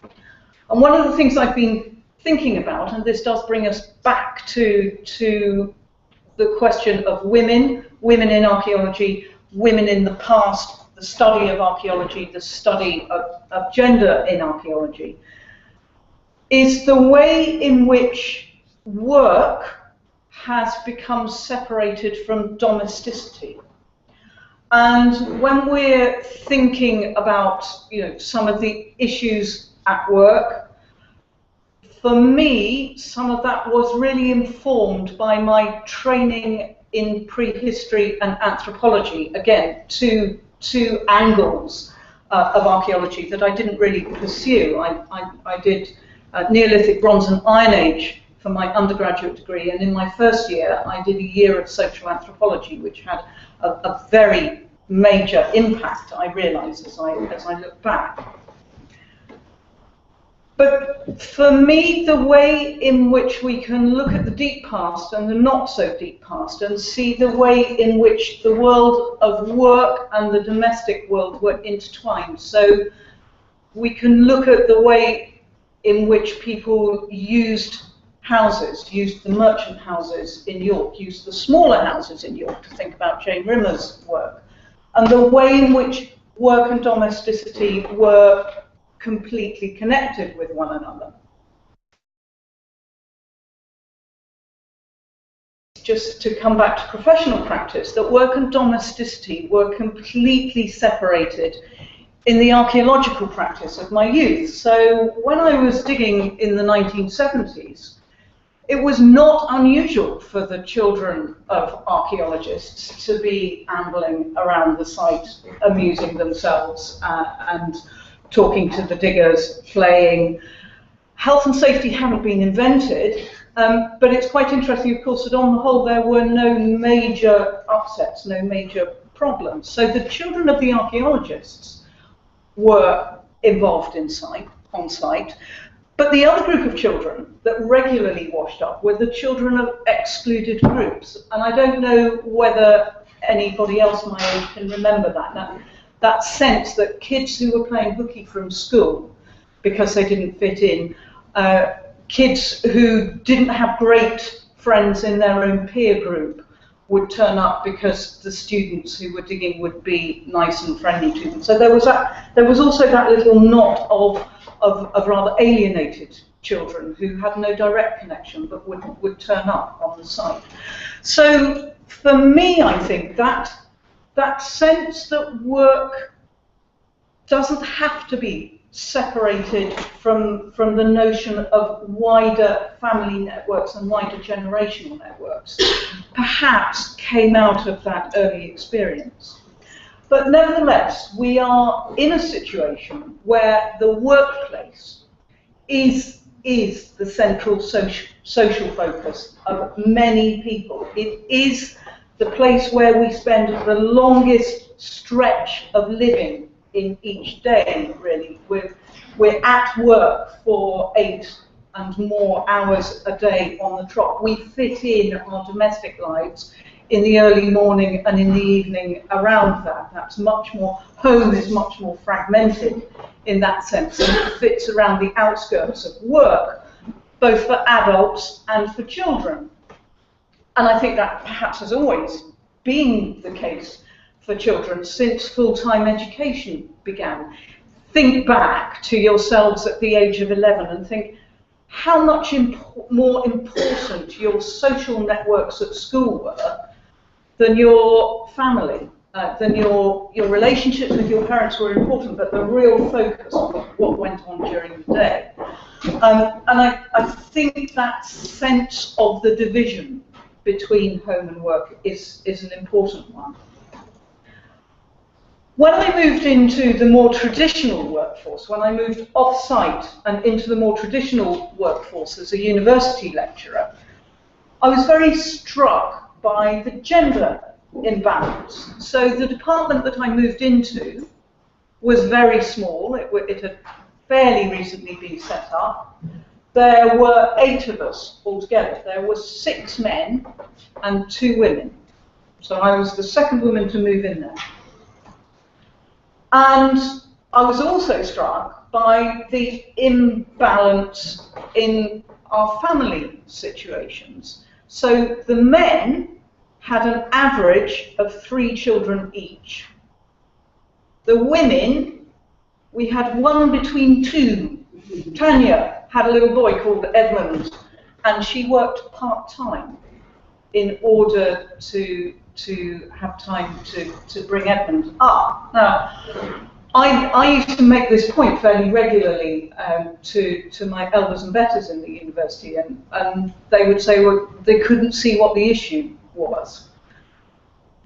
And one of the things I've been thinking about, and this does bring us back to the question of women in archaeology, women in the past, the study of archaeology, the study of gender in archaeology, is the way in which work has become separated from domesticity. And when we're thinking about, some of the issues at work, for me, some of that was really informed by my training in prehistory and anthropology. Again, two angles of archaeology that I didn't really pursue. I did Neolithic, Bronze and Iron Age for my undergraduate degree, and in my first year I did a year of social anthropology, which had a very major impact, I realise, as I look back. But for me, the way in which we can look at the deep past and the not so deep past and see the way in which the world of work and the domestic world were intertwined. So we can look at the way in which people used houses, used the merchant houses in York, used the smaller houses in York, to think about Jane Rimmer's work, and the way in which work and domesticity were completely connected with one another. Just to come back to professional practice, that work and domesticity were completely separated in the archaeological practice of my youth. So when I was digging in the 1970s, it was not unusual for the children of archaeologists to be ambling around the site, amusing themselves and talking to the diggers, playing. Health and safety haven't been invented, but it's quite interesting, of course, that on the whole there were no major upsets, no major problems. So the children of the archaeologists were involved on site, but the other group of children that regularly washed up were the children of excluded groups. And I don't know whether anybody else my age can remember that. Now, that sense that kids who were playing hooky from school because they didn't fit in, kids who didn't have great friends in their own peer group would turn up because the students who were digging would be nice and friendly to them. So there was also that little knot of rather alienated children who had no direct connection but would turn up on the site. So for me, I think that sense that work doesn't have to be separated from the notion of wider family networks and wider generational networks perhaps came out of that early experience. But nevertheless, we are in a situation where the workplace is the central social focus of many people. It is the place where we spend the longest stretch of living in each day, really. We're at work for 8 and more hours a day on the trot. We fit in our domestic lives in the early morning and in the evening around that. That's much more, home is much more fragmented in that sense, and it fits around the outskirts of work, both for adults and for children. And I think that perhaps has always been the case for children since full-time education began. Think back to yourselves at the age of 11 and think how much more important your social networks at school were than your family, than your relationships with your parents were important, but the real focus on what went on during the day. And I think that sense of the division between home and work is an important one. When I moved into the more traditional workforce, when I moved off-site and into the more traditional workforce as a university lecturer, I was very struck by the gender imbalance. So the department that I moved into was very small. It had fairly recently been set up. There were 8 of us altogether. There were 6 men and 2 women. So I was the second woman to move in there. And I was also struck by the imbalance in our family situations. So the men had an average of 3 children each. The women, we had 1 between 2. Tanya had a little boy called Edmund, and she worked part-time in order to have time to bring Edmund up. Now, I used to make this point fairly regularly to my elders and betters in the university, and they would say, well, they couldn't see what the issue was.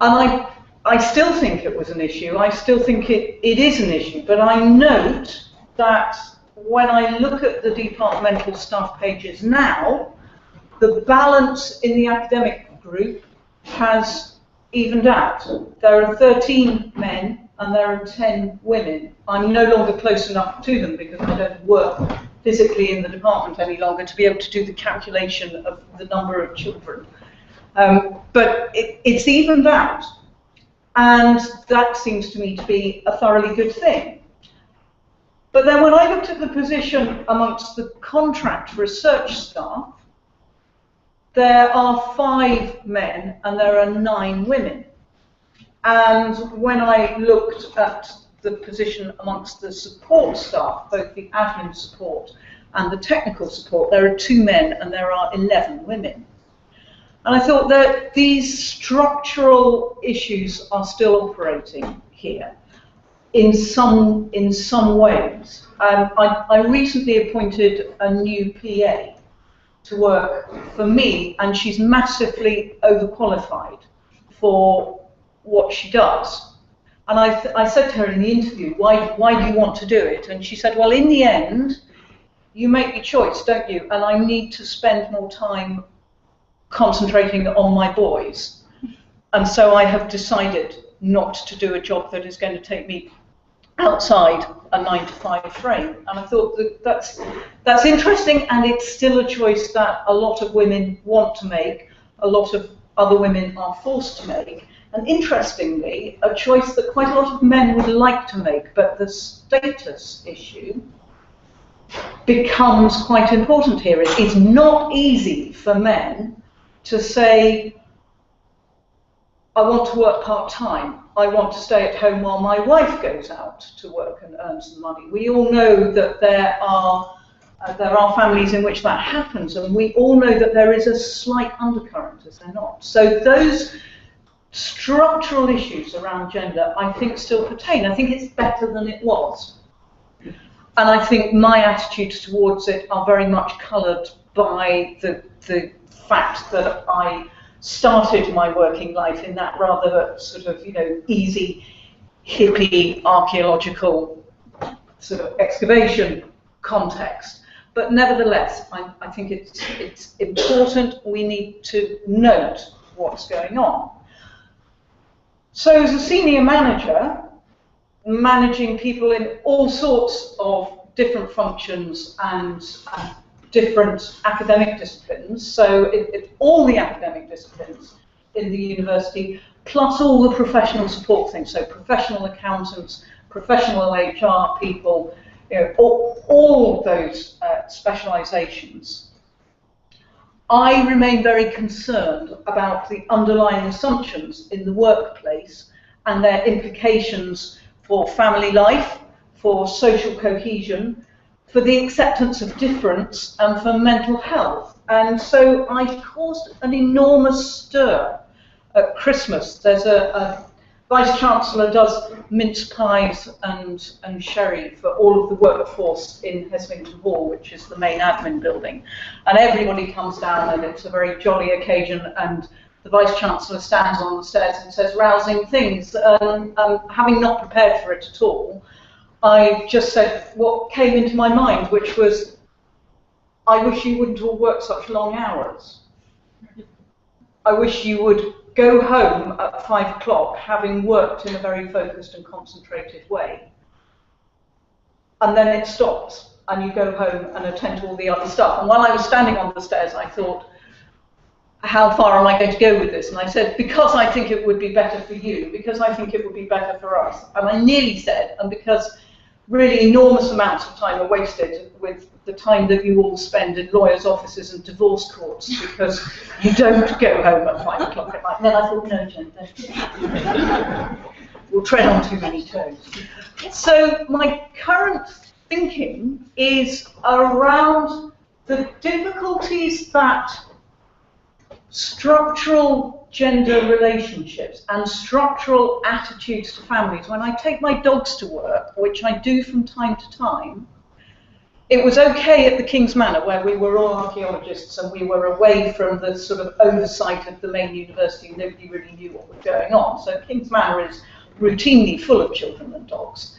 And I still think it was an issue. I still think it is an issue, but I note that when I look at the departmental staff pages now, the balance in the academic group has evened out. There are 13 men and there are 10 women. I'm no longer close enough to them because I don't work physically in the department any longer to be able to do the calculation of the number of children. But it's evened out, and that seems to me to be a thoroughly good thing. But then when I looked at the position amongst the contract research staff, there are 5 men and there are 9 women. And when I looked at the position amongst the support staff, both the admin support and the technical support, there are 2 men and there are 11 women. And I thought that these structural issues are still operating here in some ways. I recently appointed a new PA to work for me, and she's massively overqualified for what she does. And I said to her in the interview, why do you want to do it? And she said, well, in the end, you make your choice, don't you? And I need to spend more time concentrating on my boys. And so I have decided not to do a job that is going to take me outside a 9-to-5 frame. And I thought that's interesting, and it's still a choice that a lot of women want to make, a lot of other women are forced to make. And interestingly, a choice that quite a lot of men would like to make, but the status issue becomes quite important here. It is not easy for men to say, I want to work part-time, I want to stay at home while my wife goes out to work and earns the money. We all know that there are families in which that happens, and we all know that there is a slight undercurrent, is there not? So those structural issues around gender, I think, still pertain. I think it's better than it was. And I think my attitudes towards it are very much coloured by the fact that I started my working life in that rather sort of, easy, hippie, archaeological sort of excavation context. But nevertheless, I think it's important. We need to note what's going on. So as a senior manager, managing people in all sorts of different functions and different academic disciplines, so all the academic disciplines in the university, plus all the professional support things, so professional accountants, professional HR people, all of those specializations. I remain very concerned about the underlying assumptions in the workplace and their implications for family life, for social cohesion, for the acceptance of difference, and for mental health. And so I caused an enormous stir at Christmas. There's a Vice-Chancellor does mince pies and sherry for all of the workforce in Heslington Hall, which is the main admin building. And everybody comes down, and it's a very jolly occasion, and the Vice-Chancellor stands on the stairs and says rousing things. Having not prepared for it at all, I just said what came into my mind, which was, I wish you wouldn't all work such long hours. I wish you would go home at 5 o'clock having worked in a very focused and concentrated way. And then it stops, and you go home and attend to all the other stuff. And while I was standing on the stairs, I thought, how far am I going to go with this? And I said, because I think it would be better for you, because I think it would be better for us. And I nearly said, and because really enormous amounts of time are wasted with the time that you all spend in lawyers' offices and divorce courts because you don't go home at 5 o'clock at night. And then I thought, no, Jen, don't. We'll tread on too many toes. So my current thinking is around the difficulties that structural gender relationships and structural attitudes to families. When I take my dogs to work, which I do from time to time, it was okay at the King's Manor, where we were all archaeologists and we were away from the sort of oversight of the main university and nobody really knew what was going on. So King's Manor is routinely full of children and dogs.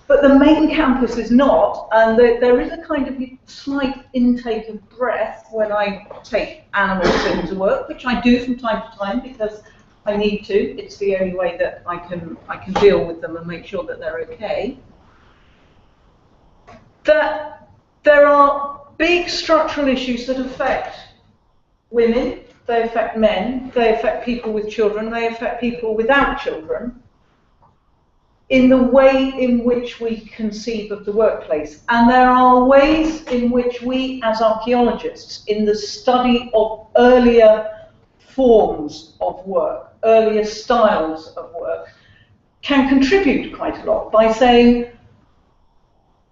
But the main campus is not, and there is a kind of slight intake of breath when I take animals into work, which I do from time to time because I need to. It's the only way that I can deal with them and make sure that they're okay. That there are big structural issues that affect women, they affect men, they affect people with children, they affect people without children, in the way in which we conceive of the workplace. And there are ways in which we, as archaeologists, in the study of earlier forms of work, earlier styles of work, can contribute quite a lot by saying,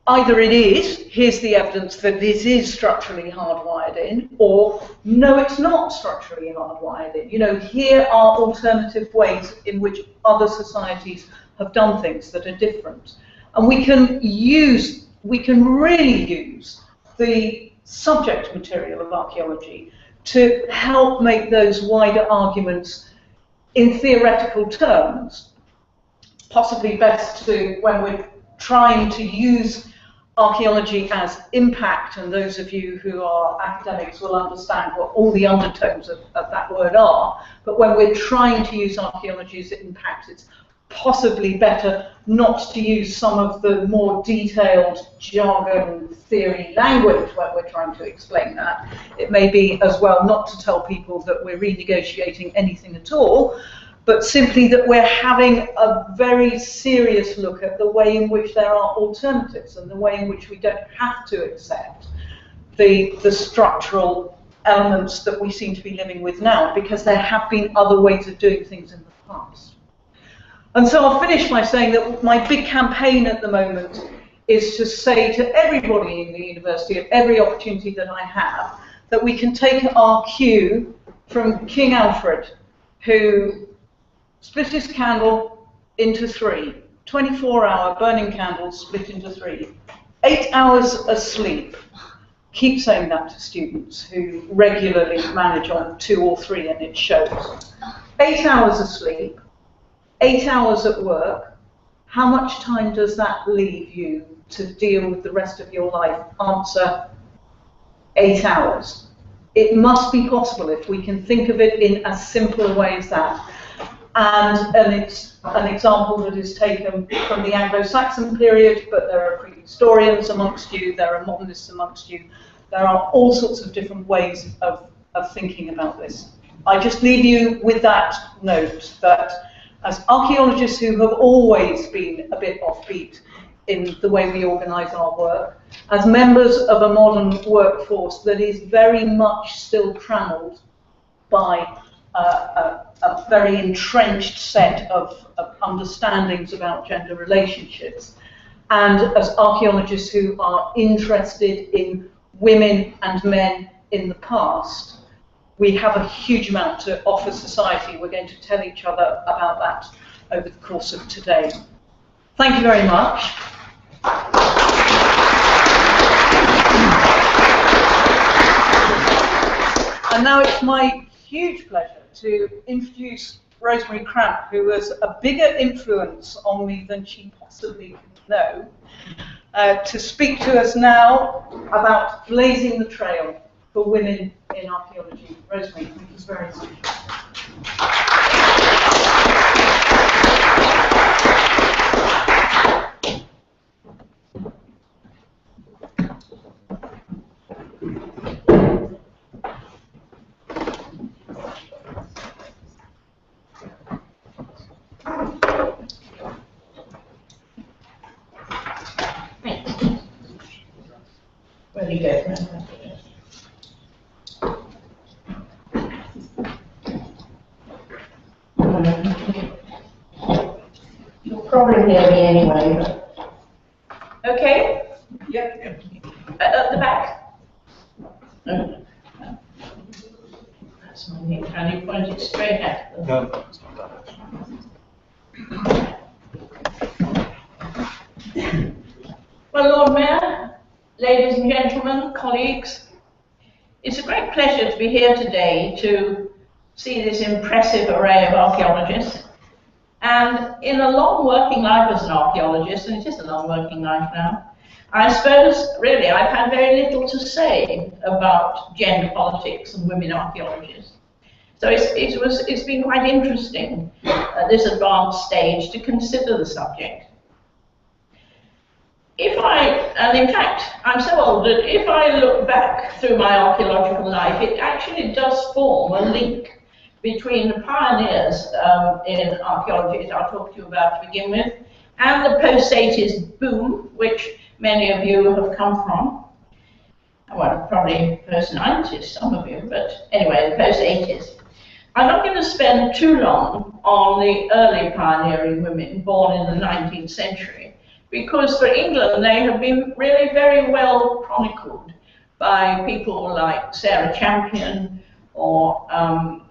either it is, here's the evidence that this is structurally hardwired in, or no, it's not structurally hardwired in. You know, here are alternative ways in which other societies have done things that are different. And we can really use the subject material of archaeology to help make those wider arguments in theoretical terms. Possibly best to, when we're trying to use archaeology as impact, and those of you who are academics will understand what all the undertones of that word are, but when we're trying to use archaeology as impact, it's possibly better not to use some of the more detailed jargon theory language when we're trying to explain that. It may be as well not to tell people that we're renegotiating anything at all, but simply that we're having a very serious look at the way in which there are alternatives and the way in which we don't have to accept the structural elements that we seem to be living with now, because there have been other ways of doing things in the past. And so I'll finish by saying that my big campaign at the moment is to say to everybody in the university, at every opportunity that I have, that we can take our cue from King Alfred, who split his candle into 3, 24-hour burning candles split into 3, 8 hours asleep. Keep saying that to students who regularly manage on 2 or 3 and it shows. 8 hours asleep, 8 hours at work. How much time does that leave you to deal with the rest of your life? Answer, 8 hours. It must be possible if we can think of it in as simple a way as that. And an example that is taken from the Anglo-Saxon period, but there are prehistorians amongst you, there are modernists amongst you, there are all sorts of different ways of thinking about this. I just leave you with that note that as archaeologists who have always been a bit offbeat in the way we organise our work, as members of a modern workforce that is very much still trammelled by a very entrenched set of understandings about gender relationships, and as archaeologists who are interested in women and men in the past, we have a huge amount to offer society. We're going to tell each other about that over the course of today. Thank you very much. And now it's my huge pleasure to introduce Rosemary Cramp, who was a bigger influence on me than she possibly could know, to speak to us now about blazing the trail for women in archaeology. Rosemary, thank you very much. Where do you go? You'll probably hear me anyway. But... Okay? Yep. At the back? No. That's my name. Can you point it straight at them? No, it's not that. Well, Lord Mayor, ladies and gentlemen, colleagues, it's a great pleasure to be here today to see this impressive array of archaeologists. And in a long working life as an archaeologist, and it is a long working life now, I suppose really I've had very little to say about gender politics and women archaeologists. So it's been quite interesting at this advanced stage to consider the subject. And in fact, I'm so old that if I look back through my archaeological life, it actually does form a link between the pioneers in archaeology, I'll talk to you about to begin with, and the post-80s boom, which many of you have come from. Well, probably post-90s, some of you, but anyway, the post-80s. I'm not going to spend too long on the early pioneering women born in the 19th century, because for England they have been really very well chronicled by people like Sarah Champion or Anne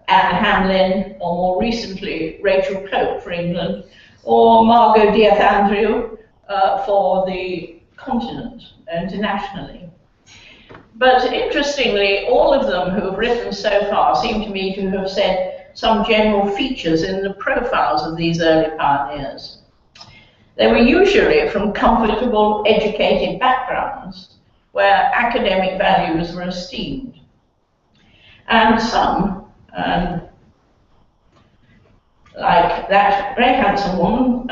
Hamlin, or more recently Rachel Pope for England, or Margot Diaz-Andrew for the continent internationally. But interestingly, all of them who have written so far seem to me to have said some general features in the profiles of these early pioneers. They were usually from comfortable, educated backgrounds where academic values were esteemed. And some, like that very handsome woman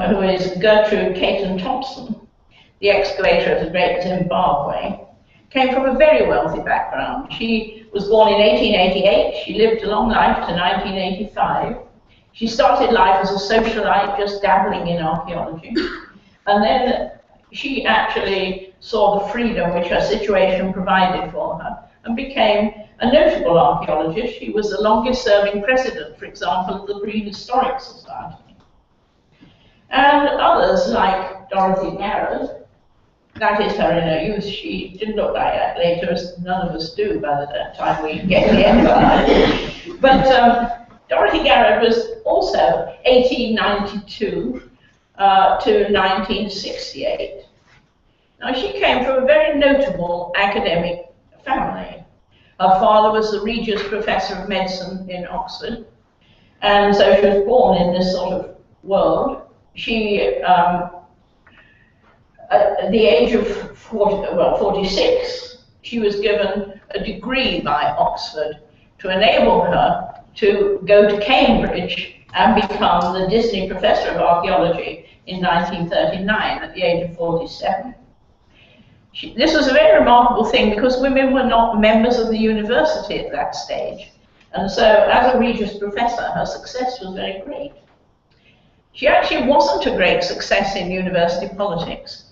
who is Gertrude Caton Thompson, the excavator of the Great Zimbabwe, came from a very wealthy background. She was born in 1888. She lived a long life to 1985. She started life as a socialite, just dabbling in archaeology. And then she actually saw the freedom which her situation provided for her and became a notable archaeologist. She was the longest serving president, for example, of the Prehistoric Society. And others like Dorothy Garrett, that is her in her youth. She didn't look like that later, as none of us do by the time we get to the end of our life. But Dorothy Garrett was also 1892 to 1968. Now, she came from a very notable academic family. Her father was the Regius Professor of Medicine in Oxford, and so she was born in this sort of world. She, at the age of 46, she was given a degree by Oxford to enable her to go to Cambridge and become the Disney Professor of Archaeology in 1939 at the age of 47. This was a very remarkable thing because women were not members of the university at that stage. And so as a Regius Professor, her success was very great. She actually wasn't a great success in university politics,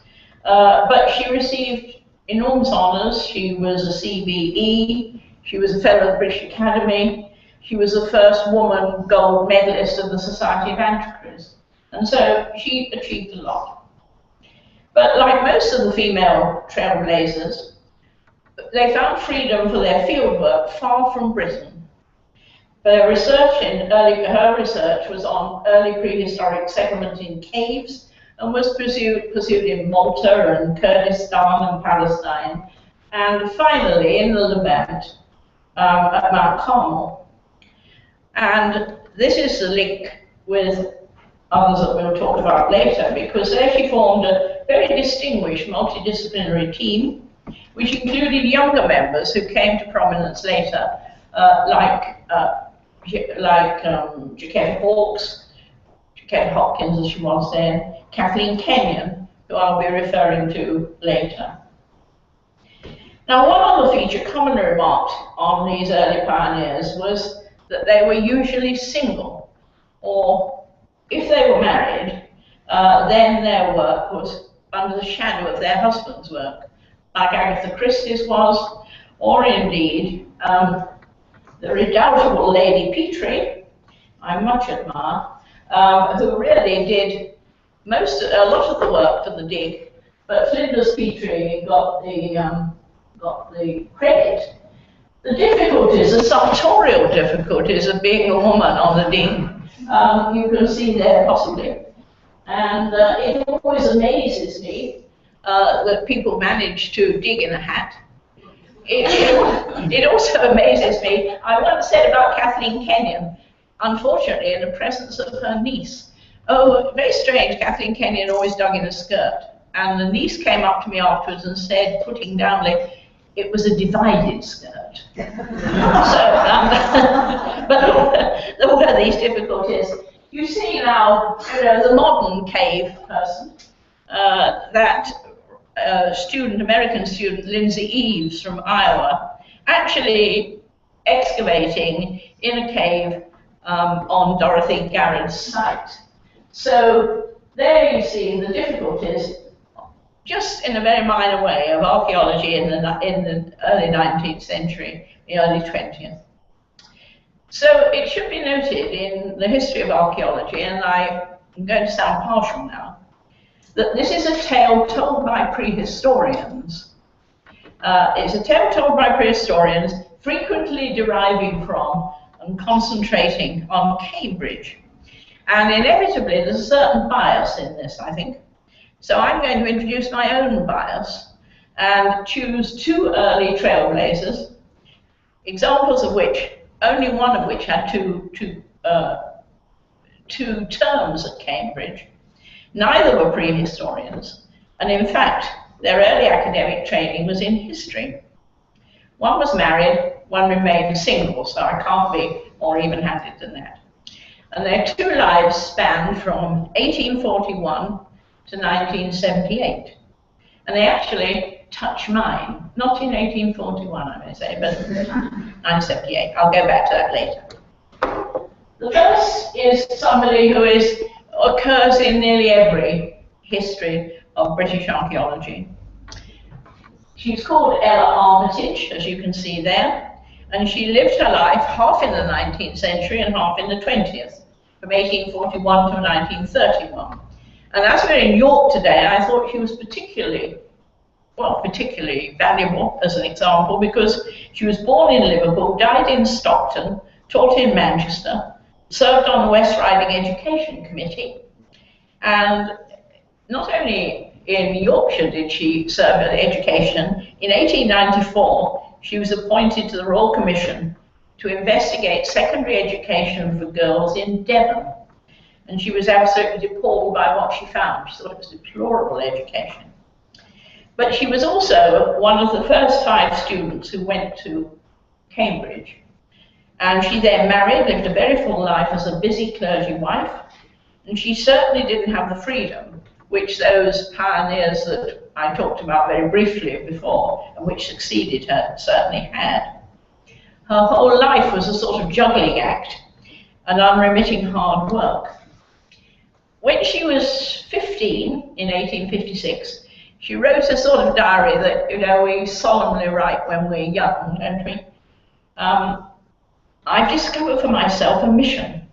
but she received enormous honours. She was a CBE, she was a Fellow of the British Academy, she was the first woman gold medalist of the Society of Antiquaries. And so she achieved a lot. But like most of the female trailblazers, they found freedom for their fieldwork far from Britain. Her research was on early prehistoric settlement in caves and was pursued in Malta and Kurdistan and Palestine, and finally in the Levant at Mount Carmel. And this is the link with others that we'll talk about later, because there she formed a very distinguished multidisciplinary team, which included younger members who came to prominence later, like Jaquetta Hawkes, Jaquetta Hopkins as she was then, Kathleen Kenyon, who I'll be referring to later. Now, one other feature commonly remarked on these early pioneers was that they were usually single, or if they were married, then their work was under the shadow of their husband's work. like Agatha Christie's was, or indeed the redoubtable Lady Petre, I much admire, who really did a lot of the work for the dig, but Flinders Petrie got the credit. The difficulties, the sartorial difficulties of being a woman on the dig, you can see there possibly. And it always amazes me that people manage to dig in a hat. It also amazes me, I once said about Kathleen Kenyon, unfortunately in the presence of her niece. Oh, very strange, Kathleen Kenyon always dug in a skirt. And the niece came up to me afterwards and said, putting down it was a divided skirt. But there were these difficulties. You see now, the modern cave person, that American student Lindsay Eves from Iowa, actually excavating in a cave on Dorothy Garrett's site. So there you see the difficulties, just in a very minor way, of archaeology in the early 19th century, the early 20th. So it should be noted in the history of archaeology, and I'm going to sound partial now, that this is a tale told by prehistorians. It's a tale told by prehistorians, frequently deriving from and concentrating on Cambridge. And inevitably, there's a certain bias in this, I think. So I'm going to introduce my own bias and choose two early trailblazers, examples of which, only one of which had two terms at Cambridge. Neither were prehistorians, and in fact, their early academic training was in history. One was married, one remained single, so I can't be more even-handed than that. And their two lives spanned from 1841 to 1978. And they actually touch mine, not in 1841, I may say, but 1978. I'll go back to that later. The first is somebody who occurs in nearly every history of British archaeology. She's called Ella Armitage, as you can see there, and she lived her life half in the 19th century and half in the 20th, from 1841 to 1931. And as we're in York today, I thought she was particularly valuable as an example, because she was born in Liverpool, died in Stockton, taught in Manchester, served on the West Riding Education Committee, and not only in Yorkshire did she serve in education. In 1894, she was appointed to the Royal Commission to investigate secondary education for girls in Devon. And she was absolutely appalled by what she found. She thought it was deplorable education. But she was also one of the first 5 students who went to Cambridge. And she then married, lived a very full life as a busy clergy wife, and she certainly didn't have the freedom which those pioneers that I talked about very briefly before, and which succeeded her, certainly had. Her whole life was a sort of juggling act, and unremitting hard work. When she was 15, in 1856, she wrote a sort of diary that, we solemnly write when we're young, don't we? I've discovered for myself a mission,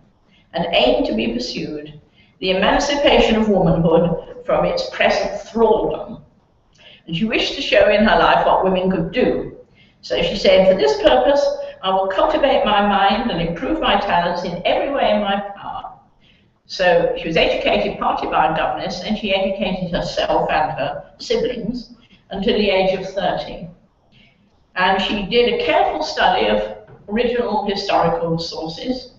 an aim to be pursued, the emancipation of womanhood from its present thraldom. And she wished to show in her life what women could do. So she said, for this purpose, I will cultivate my mind and improve my talents in every way in my power. So she was educated partly by a governess, and she educated herself and her siblings until the age of 30. And she did a careful study of original historical sources.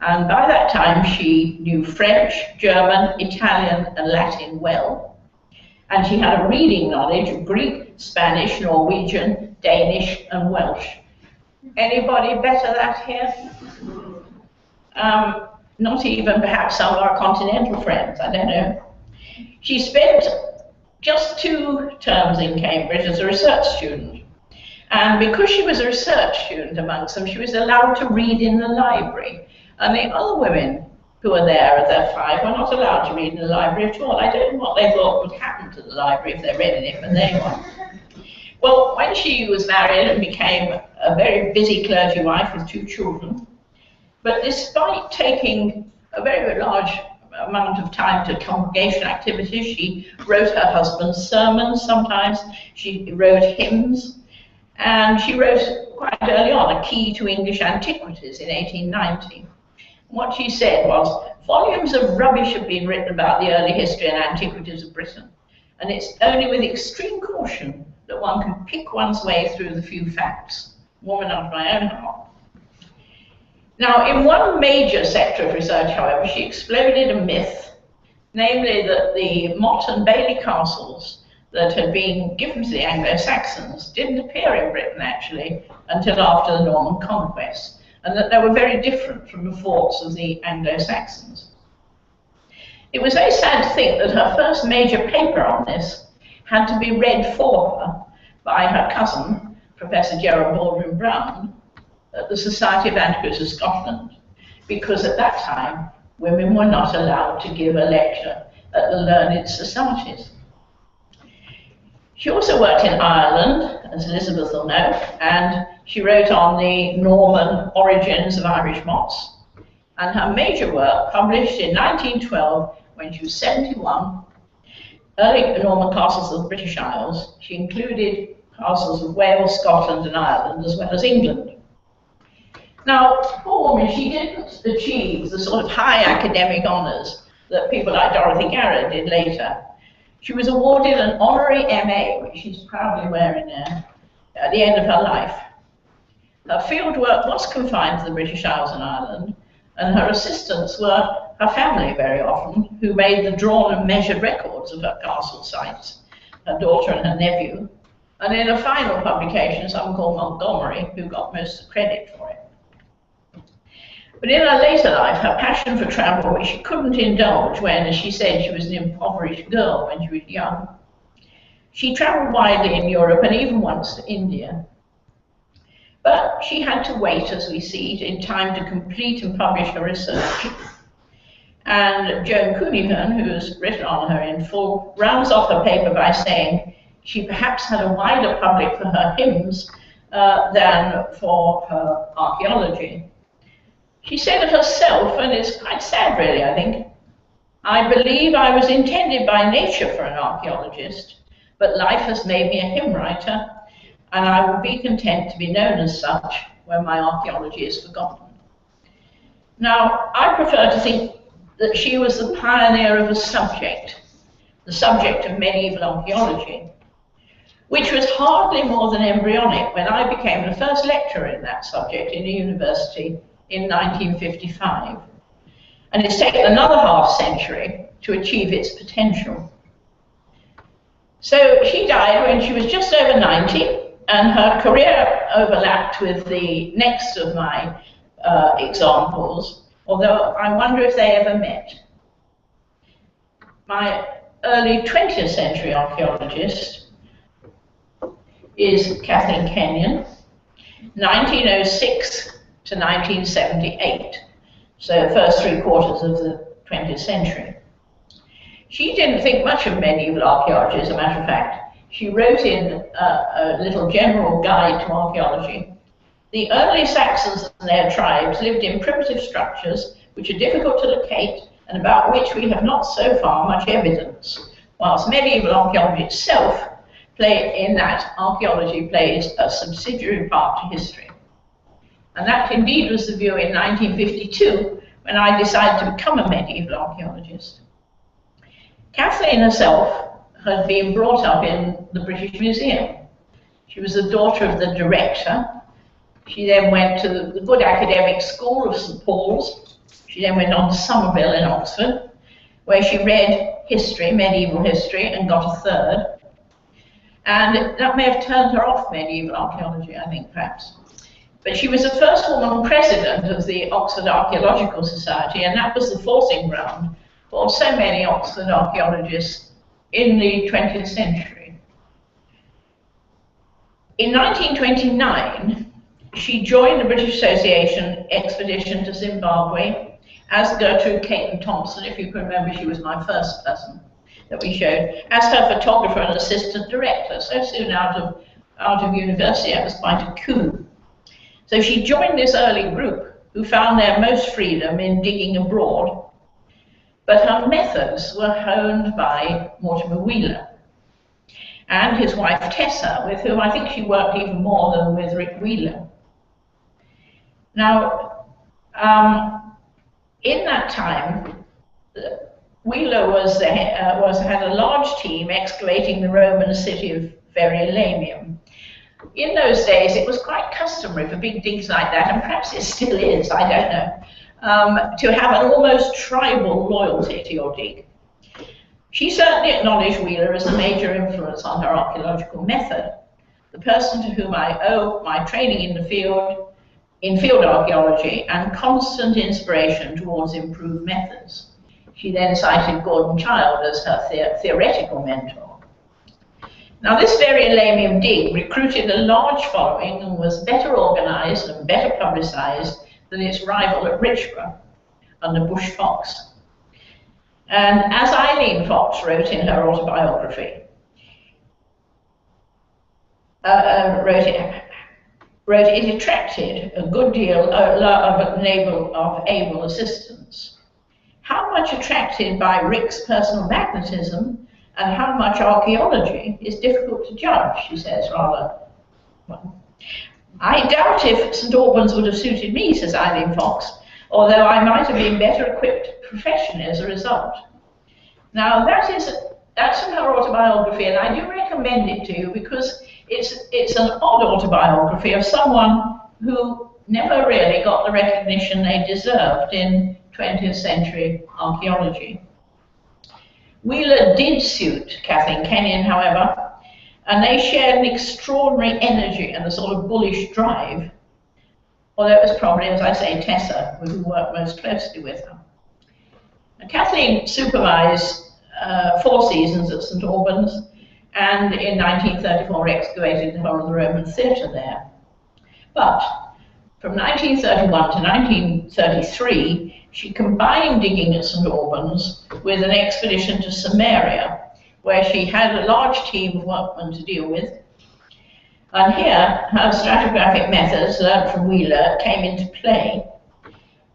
And by that time, she knew French, German, Italian, and Latin well. And she had a reading knowledge of Greek, Spanish, Norwegian, Danish, and Welsh. Anybody better that here? Not even perhaps some of our continental friends, I don't know. She spent just 2 terms in Cambridge as a research student. And because she was a research student amongst them, she was allowed to read in the library. And the other women who were there at their 5 were not allowed to read in the library at all. I don't know what they thought would happen to the library if they read in it, but there you are. Well, when she was married and became a very busy clergy wife with 2 children, but despite taking a very large amount of time to congregation activities, she wrote her husband's sermons sometimes, she wrote hymns, and she wrote quite early on A Key to English Antiquities in 1890. What she said was, volumes of rubbish have been written about the early history and antiquities of Britain, and it's only with extreme caution that one can pick one's way through the few facts. Woman after my own heart. Now, in one major sector of research, however, she exploded a myth, namely that the Motte and Bailey castles that had been given to the Anglo-Saxons didn't appear in Britain, actually, until after the Norman conquest, and that they were very different from the forts of the Anglo-Saxons. It was very sad to think that her first major paper on this had to be read for her by her cousin, Professor Gerald Baldwin Brown, at the Society of Antiquaries of Scotland, because at that time women were not allowed to give a lecture at the learned societies. She also worked in Ireland, as Elizabeth will know, and she wrote on the Norman origins of Irish mottes. And her major work, published in 1912 when she was 71, Early Norman Castles of the British Isles, she included castles of Wales, Scotland and Ireland, as well as England. Now, poor woman, she didn't achieve the sort of high academic honours that people like Dorothy Garrett did later. She was awarded an honorary MA, which she's proudly wearing there, at the end of her life. Her field work was confined to the British Isles and Ireland, and her assistants were her family very often, who made the drawn and measured records of her castle sites, her daughter and her nephew, and in a final publication, someone called Montgomery, who got most of the credit for it. But in her later life, her passion for travel, which she couldn't indulge when, as she said, she was an impoverished girl when she was young, she travelled widely in Europe and even once to India. But she had to wait, as we see, in time to complete and publish her research. And Joan Coonihan, who has written on her in full, rounds off her paper by saying she perhaps had a wider public for her hymns than for her archaeology. She said of herself, and it's quite sad really, I think, I believe I was intended by nature for an archaeologist, but life has made me a hymn writer, and I will be content to be known as such when my archaeology is forgotten. Now, I prefer to think that she was the pioneer of a subject, the subject of medieval archaeology, which was hardly more than embryonic when I became the first lecturer in that subject in a university in 1955. And it's taken another half century to achieve its potential. So she died when she was just over 90, and her career overlapped with the next of my examples, although I wonder if they ever met. My early 20th century archaeologist is Kathleen Kenyon, 1906 to 1978, so the first 3/4 of the 20th century. She didn't think much of medieval archaeology, as a matter of fact. She wrote in a little general guide to archaeology. The early Saxons and their tribes lived in primitive structures which are difficult to locate and about which we have not so far much evidence, whilst medieval archaeology itself archaeology plays a subsidiary part to history. And that indeed was the view in 1952 when I decided to become a medieval archaeologist. Kathleen herself had been brought up in the British Museum. She was the daughter of the director. She then went to the good academic school of St. Paul's. She then went on to Somerville in Oxford, where she read history, medieval history, and got a third. And that may have turned her off medieval archaeology, I think, perhaps. But she was the first woman president of the Oxford Archaeological Society, and that was the forcing ground for so many Oxford archaeologists in the 20th century. In 1929, she joined the British Association expedition to Zimbabwe as Gertrude Caton Thompson. If you can remember, she was my first person that we showed, as her photographer and assistant director, so soon out of out of university. That was quite a coup. So she joined this early group who found their most freedom in digging abroad, but her methods were honed by Mortimer Wheeler and his wife Tessa, with whom I think she worked even more than with Rick Wheeler. Now, in that time, Wheeler had a large team excavating the Roman city of Verulamium. In those days, it was quite customary for big digs like that, and perhaps it still is, I don't know, to have an almost tribal loyalty to your dig. She certainly acknowledged Wheeler as a major influence on her archaeological method, the person to whom I owe my training in field archaeology and constant inspiration towards improved methods. She then cited Gordon Childe as her theoretical mentor. Now, this Verulamium dig recruited a large following and was better organized and better publicized than its rival at Richborough under Bush Fox. And as Eileen Fox wrote in her autobiography, it attracted a good deal of able assistance. How much attracted by Rick's personal magnetism and how much archaeology is difficult to judge, she says rather well. I doubt if St Albans would have suited me, says Eileen Fox, although I might have been better equipped professionally as a result. Now that's in her autobiography, and I do recommend it to you because it's an odd autobiography of someone who never really got the recognition they deserved in 20th century archaeology. Wheeler did suit Kathleen Kenyon, however, and they shared an extraordinary energy and a sort of bullish drive, although it was probably, as I say, Tessa who worked most closely with her. And Kathleen supervised 4 seasons at St Albans, and in 1934 excavated the whole of the Roman theatre there. But from 1931 to 1933, she combined digging at St Albans with an expedition to Samaria, where she had a large team of workmen to deal with. And here, her stratigraphic methods learned from Wheeler came into play,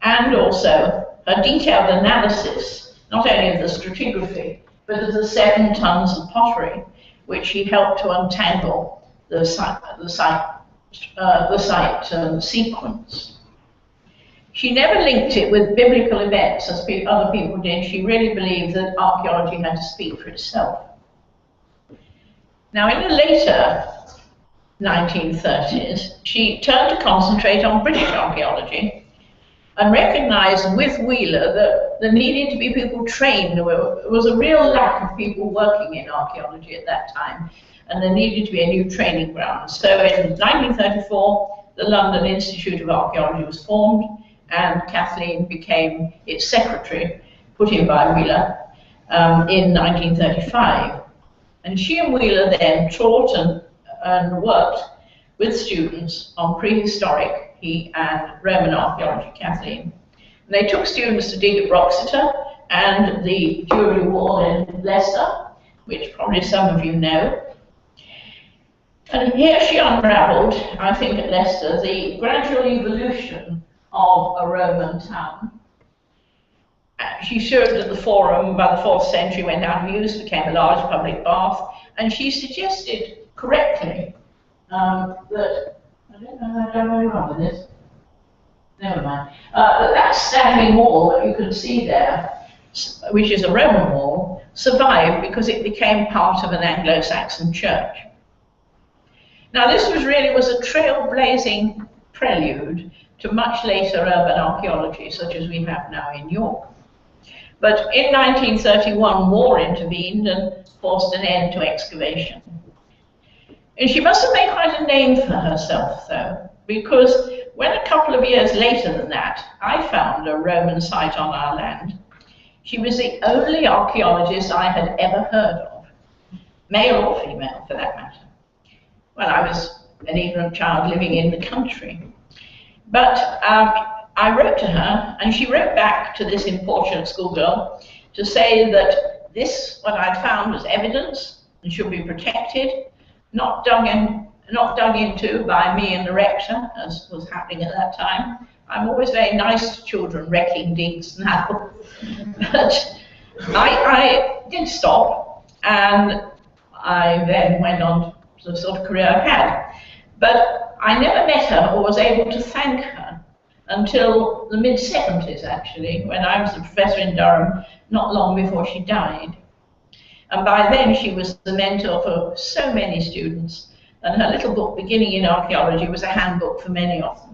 and also her detailed analysis, not only of the stratigraphy, but of the 7 tons of pottery, which she helped to untangle the site sequence. She never linked it with biblical events as other people did. She really believed that archaeology had to speak for itself. Now, in the later 1930s, she turned to concentrate on British archaeology and recognized with Wheeler that there needed to be people trained. There was a real lack of people working in archaeology at that time, and there needed to be a new training ground. So in 1934, the London Institute of Archaeology was formed, and Kathleen became its secretary, put in by Wheeler, in 1935. And she and Wheeler then taught and worked with students on prehistoric and Roman archaeology, Kathleen. And they took students to dig at Wroxeter and the Jewellery Wall in Leicester, which probably some of you know. And here she unravelled, I think at Leicester, the gradual evolution of a Roman town. She showed that the Forum, by the 4th century, went out of use, became a large public bath, and she suggested correctly that, I don't know where wrong with this. Never mind. That standing wall that you can see there, which is a Roman wall, survived because it became part of an Anglo-Saxon church. Now, this was a trailblazing prelude to much later urban archaeology, such as we have now in York. But in 1931, war intervened and forced an end to excavation. And she must have made quite a name for herself, though, because when a couple of years later than that, I found a Roman site on our land, she was the only archaeologist I had ever heard of, male or female for that matter. Well, I was an ignorant child living in the country. But I wrote to her, and she wrote back to this importunate schoolgirl to say that what I'd found was evidence and should be protected, not dug not dug into by me and the rector, as was happening at that time. I'm always very nice to children wrecking digs now. But I did stop, and I then went on to the sort of career I had. But I never met her or was able to thank her until the mid-70s, actually, when I was a professor in Durham, not long before she died. And by then she was the mentor for so many students, and her little book, Beginning in Archaeology, was a handbook for many of them.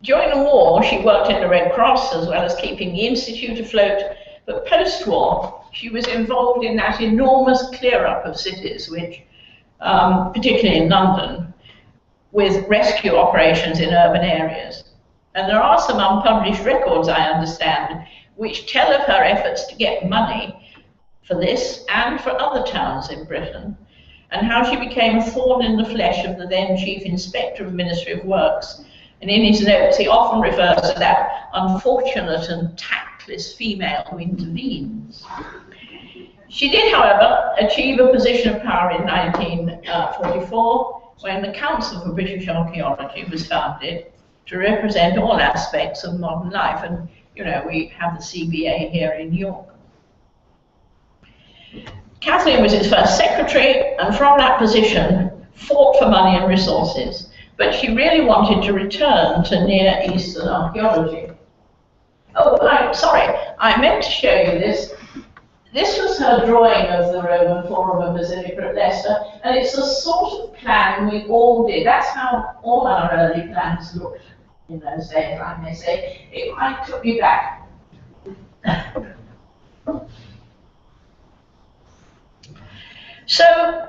During the war, she worked in the Red Cross as well as keeping the Institute afloat, but post-war, she was involved in that enormous clear-up of cities, which, particularly in London, with rescue operations in urban areas. And there are some unpublished records, I understand, which tell of her efforts to get money for this and for other towns in Britain, and how she became a thorn in the flesh of the then Chief Inspector of Ministry of Works. And in his notes, he often refers to that unfortunate and tactless female who intervenes. She did, however, achieve a position of power in 1944, when the Council for British Archaeology was founded to represent all aspects of modern life. And, you know, we have the CBA here in York. Kathleen was its first secretary, and from that position fought for money and resources, but she really wanted to return to Near Eastern archaeology. Oh, sorry, I meant to show you this. This was her drawing of the Roman Forum and Basilica at Leicester, and it's the sort of plan we all did. That's how all our early plans looked in those days, I may say. It might took me back. So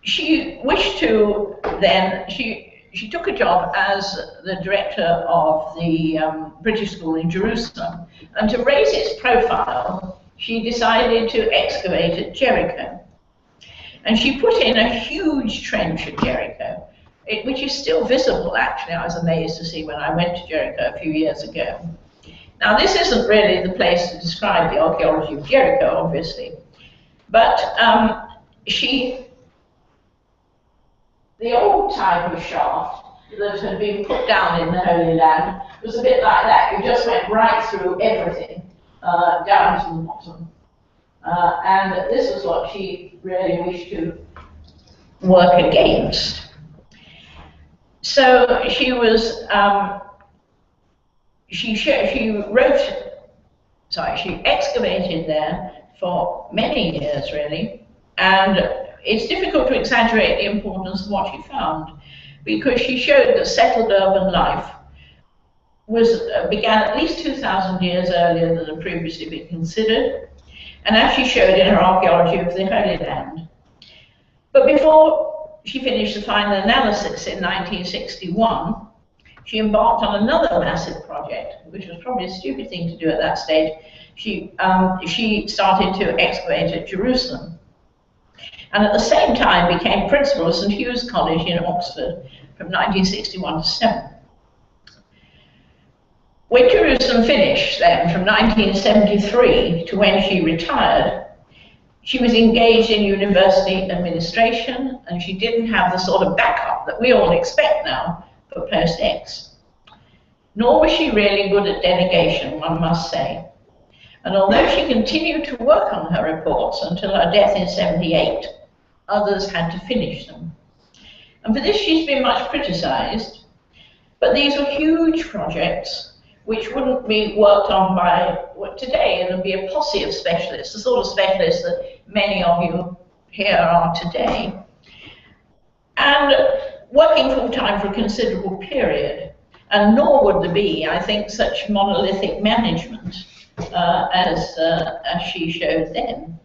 she wished to then, she took a job as the director of the British School in Jerusalem, and to raise its profile, she decided to excavate at Jericho. And she put in a huge trench at Jericho, which is still visible, actually. I was amazed to see when I went to Jericho a few years ago. Now, this isn't really the place to describe the archaeology of Jericho, obviously, but the old type of shaft that had been put down in the Holy Land was a bit like that. You just went right through everything, down to the bottom. And this was what she really wished to work against. So she was, she excavated there for many years, really, and it's difficult to exaggerate the importance of what she found, because she showed that settled urban life began at least 2,000 years earlier than had previously been considered, and as she showed in her archaeology of the Holy Land. But before she finished the final analysis in 1961, she embarked on another massive project, which was probably a stupid thing to do at that stage. She started to excavate at Jerusalem, and at the same time became principal of St. Hugh's College in Oxford from 1961 to 7. When Jerusalem finished then, from 1973 to when she retired, she was engaged in university administration, and she didn't have the sort of backup that we all expect now for post-ex. Nor was she really good at delegation, one must say. And although she continued to work on her reports until her death in 78, others had to finish them. And for this she's been much criticised, but these were huge projects which wouldn't be worked on by today. It would be a posse of specialists, the sort of specialists that many of you here are today, and working full-time for a considerable period. And nor would there be, I think, such monolithic management as she showed then.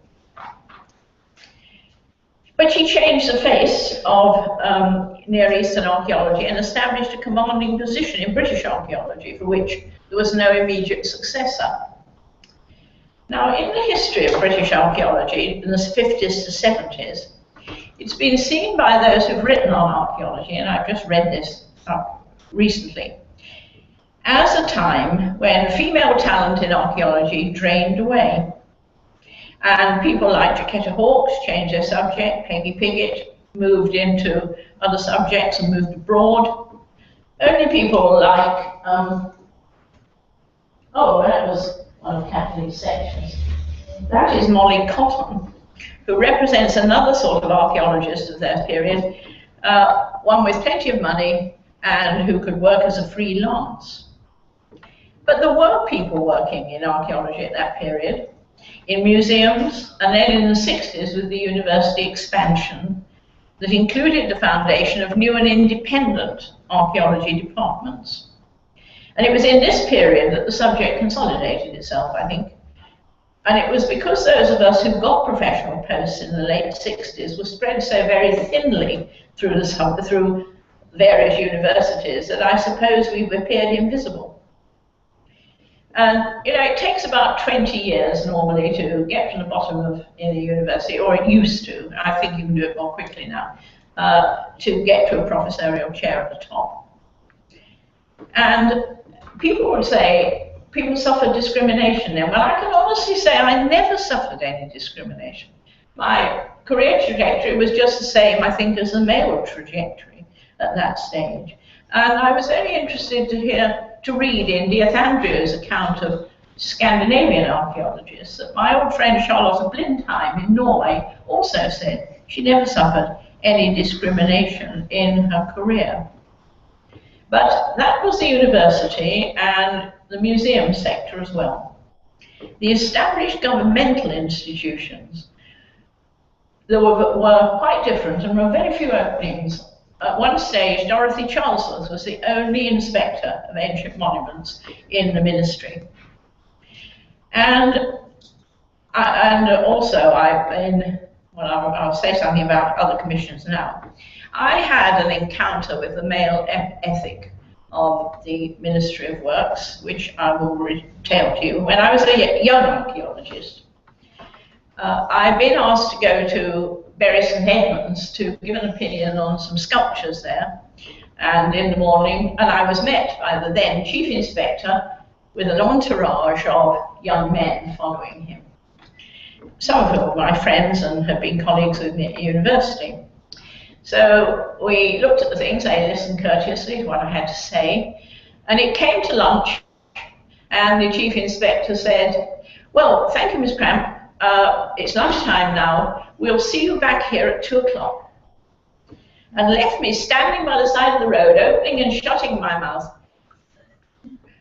But she changed the face of Near Eastern archaeology and established a commanding position in British archaeology, for which there was no immediate successor. Now, in the history of British archaeology in the 50s to 70s, it's been seen by those who've written on archaeology, and I've just read this up recently, as a time when female talent in archaeology drained away. And people like Jaquetta Hawkes changed their subject, Peggy Piggott moved into other subjects and moved abroad. Only people like, oh, that was one of Kathleen's sections. That is Molly Cotton, who represents another sort of archaeologist of that period, one with plenty of money and who could work as a freelance. But there were people working in archaeology at that period, in museums, and then in the 60s with the university expansion that included the foundation of new and independent archaeology departments. And it was in this period that the subject consolidated itself, I think. And it was because those of us who got professional posts in the late 60s were spread so very thinly through various universities that I suppose we appeared invisible. And it takes about 20 years normally to get to the bottom of in a university, or it used to. I think you can do it more quickly now, to get to a professorial chair at the top. And people would say, people suffered discrimination then. Well, I can honestly say I never suffered any discrimination. My career trajectory was just the same, I think, as the male trajectory at that stage. And I was very interested to read in Diathandriu's account of Scandinavian archaeologists that my old friend Charlotte Blindheim in Norway also said she never suffered any discrimination in her career. But that was the university and the museum sector as well. The established governmental institutions were quite different, and there were very few openings. At one stage, Dorothy Charlesworth was the only inspector of ancient monuments in the ministry. And also, I'll say something about other commissions now. I had an encounter with the male ethic of the Ministry of Works, which I will retell to you. When I was a young archaeologist, I'd been asked to go to Bury St Edmunds to give an opinion on some sculptures there, and in the morning, and I was met by the then Chief Inspector with an entourage of young men following him, some of whom were my friends and had been colleagues with me at university. So we looked at the things, they listened courteously to what I had to say, and it came to lunch, and the Chief Inspector said, well, thank you, Miss Cramp, it's lunchtime now, we'll see you back here at 2 o'clock. And left me standing by the side of the road, opening and shutting my mouth,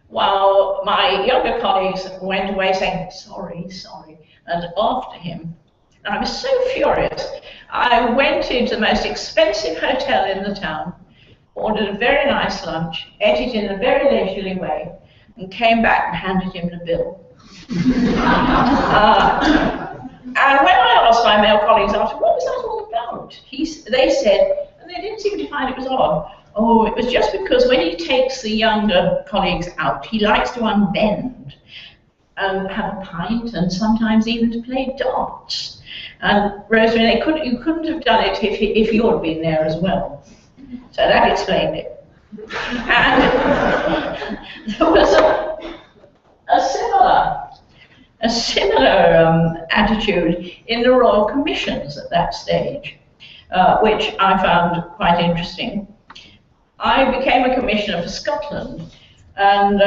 while my younger colleagues went away saying, sorry, sorry, and after him. And I was so furious. I went into the most expensive hotel in the town, ordered a very nice lunch, ate it in a very leisurely way, and came back and handed him the bill. And when I asked my male colleagues after, what was that all about? They said, and they didn't seem to find it was odd, oh, it was just because when he takes the younger colleagues out, he likes to unbend and have a pint and sometimes even to play darts. And Rosemary, you couldn't have done it if you had been there as well. So that explained it. And there was a similar attitude in the Royal Commissions at that stage, which I found quite interesting. I became a commissioner for Scotland, and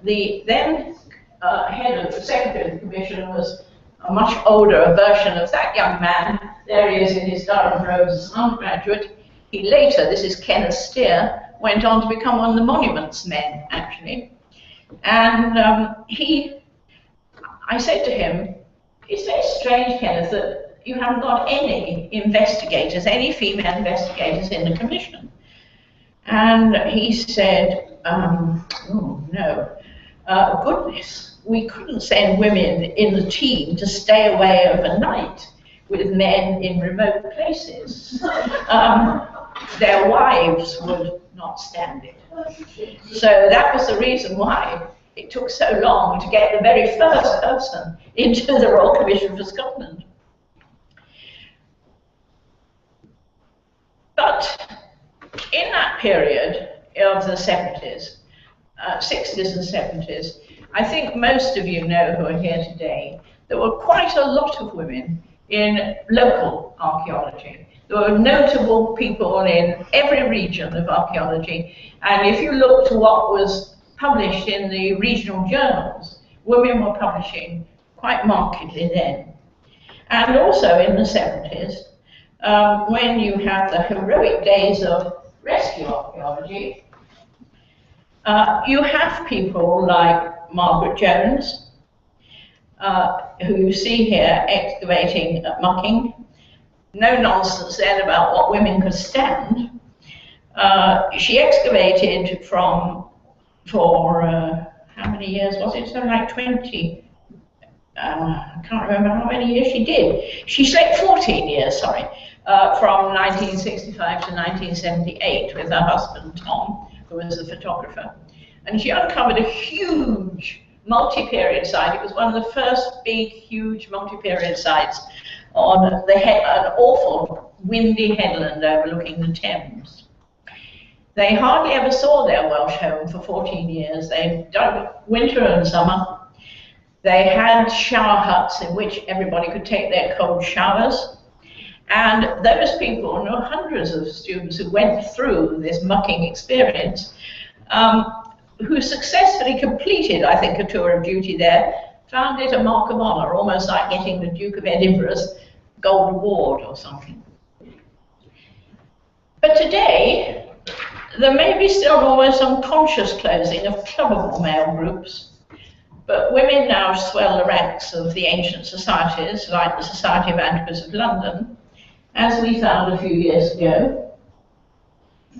the then head of the secretary of the commission was a much older version of that young man. There he is in his Durham robes as an undergraduate. He later, this is Kenneth Steer, went on to become one of the monuments men, actually. And I said to him, it's very strange, Kenneth, that you haven't got any investigators, any female investigators in the commission. And he said, oh no, goodness, we couldn't send women in the team to stay away overnight with men in remote places. Their wives would not stand it. So that was the reason why it took so long to get the very first person into the Royal Commission for Scotland. But in that period of the 70s, 60s and 70s, I think most of you know who are here today, there were quite a lot of women in local archaeology. There were notable people in every region of archaeology, and if you look to what was published in the regional journals, women were publishing quite markedly then. And also in the 70s, when you have the heroic days of rescue archaeology, you have people like Margaret Jones, who you see here excavating at Mucking. No nonsense then about what women could stand. She excavated for how many years was it? Something like 20. I can't remember how many years she did. She slept 14 years, sorry, from 1965 to 1978 with her husband Tom, who was a photographer. And she uncovered a huge multi-period site. It was one of the first big, huge multi-period sites on an awful windy headland overlooking the Thames. They hardly ever saw their Welsh home for 14 years. They dug winter and summer. They had shower huts in which everybody could take their cold showers. And those people, and there were hundreds of students who went through this mucking experience, who successfully completed, I think, a tour of duty there, found it a mark of honour, almost like getting the Duke of Edinburgh's Gold Award or something. But today, there may be still almost unconscious closing of clubbable male groups, but women now swell the ranks of the ancient societies, like the Society of Antiquaries of London, as we found a few years ago.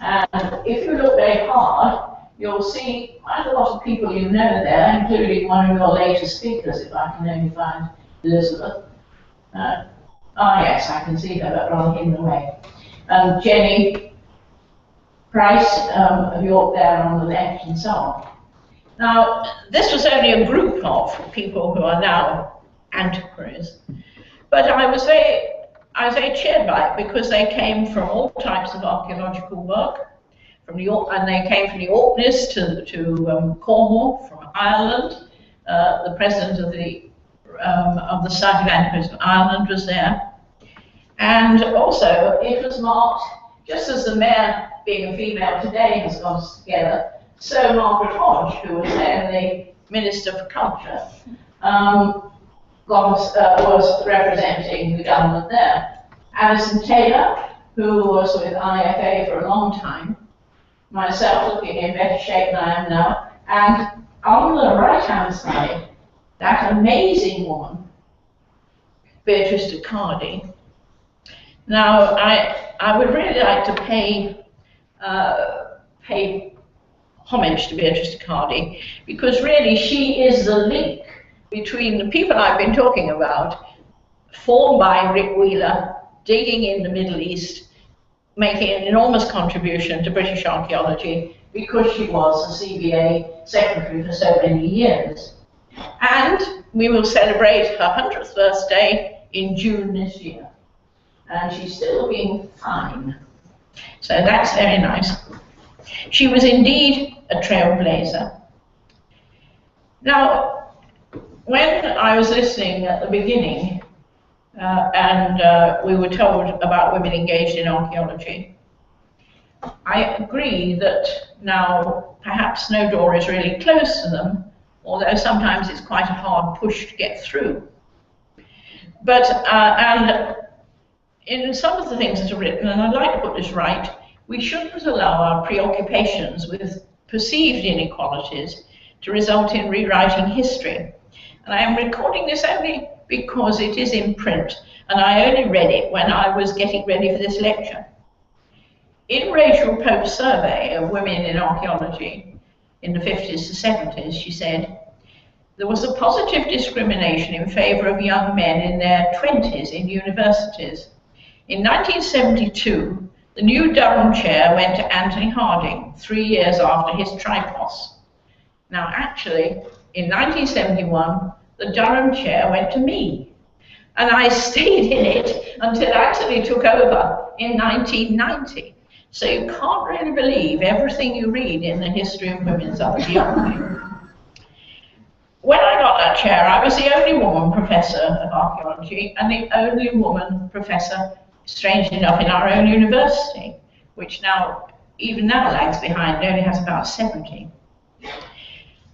And if you look very hard, you'll see quite a lot of people you know there, including one of your later speakers, if I can only find Elizabeth. Yes, I can see her, but rather hidden away. Jenny Price of York there on the left, and so on. Now, this was only a group of people who are now antiquaries, but I was very cheered by it because they came from all types of archaeological work, and they came from the Orkneys to Cornwall, from Ireland. The president of the Society of Antiquaries of Ireland was there. And also, it was marked, just as the mayor, being a female today, has got us together, so Margaret Hodge, who was then the Minister for Culture, was representing the government there. Alison Taylor, who was with IFA for a long time, myself looking in better shape than I am now, and on the right-hand side, that amazing woman, Beatrice de Cardi. Now, I would really like to pay homage to Beatrice de Cardi, because really she is the link between the people I've been talking about, formed by Rick Wheeler, digging in the Middle East, making an enormous contribution to British archaeology because she was the CBA secretary for so many years. And we will celebrate her 100th birthday in June this year. And she's still looking fine. So that's very nice. She was indeed a trailblazer. Now, when I was listening at the beginning, and we were told about women engaged in archaeology, I agree that now perhaps no door is really closed to them, although sometimes it's quite a hard push to get through. But, and in some of the things that are written, and I'd like to put this right, we shouldn't allow our preoccupations with perceived inequalities to result in rewriting history. And I am recording this only because it is in print, and I only read it when I was getting ready for this lecture. In Rachel Pope's survey of women in archaeology in the 50s to 70s, she said, there was a positive discrimination in favour of young men in their 20s in universities. In 1972, the new Durham chair went to Anthony Harding 3 years after his tripos. Now actually, in 1971, the Durham chair went to me. And I stayed in it until Anthony took over in 1990. So you can't really believe everything you read in the history of women's archaeology. when I got that chair, I was the only woman professor of archaeology and the only woman professor, strangely enough, in our own university, which now, even now, lags behind, only has about 70.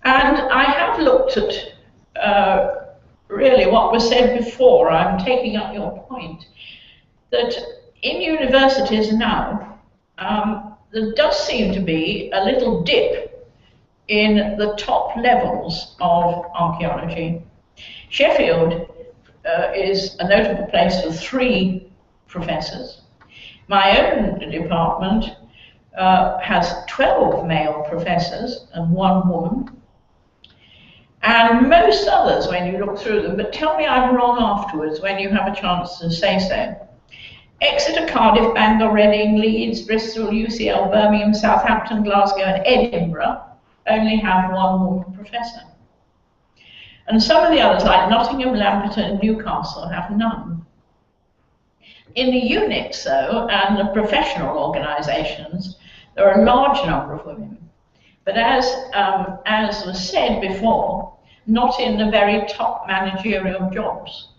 And I have looked at really what was said before. I'm taking up your point, that in universities now, there does seem to be a little dip in the top levels of archaeology. Sheffield is a notable place for 3 professors. My own department has 12 male professors and 1 woman. And most others, when you look through them, but tell me I'm wrong afterwards when you have a chance to say so. Exeter, Cardiff, Bangor, Reading, Leeds, Bristol, UCL, Birmingham, Southampton, Glasgow and Edinburgh only have 1 woman professor. And some of the others, like Nottingham, Lampeter and Newcastle, have none. In the units, though, and the professional organisations, there are a large number of women. But as was said before, not in the very top managerial jobs.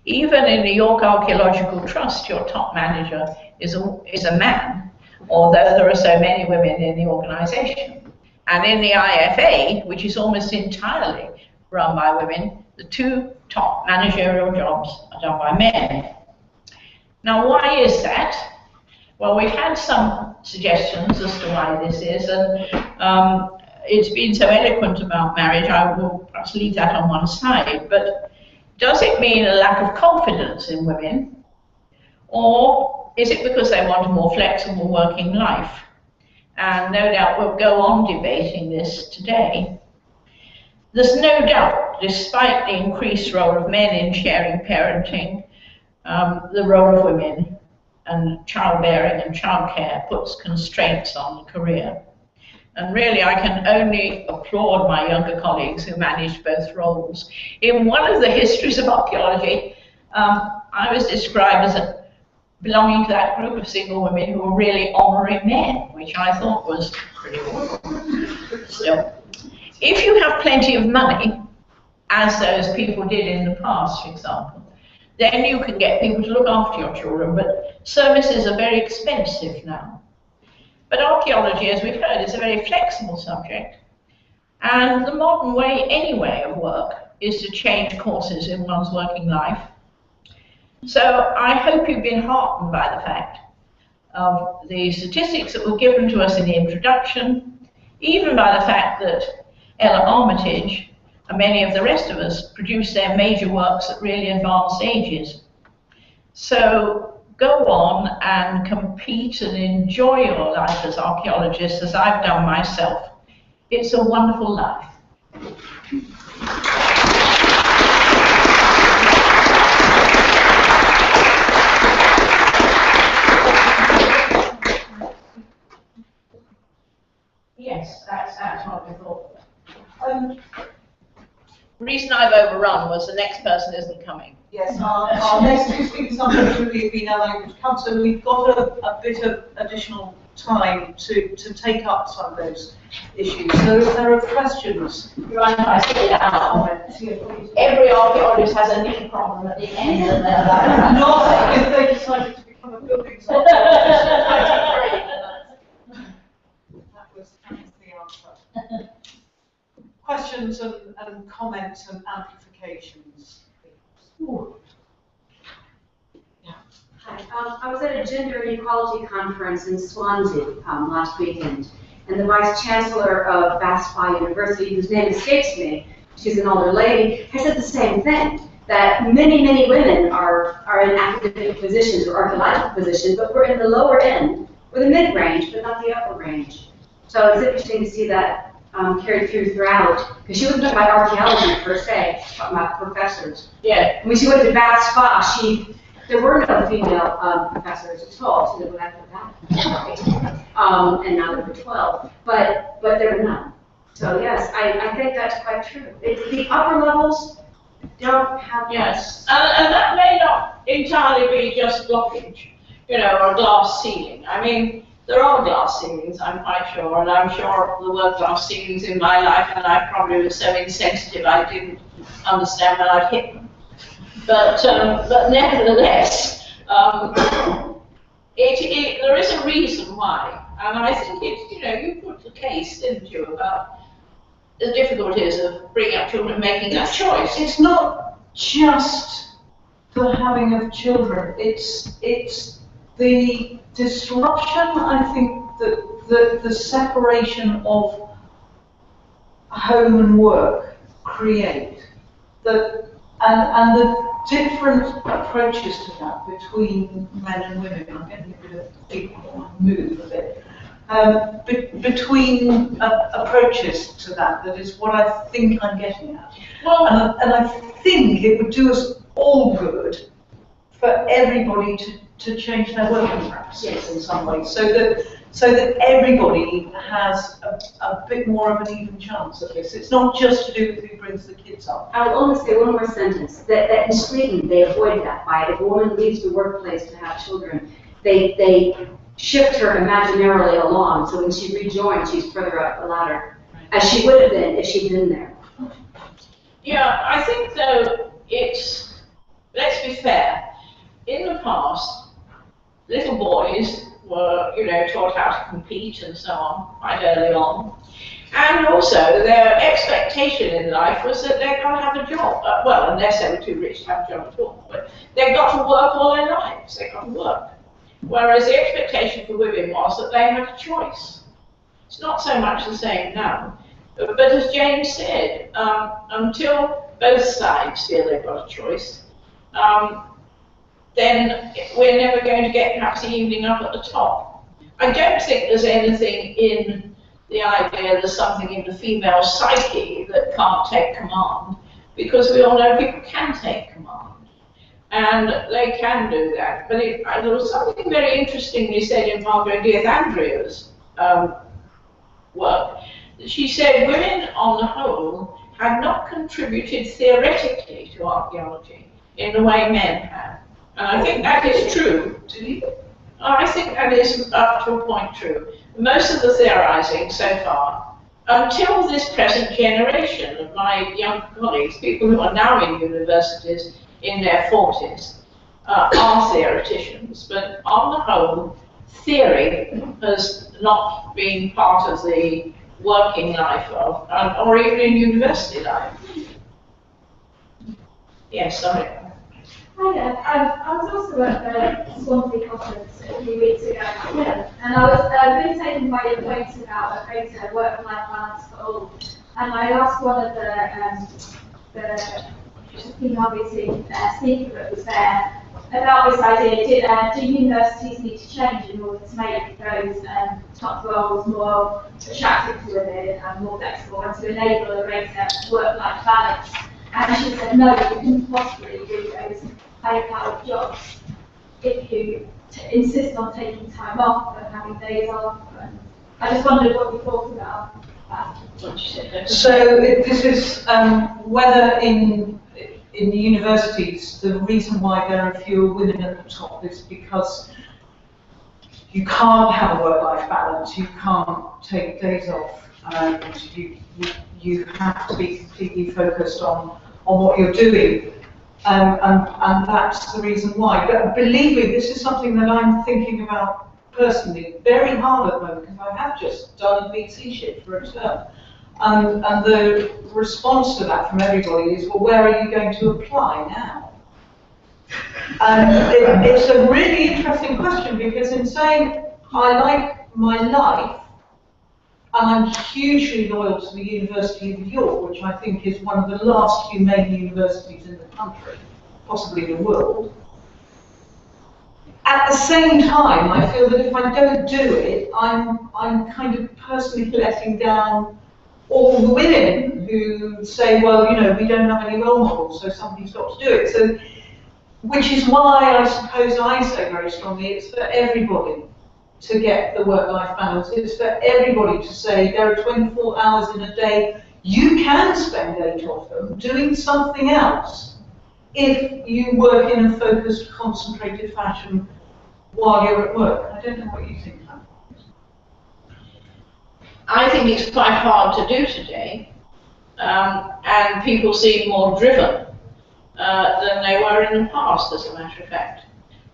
Even in the York Archaeological Trust, your top manager is a man, although there are so many women in the organisation. And in the IFA, which is almost entirely run by women, the 2 top managerial jobs are done by men. Now, why is that? Well, we've had some suggestions as to why this is, and it's been so eloquent about marriage, I will perhaps leave that on one side, but does it mean a lack of confidence in women, or is it because they want a more flexible working life? And no doubt we'll go on debating this today. There's no doubt, despite the increased role of men in sharing parenting, the role of women and childbearing and childcare puts constraints on the career. And really, I can only applaud my younger colleagues who managed both roles. In one of the histories of archaeology, I was described as belonging to that group of single women who were really honouring men, which I thought was pretty cool. So, if you have plenty of money, as those people did in the past, for example, then you can get people to look after your children, but services are very expensive now. But archaeology, as we've heard, is a very flexible subject, and the modern way, anyway, of work is to change courses in one's working life. So I hope you've been heartened by the fact of the statistics that were given to us in the introduction, even by the fact that Ella Armitage and many of the rest of us produced their major works at really advanced ages. So go on and compete and enjoy your life as archaeologists, as I've done myself. It's a wonderful life. Yes, that's what we thought. The reason I've overrun was the next person isn't coming. Yes, our next 2 speakers unfortunately have been unable to come, so we've got a bit of additional time to take up some of those issues. So if there are questions. Right, I say that. Every archaeologist has a knee problem at the end of their life. Not if they decided to become a building site. That was the answer. Questions and comments and amplifications. Ooh. Yeah. Hi. I was at a gender equality conference in Swansea last weekend, and the Vice Chancellor of Bath University, whose name escapes me, she's an older lady, has said the same thing, that many, many women are in academic positions or archaeological positions, but we're in the lower end, or the mid-range, but not the upper range. So it's interesting to see that carried throughout, because she wasn't talking about archaeology per se, talking about professors. Yeah. When she went to Bath Spa, there were no female professors at all, so they went after that. And now there were 12, but there were none. So yes, I think that's quite true. The upper levels don't have. Yes, and that may not entirely be just blockage, or a glass ceiling. I mean, There are glass ceilings, I'm quite sure, and I'm sure there were glass ceilings in my life, and I probably was so insensitive I didn't understand when I'd hit them. But nevertheless, there is a reason why, and I think it's, you know, you put the case, didn't you, about the difficulties of bringing up children and making that choice. It's not just the having of children, it's the disruption, I think, that the separation of home and work create, and the different approaches to that between men and women. I'm getting a bit of big move of it. Between approaches to that is what I think I'm getting at. Well, and I think it would do us all good for everybody to change their working practices in some way, so that everybody has a bit more of an even chance at this. It's not just to do with who brings the kids up. I'll only say one more sentence. That in Sweden, they avoid that by, if a woman leaves the workplace to have children, they shift her imaginarily along, so when she rejoins, she's further up the ladder, as she would have been if she'd been there. Yeah, I think, though, it's, let's be fair, in the past, little boys were, you know, taught how to compete and so on, quite early on. And also, their expectation in life was that they've got to have a job. Well, unless they were too rich to have a job at all. But they've got to work all their lives. They've got to work. Whereas the expectation for women was that they had a choice. It's not so much the same now. But as James said, until both sides feel they've got a choice, then we're never going to get perhaps the evening up at the top. I don't think there's anything in the idea there's something in the female psyche that can't take command, because we all know people can take command. And they can do that. But there was something very interestingly said in Margaret Diaz-Andrea's work. She said women, on the whole, had not contributed theoretically to archaeology in the way men have. And I think that is true. Do you? I think that is up to a point true. Most of the theorizing so far, until this present generation of my young colleagues, people who are now in universities in their 40s, are theoreticians. But on the whole, theory has not been part of the working life of, or even in university life. Yes, sorry. Hi there. I was also at the Swansea conference a few weeks ago, and I was really taken by your point about a greater work-life balance for all. And I asked one of the obviously speaker that was there about this idea: do universities need to change in order to make those top roles more attractive to women and more flexible, and to enable a greater work-life balance? And she said, no, you couldn't possibly do those high-powered jobs if you insist on taking time off and having days off. And I just wondered what you thought about that. So this is whether in the universities, the reason why there are fewer women at the top is because you can't have a work-life balance, you can't take days off, and you have to be completely focused on what you're doing, and that's the reason why. But believe me, this is something that I'm thinking about personally very hard at the moment, because I have just done a VC shift for a term. And the response to that from everybody is, well, where are you going to apply now? And it's a really interesting question, because in saying I like my life, and I'm hugely loyal to the University of York, which I think is one of the last humane universities in the country, possibly the world. At the same time, I feel that if I don't do it, I'm kind of personally letting down all the women who say, well, you know, we don't have any role models, so somebody's got to do it. So, which is why I suppose I say very strongly it's for everybody to get the work-life balance. It's for everybody to say there are 24 hours in a day. You can spend 8 of them doing something else if you work in a focused, concentrated fashion while you're at work. I don't know what you think, Hannah. I think it's quite hard to do today, and people seem more driven than they were in the past, as a matter of fact.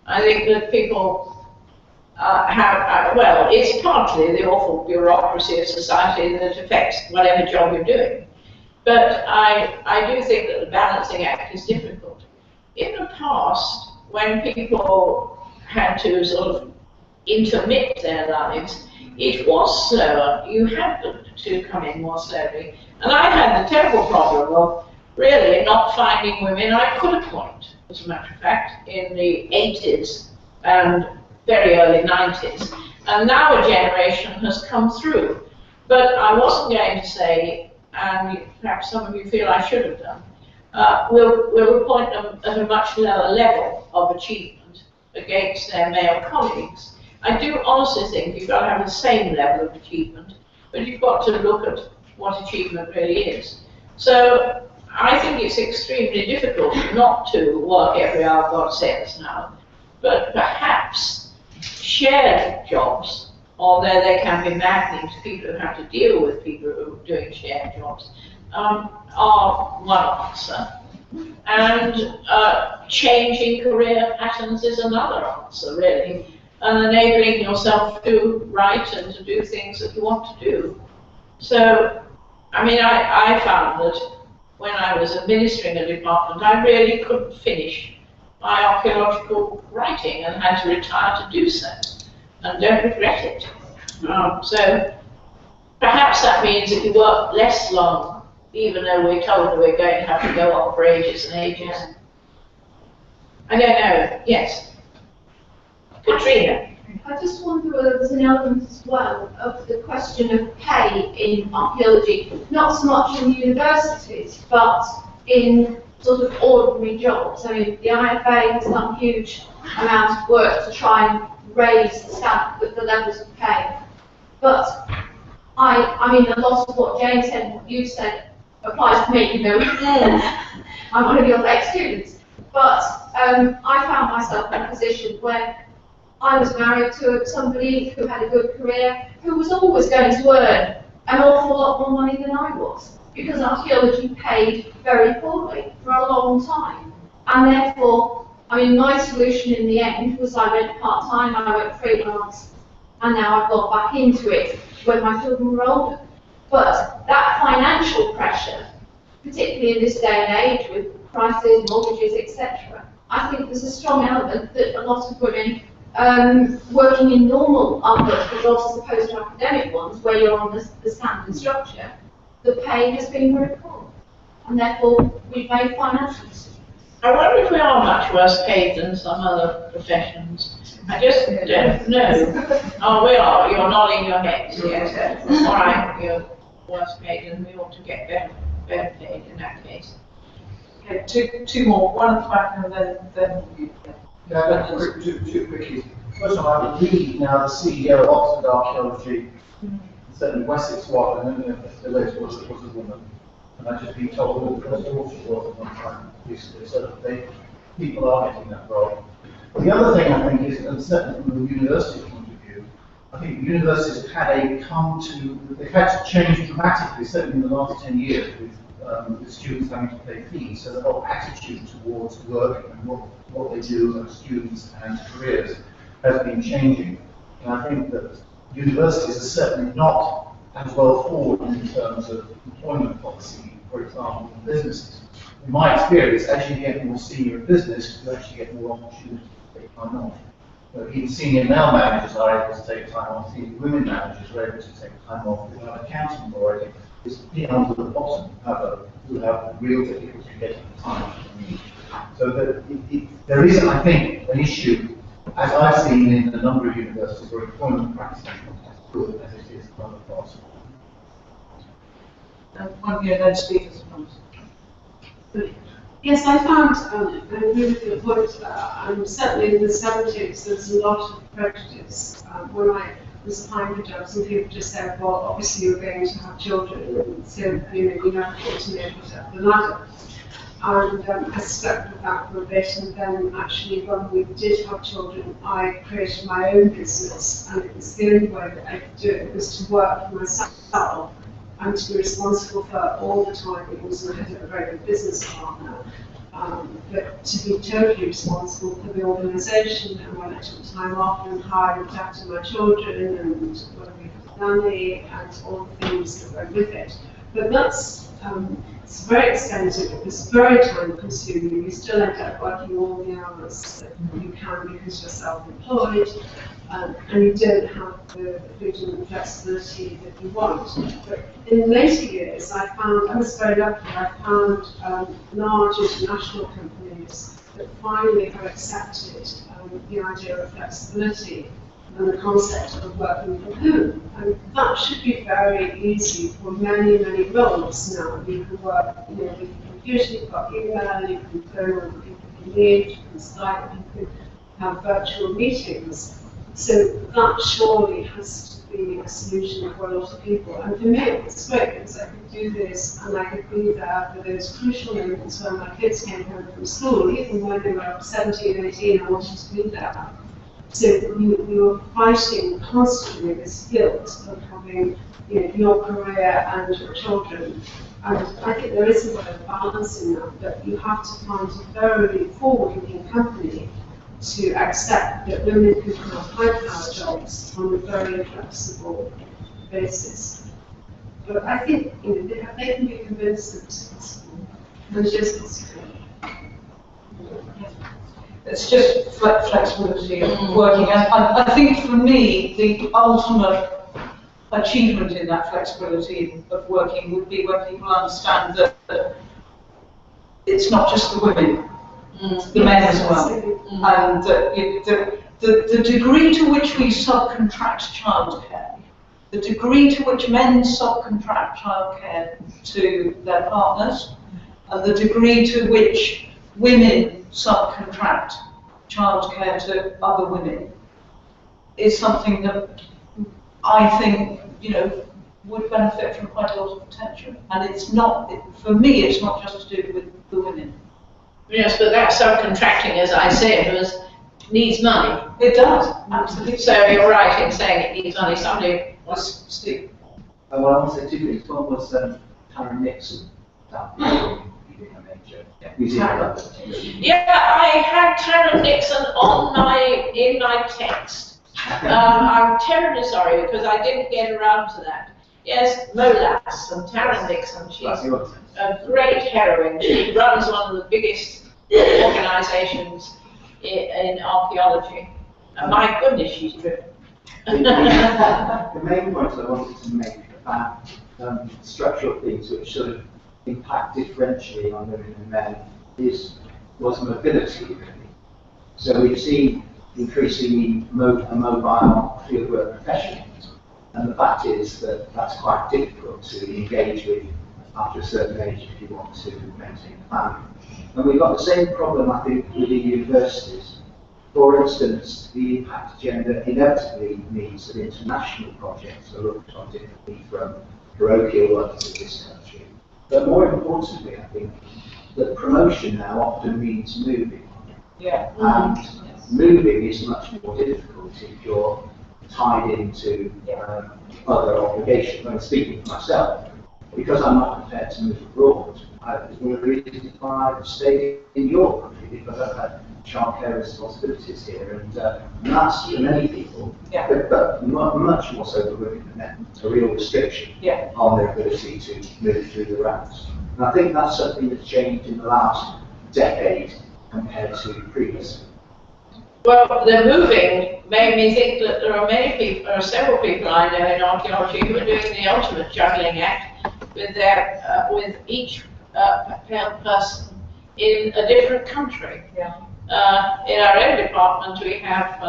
I think that people well, it's partly the awful bureaucracy of society that affects whatever job you're doing. But I do think that the balancing act is difficult. In the past, when people had to sort of intermit their lives, it was slower. You had to come in more slowly. And I had the terrible problem of really not finding women I could appoint, as a matter of fact, in the 80s and very early 90s. And now a generation has come through. But I wasn't going to say, and perhaps some of you feel I should have done, we'll appoint them at a much lower level of achievement against their male colleagues. I do honestly think you've got to have the same level of achievement, but you've got to look at what achievement really is. So I think it's extremely difficult not to work every hour God says now, but perhaps shared jobs, although they can be maddening to people who have to deal with people who are doing shared jobs, are one answer. And changing career patterns is another answer, really. And enabling yourself to write and to do things that you want to do. So, I mean, I found that when I was administering a department, I really couldn't finish my archaeological writing and had to retire to do so, and don't regret it. So perhaps that means that you work less long, even though we're told that we're going to have to go on for ages and ages. I don't know. Yes. Katrina. I just wonder whether there's an element as well of the question of pay in archaeology, not so much in universities, but in sort of ordinary jobs. I mean, the IFA has done a huge amount of work to try and raise the levels of pay. But I mean, a lot of what Jane said and what you said applies to me, you know. I'm one of your ex-students. But I found myself in a position where I was married to somebody who had a good career, who was always going to earn an awful lot more money than I was, because archaeology paid very poorly for a long time. And therefore, I mean, my solution in the end was I went part-time, I went freelance, and now I've got back into it when my children were older. But that financial pressure, particularly in this day and age with prices, mortgages, etc., I think there's a strong element that a lot of women working in normal archaeological jobs as opposed to academic ones, where you're on the standard structure, the pay has been very poor, and therefore we've made financial decisions. I wonder if we are much worse paid than some other professions. I just don't know. Oh, we are. You're nodding your head. Yes. All right, you're worse paid, and we ought to get better paid in that case. Okay, two more. One at the back, and then you. Yeah, two quickies. First of all, I believe now the CEO of Oxford Archaeology, certainly Wessex was, and then the latest was a woman. And I've just been told that the first daughter was at one time recently, so that people are getting that role. The other thing I think is, and certainly from the university point of view, I think universities have they've had to change dramatically, certainly in the last 10 years, with students having to pay fees. So the whole attitude towards work and what they do as students and careers has been changing. And I think that universities are certainly not as well forward in terms of employment policy, for example, in businesses. In my experience, as you get more senior in business, you actually get more opportunity to take time off. Even senior male managers are able to take time off, senior women managers are able to take time off without accounting for it. It's down to the bottom who have real difficulty getting the time. So there is, I think, an issue, as I've seen in a number of universities, where employment practices are not as good as it is in other parts. One year then speakers. Yes, I found, I agree with your point, certainly in the 70s there's a lot of prejudice. When I was applying for jobs, and people just said, well, obviously you're going to have children, and so you're not going to be able to up the ladder. I stuck with that for a bit, and then actually when we did have children, I created my own business, and it was the only way that I could do it was to work for myself and to be responsible for all the time. It wasn't I had a very good business partner, but to be totally responsible for the organisation, and when I took time off and how I looked after my children and when we had nanny and all the things that went with it. But that's it's very expensive, it was very time consuming. You still end up working all the hours that you can because you're self-employed, and you don't have the freedom and flexibility that you want. But in later years, I was very lucky, I found large international companies that finally have accepted the idea of flexibility and the concept of working from home. And that should be very easy for many, many roles now. You can work, with your computer, you've got email, you can phone on people you need, you can Skype, you can have virtual meetings. So that surely has to be a solution for a lot of people. And for me, it's great because I could do this and I could be there for those crucial moments when my kids came home from school, even when they were 17, 18, I wanted to be there. So you're fighting constantly this guilt of having your career and your children. And I think there is a way of balancing that, but you have to find a very forward-looking company to accept that women can have high-power jobs on a very flexible basis. But I think they can be convinced that it's possible. And just possible. It's just flexibility of working. I think for me, the ultimate achievement in that flexibility of working would be when people understand that it's not just the women, the men as well. And the degree to which we subcontract childcare, the degree to which men subcontract childcare to their partners, and the degree to which women subcontract childcare to other women is something that I think, would benefit from quite a lot of attention. And it's not, for me, it's not just to do with the women. Yes, but that subcontracting, as I said, needs money. It does, absolutely. So you're right in saying it needs money. Somebody was Steve. Well, I want to say two things. One was Karen Nixon. Yeah, I had Tara Nixon in my text. I'm terribly sorry because I didn't get around to that. Yes, Molas and Tara Nixon. She's a great heroine. She runs one of the biggest organisations in archaeology. And my goodness, she's driven. The main point I wanted to make about structural things which sort of impact differentially on women and men was mobility, really. So we've seen increasingly a mobile fieldwork profession, and the fact is that that's quite difficult to engage with after a certain age if you want to maintain a family. And we've got the same problem, I think, with the universities. For instance, the impact agenda inevitably means that international projects are looked on differently from parochial ones in this country. But more importantly, I think that promotion now often means moving. Yeah. And moving is much more difficult if you're tied into other obligations. I'm speaking for myself, because I'm not prepared to move abroad. One of the reasons why I've stayed in your country, because I've had childcare responsibilities here, and that's for many people, but much more so for women and men, a real restriction on their ability to move through the ranks. And I think that's something that's changed in the last decade compared to previously. Well, the moving made me think that there are several people I know in archaeology who are doing the ultimate juggling act with each person in a different country. Yeah. In our own department, we have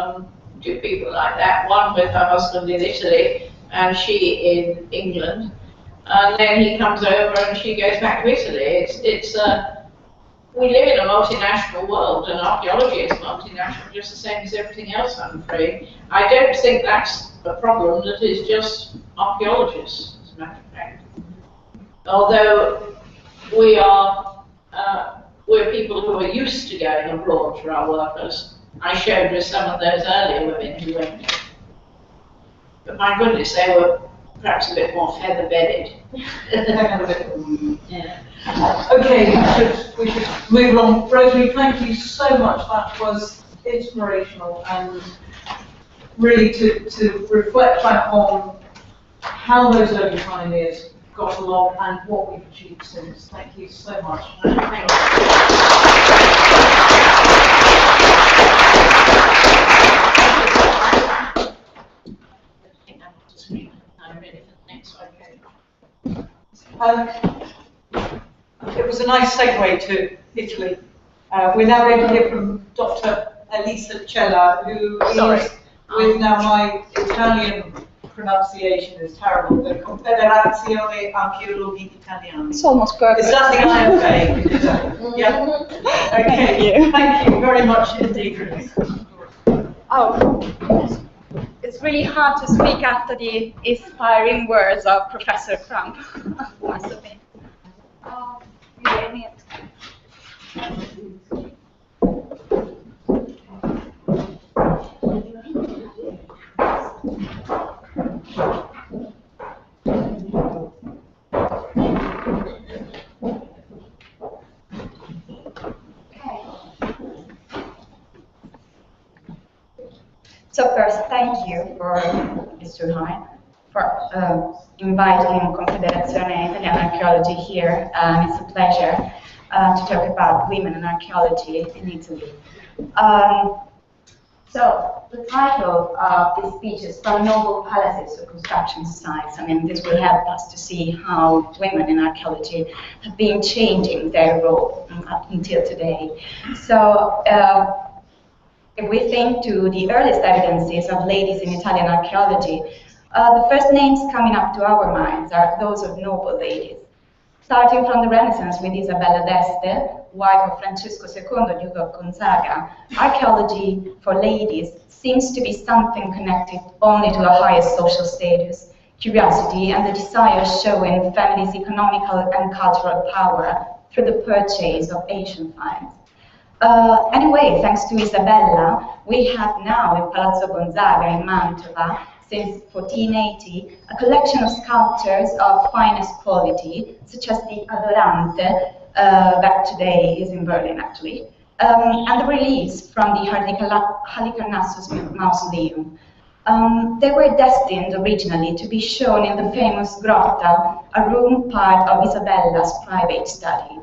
two people like that. One with her husband in Italy, and she in England. And then he comes over, and she goes back to Italy. We live in a multinational world, and archaeology is multinational, just the same as everything else, I'm afraid. I don't think that's a problem that is just archaeologists, as a matter of fact. Although we are we're people who are used to going abroad for our workers. I showed you some of those earlier women who went. But my goodness, they were perhaps a bit more feather-bedded. Yeah. Okay, we should move on. Rosemary, thank you so much. That was inspirational, and really to reflect back on how those early pioneers got along and what we've achieved since. Thank you so much. Thank you. I'm ready for the next one. It was a nice segue to Italy. We're now going to hear from Dr. Elisa Cella, who is, with now my Italian pronunciation is terrible, the Confederazione Archaeology Italiana. It's almost perfect. Is that the IFA? Yeah. Okay. Thank you very much indeed. Oh, it's really hard to speak after the inspiring words of Professor Crump. Must have been. So first, thank you for Mr. Hine for inviting Confederazione Italiana Archaeology here. It's a pleasure to talk about women in archaeology in Italy. So the title of this speech is From Noble Palaces to Construction Sites. I mean, this will help us to see how women in archaeology have been changing their role up until today. So if we think to the earliest evidences of ladies in Italian archaeology, the first names coming up to our minds are those of noble ladies. Starting from the Renaissance with Isabella d'Este, wife of Francesco II, Duke of Gonzaga, archaeology for ladies seems to be something connected only to a higher social status, curiosity, and the desire showing family's economical and cultural power through the purchase of ancient finds. Anyway, thanks to Isabella, we have now in Palazzo Gonzaga in Mantova, since 1480, a collection of sculptures of finest quality, such as the Adorante, that today is in Berlin actually, and the reliefs from the Halicarnassus mausoleum. They were destined originally to be shown in the famous grotta, a room part of Isabella's private study.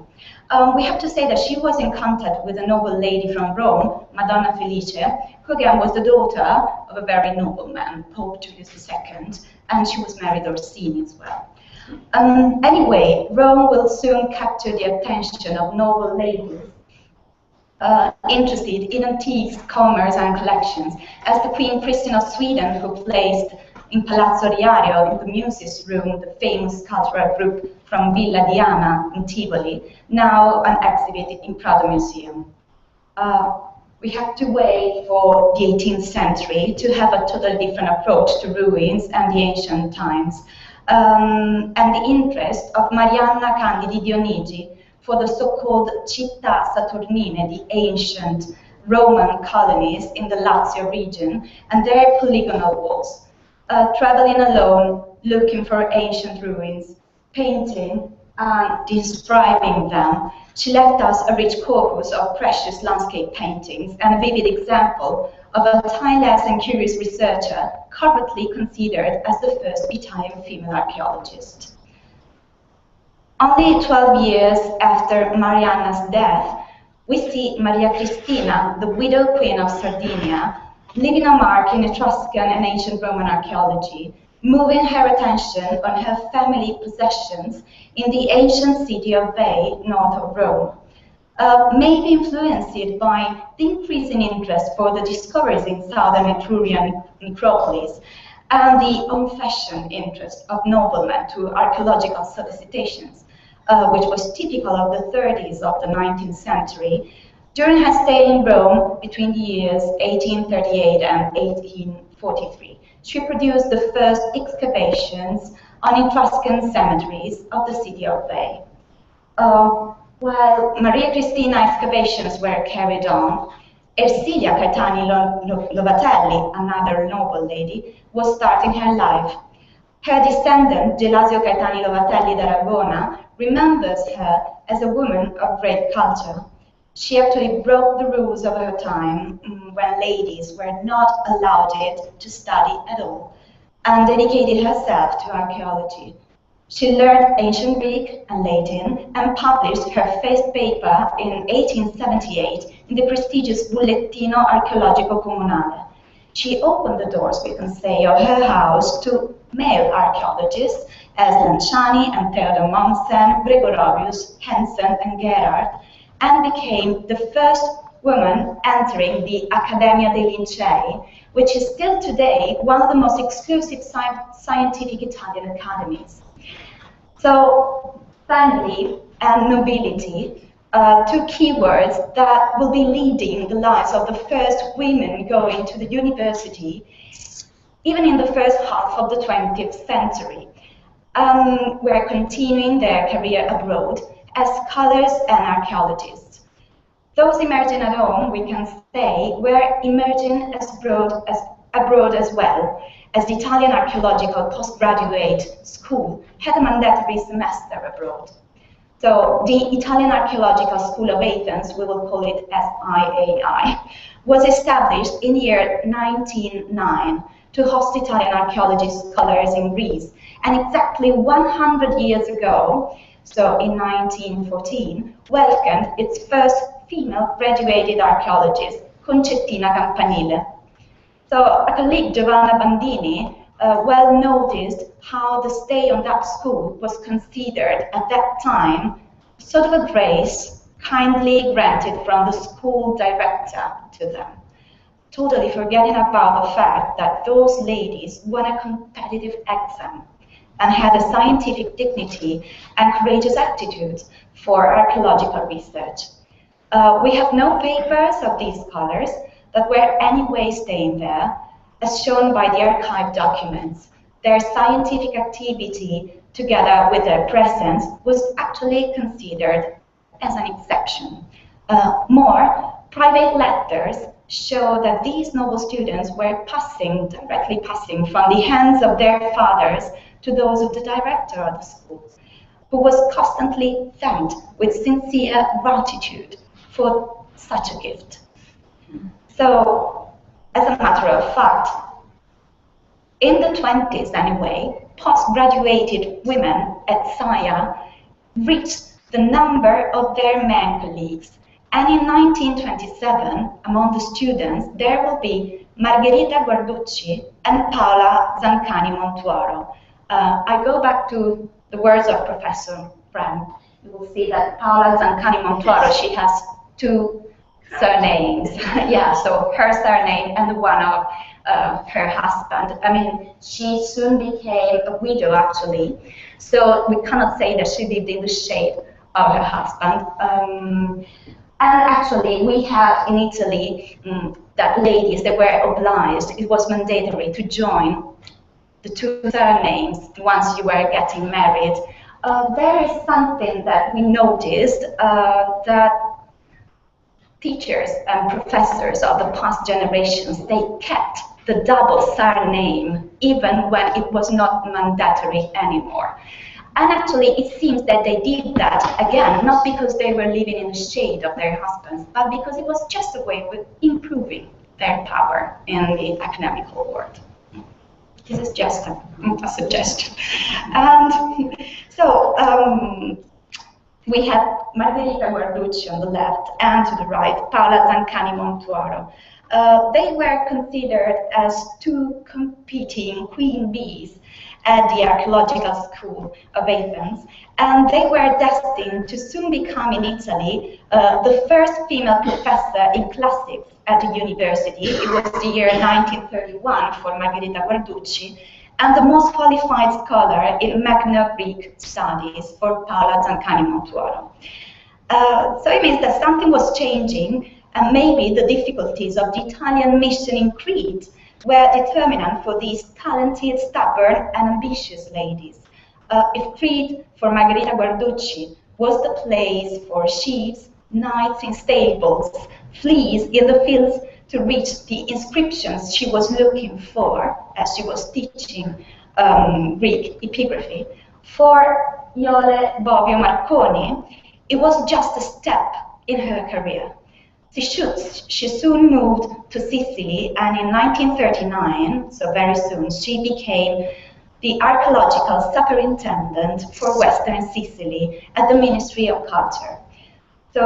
We have to say that she was in contact with a noble lady from Rome, Madonna Felice, who again was the daughter of a very noble man, Pope Julius II, and she was married Orsini as well. Anyway, Rome will soon capture the attention of noble ladies interested in antiques, commerce, and collections, as the Queen Christian of Sweden, who placed in Palazzo Riario, in the Muses room, the famous cultural group from Villa Diana in Tivoli, now an exhibit in Prado Museum. We have to wait for the 18th century to have a totally different approach to ruins and the ancient times, and the interest of Marianna Candidi Dionigi for the so-called Città Saturnine, the ancient Roman colonies in the Lazio region, and their polygonal walls. Traveling alone, looking for ancient ruins, painting and describing them, she left us a rich corpus of precious landscape paintings and a vivid example of a tireless and curious researcher, currently considered as the first Italian female archaeologist. Only 12 years after Marianna's death, we see Maria Cristina, the widow queen of Sardinia, leaving a mark in Etruscan and ancient Roman archaeology, moving her attention on her family possessions in the ancient city of Veii, north of Rome, maybe influenced by the increasing interest for the discoveries in southern Etrurian necropolis and the old-fashioned interest of noblemen to archaeological solicitations, which was typical of the 30s of the 19th century. During her stay in Rome between the years 1838 and 1843, she produced the first excavations on Etruscan cemeteries of the city of Veii. While Maria Cristina excavations were carried on, Ersilia Caetani Lovatelli, another noble lady, was starting her life. Her descendant, Gelasio Caetani Lovatelli d'Aragona, remembers her as a woman of great culture. She actually broke the rules of her time when ladies were not allowed to study at all, and dedicated herself to archaeology. She learned ancient Greek and Latin and published her first paper in 1878 in the prestigious Bollettino Archeologico Comunale. She opened the doors, we can say, of her house to male archaeologists as Lanciani and Theodor Mommsen, Gregorovius, Hensen and Gerhard, and became the first woman entering the Accademia dei Lincei, which is still today one of the most exclusive scientific Italian academies. So, family and nobility, two keywords that will be leading the lives of the first women going to the university, even in the first half of the 20th century, were continuing their career abroad as scholars and archaeologists. Those emerging at home, we can say, were emerging abroad as well, as the Italian Archaeological Postgraduate School had a mandatory semester abroad. So the Italian Archaeological School of Athens, we will call it SIAI, was established in the year 1909 to host Italian archaeology scholars in Greece. And exactly 100 years ago, so in 1914, welcomed its first female graduated archaeologist, Concettina Campanile. So a colleague, Giovanna Bandini, well noticed how the stay on that school was considered at that time sort of a grace kindly granted from the school director to them, totally forgetting about the fact that those ladies won a competitive exam and had a scientific dignity and courageous attitude for archaeological research. We have no papers of these scholars that were anyway staying there, as shown by the archived documents. Their scientific activity, together with their presence, was actually considered as an exception. More, private letters show that these noble students were directly passing from the hands of their fathers to those of the director of the school, who was constantly thanked with sincere gratitude for such a gift. So, as a matter of fact, in the 20s anyway, post-graduated women at SIA reached the number of their men colleagues. And in 1927, among the students, there will be Margherita Guarducci and Paola Zancani Montuoro. I go back to the words of Professor Brand. You will see that Paola Zancani Montuoro, she has two surnames. Yeah, so her surname and the one of her husband. I mean, she soon became a widow, actually. So we cannot say that she lived in the shade of her husband. And actually, we have in Italy that ladies, they were obliged, it was mandatory to join the two surnames once you were getting married. There is something that we noticed that teachers and professors of the past generations, they kept the double surname even when it was not mandatory anymore. And actually, it seems that they did that, again, not because they were living in the shade of their husbands, but because it was just a way of improving their power in the academical world. This is just a suggestion. And so, we have Margherita Guarducci on the left and to the right, Paola Zancani Montuoro. They were considered as two competing queen bees at the Archaeological School of Athens, and they were destined to soon become in Italy the first female professor in classics at the university. It was the year 1931 for Margherita Guarducci, and the most qualified scholar in Magna Greek studies for Paola Zancani Montuoro. So it means that something was changing, and maybe the difficulties of the Italian mission in Crete were determinant for these talented, stubborn, and ambitious ladies. If Crete, for Margherita Guarducci, was the place for sheep, knights in stables, fleas in the fields to reach the inscriptions she was looking for as she was teaching Greek epigraphy. For Iole Bovio Marconi, it was just a step in her career. She soon moved to Sicily, and in 1939, so very soon, she became the archaeological superintendent for Western Sicily at the Ministry of Culture. So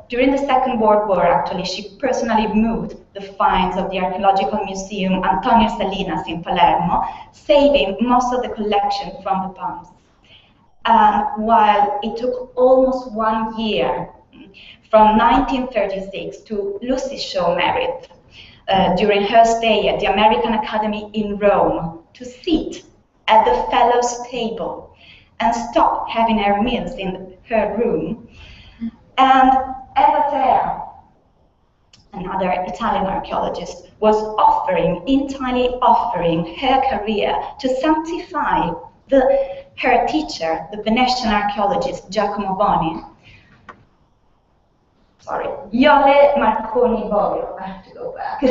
during the Second World War, actually, she personally moved the finds of the Archaeological Museum Antonio Salinas in Palermo, saving most of the collection from the bombs. And while it took almost 1 year from 1936 to Lucy Shaw Merritt during her stay at the American Academy in Rome to sit at the fellows' table and stop having her meals in her room. And Eva Terra, another Italian archaeologist, was entirely offering her career to sanctify her teacher, the Venetian archaeologist Giacomo Boni. Iole Marconi Bovio, I have to go back.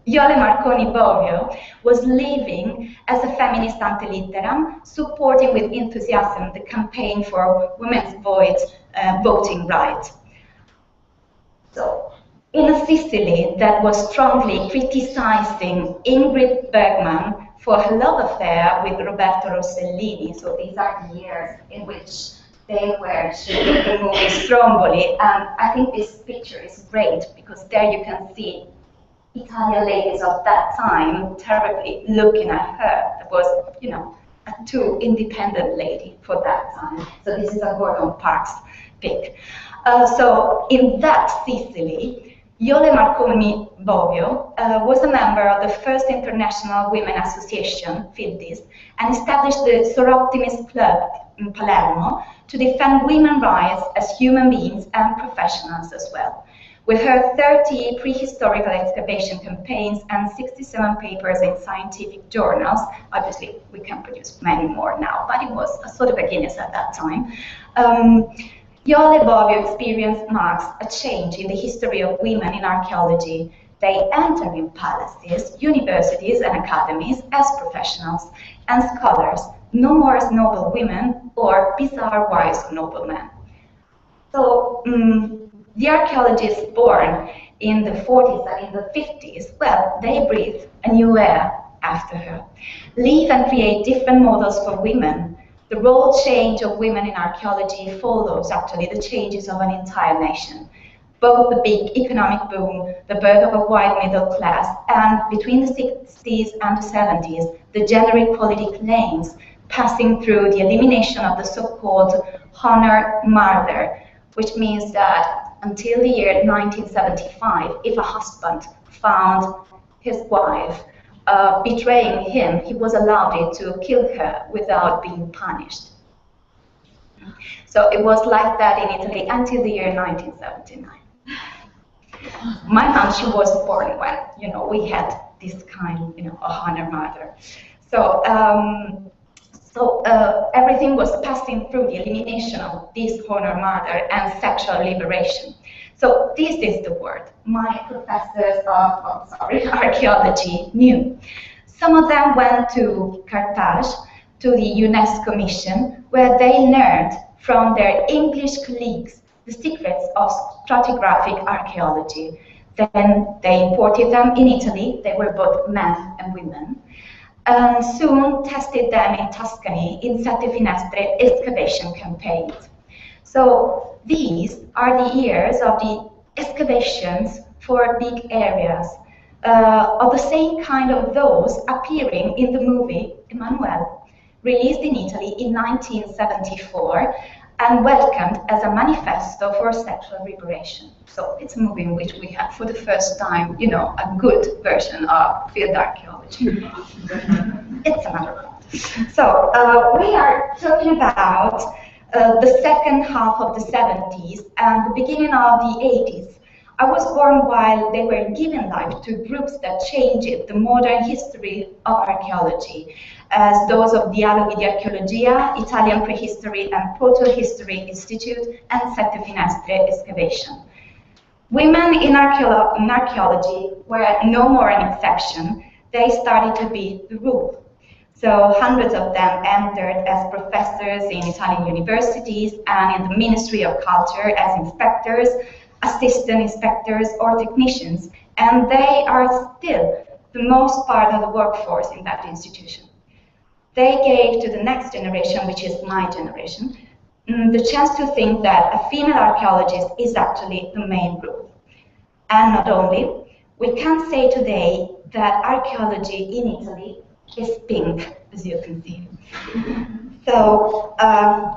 Iole Marconi Bovio was living as a feminist ante litteram, supporting with enthusiasm the campaign for women's voting rights. So, in a Sicily that was strongly criticizing Ingrid Bergman for her love affair with Roberto Rossellini, so these are the years in which they were shooting the movie Stromboli, and I think this picture is great because there you can see Italian ladies of that time terribly looking at her. There was, you know, a too independent lady for that time. So this is a Gordon Parks pic. So in that Sicily, Iole Marconi Bovio was a member of the first International Women Association, FILDIS, and established the Soroptimist Club in Palermo to defend women's rights as human beings and professionals as well. With her 30 prehistorical excavation campaigns and 67 papers in scientific journals, obviously we can produce many more now, but it was a sort of a Guinness at that time. Iole Bovio experience marks a change in the history of women in archaeology. They enter in palaces, universities, and academies as professionals and scholars, no more as noble women or bizarre wives of noblemen. So, the archaeologists born in the 40s and in the 50s, well, they breathe a new air after her, live and create different models for women. The role change of women in archaeology follows actually the changes of an entire nation. Both the big economic boom, the birth of a white middle class, and between the 60s and the 70s, the gender equality claims passing through the elimination of the so-called honor murder, which means that until the year 1975, if a husband found his wife betraying him, he was allowed to kill her without being punished. So it was like that in Italy until the year 1979. My mom, she was born when, you know, we had this kind, you know, a honor murder. So, everything was passing through the elimination of this honor murder and sexual liberation. So this is the word my professors of archaeology knew. Some of them went to Carthage, to the UNESCO mission, where they learned from their English colleagues the secrets of stratigraphic archaeology. Then they imported them in Italy. They were both men and women. And soon tested them in Tuscany in Sette Finestre excavation campaigns. So these are the years of the excavations for big areas, of the same kind of those appearing in the movie Emanuelle, released in Italy in 1974 and welcomed as a manifesto for sexual liberation. So it's a movie in which we have, for the first time, you know, a good version of field archaeology. It's another one. So we are talking about the second half of the 70s and the beginning of the 80s. I was born while they were giving life to groups that changed the modern history of archaeology, as those of Dialoghi di Archeologia, Italian Prehistory and Proto-History Institute, and Sette Finestre Excavation. Women in archaeology were no more an exception. They started to be the rule. So hundreds of them entered as professors in Italian universities and in the Ministry of Culture as inspectors, assistant inspectors, or technicians, and they are still the most part of the workforce in that institution. They gave to the next generation, which is my generation, the chance to think that a female archaeologist is actually the main rule. And not only, we can say today that archaeology in Italy is pink, as you can see. So,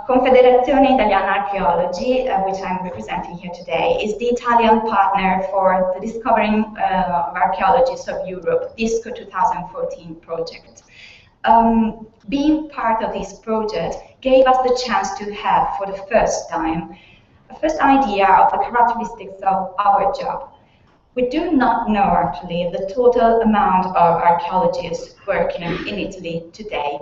Confederazione Italiana Archaeology, which I'm representing here today, is the Italian partner for the Discovering Archaeologists of Europe, DISCO 2014 project. Being part of this project gave us the chance to have, for the first time, a first idea of the characteristics of our job. We do not know, actually, the total amount of archaeologists working in Italy today.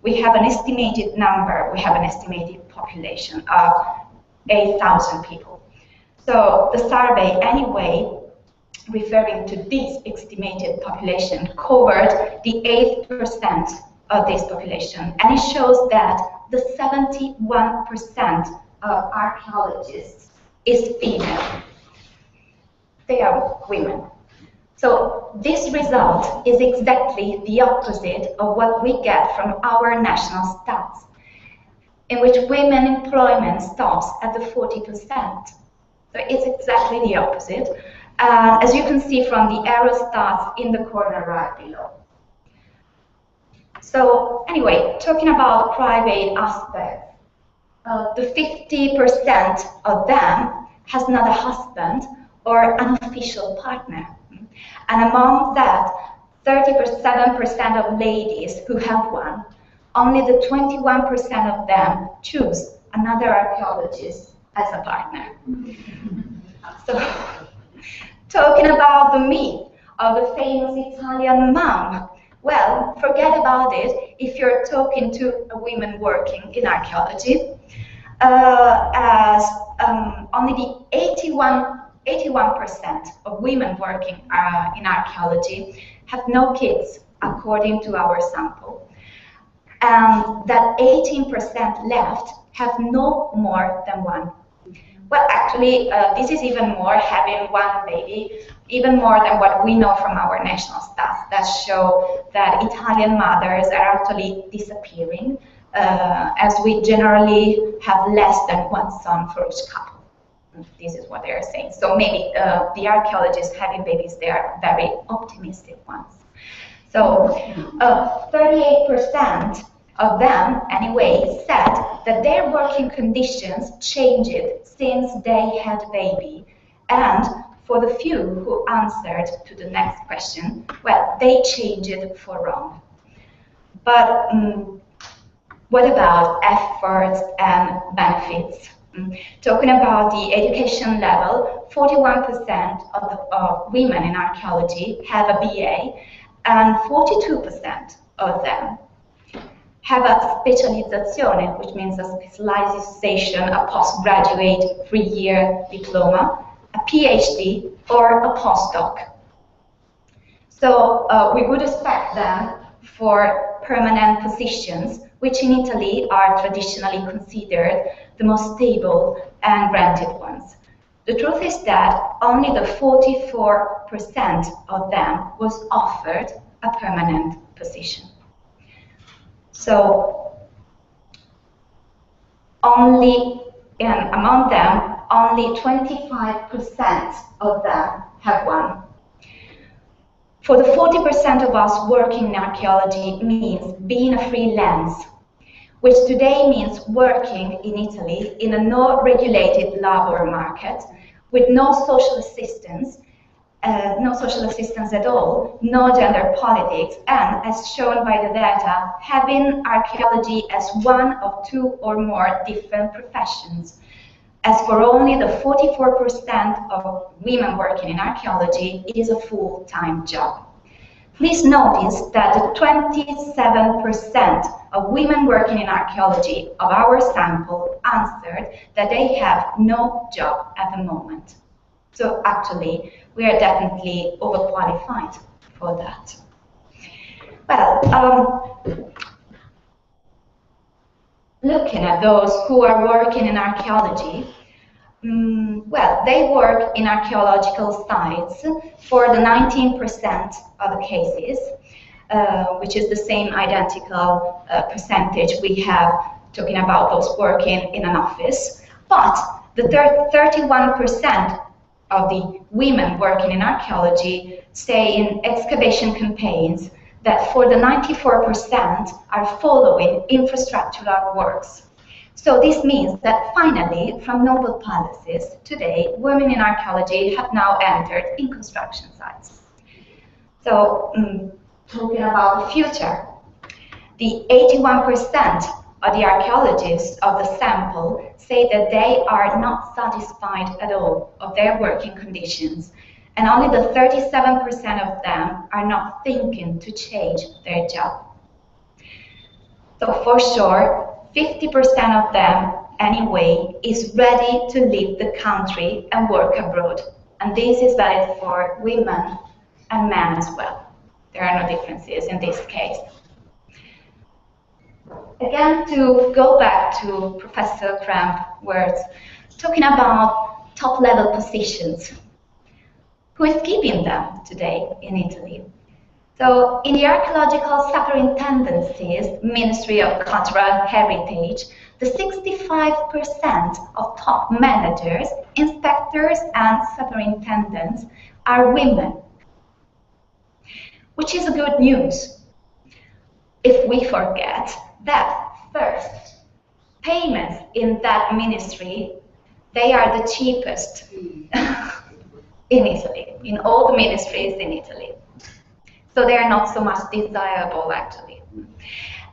We have an estimated number, we have an estimated population of 8,000 people. So the survey, anyway, referring to this estimated population, covered the 8% of this population, and it shows that the 71% of archaeologists is female. They are women. So this result is exactly the opposite of what we get from our national stats, in which women employment stops at the 40%. So it's exactly the opposite, as you can see from the arrow stats in the corner right below. So anyway, talking about private aspects, the 50% of them has not a husband or an official partner. And among that, 37% of ladies who have one, only the 21% of them choose another archaeologist as a partner. So, talking about the myth of the famous Italian mom, well, forget about it if you're talking to a woman working in archaeology, as only the 81% of women working in archaeology have no kids, according to our sample. And that 18% left have no more than one. Well, actually, this is even more, having one baby, even more than what we know from our national stats that show that Italian mothers are actually disappearing, as we generally have less than one son for each couple. This is what they are saying. So maybe the archaeologists having babies, they are very optimistic ones. So 38% of them, anyway, said that their working conditions changed since they had a baby. And for the few who answered to the next question, well, they changed for wrong. But what about efforts and benefits? Talking about the education level, 41% of women in archaeology have a BA, and 42% of them have a specializzazione, which means a specialization, a postgraduate 3-year diploma, a PhD, or a postdoc. So we would expect them for permanent positions, which in Italy are traditionally considered the most stable and granted ones. The truth is that only the 44% of them was offered a permanent position. So among them, only 25% of them have one. For the 40% of us working in archaeology means being a freelance, which today means working in Italy in a no-regulated labor market with no social assistance at all, no gender politics, and, as shown by the data, having archaeology as one of 2 or more different professions. As for only the 44% of women working in archaeology, it is a full-time job. Please notice that the 27% of women working in archaeology of our sample answered that they have no job at the moment. So actually, we are definitely overqualified for that. Well, looking at those who are working in archaeology, well, they work in archaeological sites for the 19% of the cases, which is the same identical percentage we have talking about those working in an office. But the 31% of the women working in archaeology stay in excavation campaigns that for the 94% are following infrastructural works. So this means that finally, from noble palaces, today, women in archaeology have now entered in construction sites. So, talking about the future, the 81% of the archaeologists of the sample say that they are not satisfied at all of their working conditions, and only the 37% of them are not thinking to change their job. So for sure, 50% of them, anyway, is ready to leave the country and work abroad. And this is valid for women and men as well. There are no differences in this case. Again, to go back to Professor Kramp's words, talking about top-level positions. Who is keeping them today in Italy? So, in the archaeological superintendency's Ministry of Cultural Heritage, the 65% of top managers, inspectors, and superintendents are women, which is good news. If we forget that, first, payments in that ministry, they are the cheapest in Italy, in all the ministries in Italy. So they are not so much desirable, actually.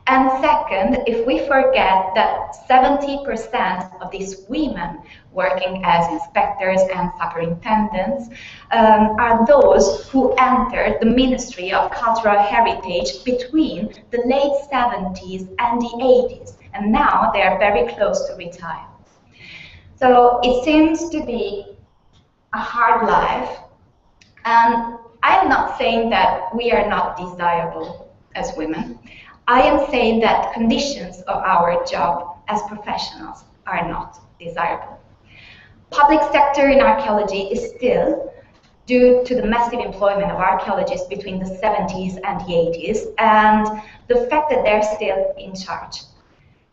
And second, if we forget that 70% of these women working as inspectors and superintendents are those who entered the Ministry of Cultural Heritage between the late 70s and the 80s, and now they are very close to retire. So it seems to be a hard life, and I am not saying that we are not desirable as women. I am saying that conditions of our job as professionals are not desirable. Public sector in archaeology is still, due to the massive employment of archaeologists between the 70s and the 80s, and the fact that they're still in charge.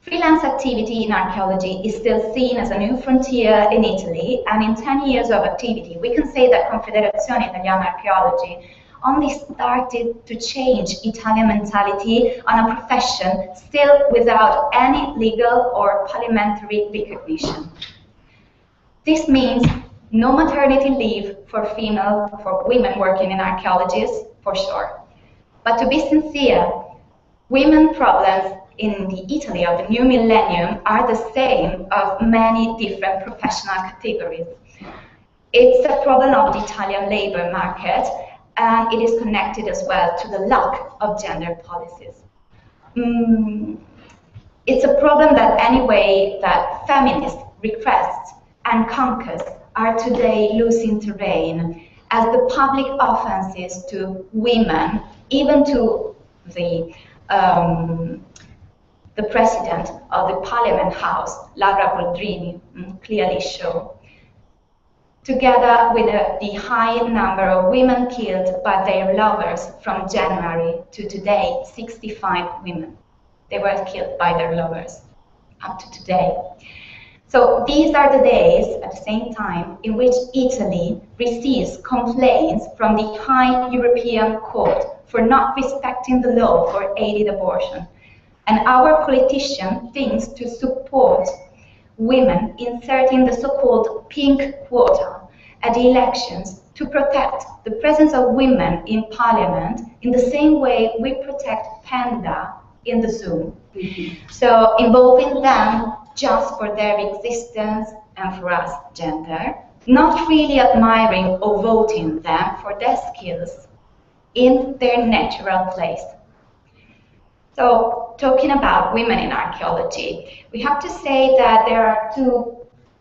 Freelance activity in archaeology is still seen as a new frontier in Italy, and in 10 years of activity, we can say that Confederazione Italiana Archeology only started to change Italian mentality on a profession still without any legal or parliamentary recognition. This means no maternity leave for women working in archaeology, for sure. But to be sincere, women problems in the Italy of the new millennium are the same of many different professional categories. It's a problem of the Italian labor market, and it is connected as well to the lack of gender policies. It's a problem that anyway that feminist requests and conquests are today losing terrain as the public offenses to women, even to the president of the Parliament House, Laura Boldrini, clearly show. Together with the high number of women killed by their lovers from January to today, 65 women. They were killed by their lovers up to today. So these are the days, at the same time, in which Italy receives complaints from the High European Court for not respecting the law for aided abortion. And our politician thinks to support women inserting the so-called pink quota at the elections to protect the presence of women in parliament in the same way we protect panda in the zoo. So involving them just for their existence and for us, gender, not really admiring or voting them for their skills in their natural place. So, talking about women in archaeology, we have to say that there are two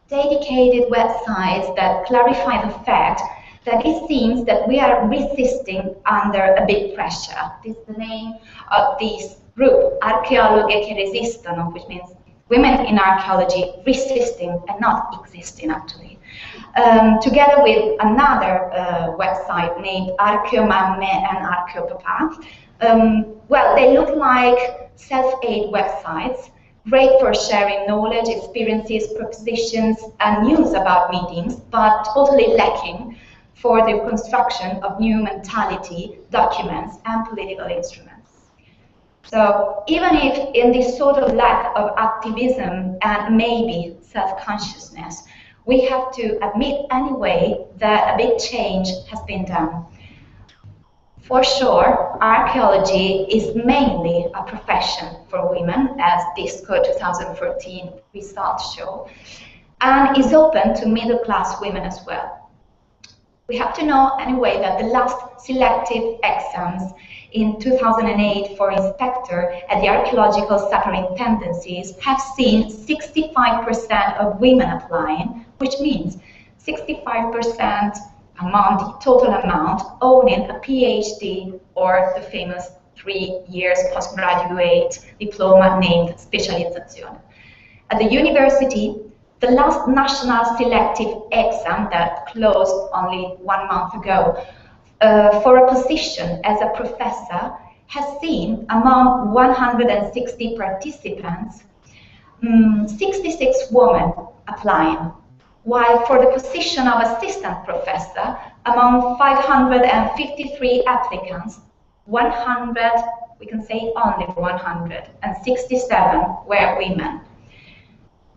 dedicated websites that clarify the fact that it seems that we are resisting under a big pressure. This is the name of this group, Archaeology che resistono, which means women in archaeology resisting and not existing, actually. Together with another website named Archaeomamme and Archaeopapa. Well, they look like self-aid websites, great for sharing knowledge, experiences, propositions, and news about meetings, but totally lacking for the construction of new mentality, documents, and political instruments. So even if in this sort of lack of activism and maybe self-consciousness, we have to admit anyway that a big change has been done. For sure, archaeology is mainly a profession for women, as this 2014 results show, and is open to middle-class women as well. We have to know anyway that the last selective exams in 2008 for inspector at the archaeological superintendencies have seen 65% of women applying, which means 65% among the total amount owning a PhD or the famous 3 years postgraduate diploma named Specializzazione. At the university, the last national selective exam that closed only 1 month ago for a position as a professor has seen among 160 participants 66 women applying, while for the position of assistant professor, among 553 applicants, 100, we can say only 167 were women.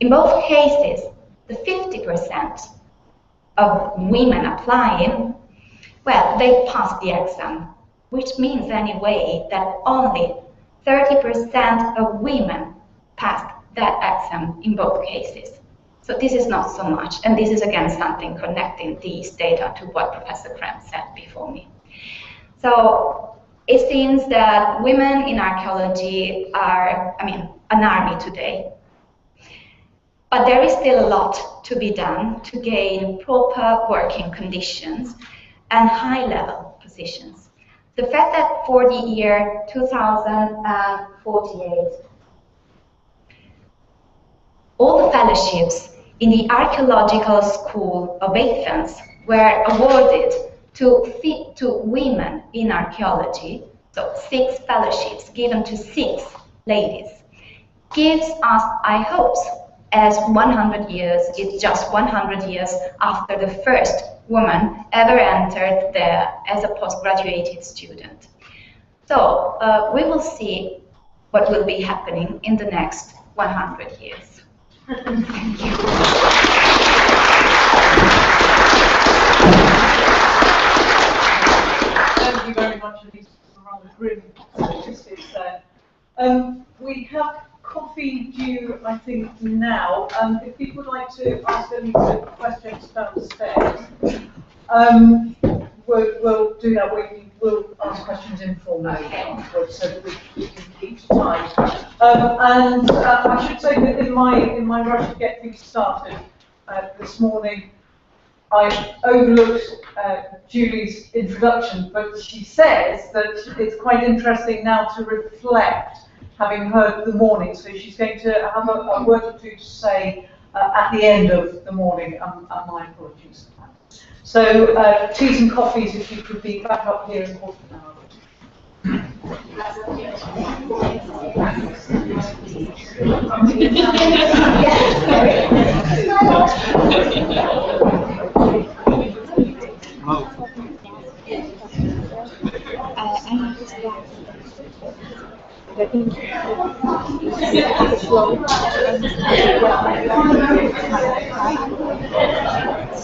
In both cases, the 50% of women applying, well, they passed the exam, which means anyway that only 30% of women passed that exam in both cases. So this is not so much, and this is again something connecting these data to what Professor Krem said before me. So it seems that women in archaeology are, an army today. But there is still a lot to be done to gain proper working conditions and high-level positions. The fact that for the year 2048, all the fellowships in the Archaeological School of Athens were awarded to women in archaeology, so 6 fellowships given to 6 ladies, gives us high hopes, as 100 years is just 100 years after the first woman ever entered there as a postgraduate student. So we will see what will be happening in the next 100 years. Thank you. Thank you very much for these rather grim statistics there. We have coffee due, I think, now. If people would like to ask any questions downstairs, we'll do that. We'll ask questions informally afterwards so that we can keep time. And I should say that in my rush to get things started this morning, I overlooked Julie's introduction, but she says that it's quite interesting now to reflect, having heard the morning, so she's going to have a word or two to say at the end of the morning, and my apologies for that. So teas and coffees, if you could be back up here in quarter of an hour.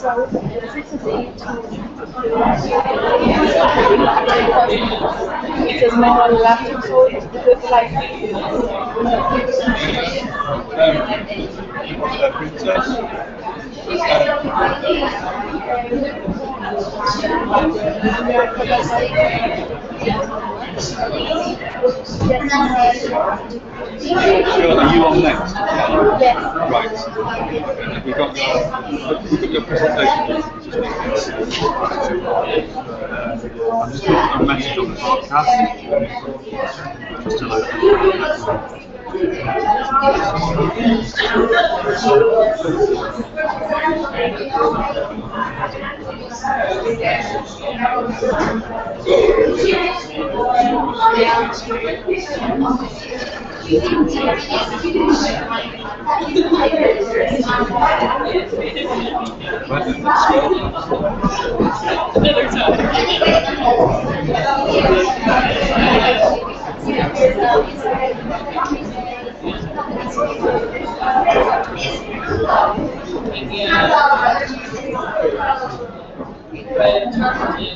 Does manual drafting so like Are you on next? yes. Right. We've got your presentation. I'm just putting a message on the podcast. Just to look.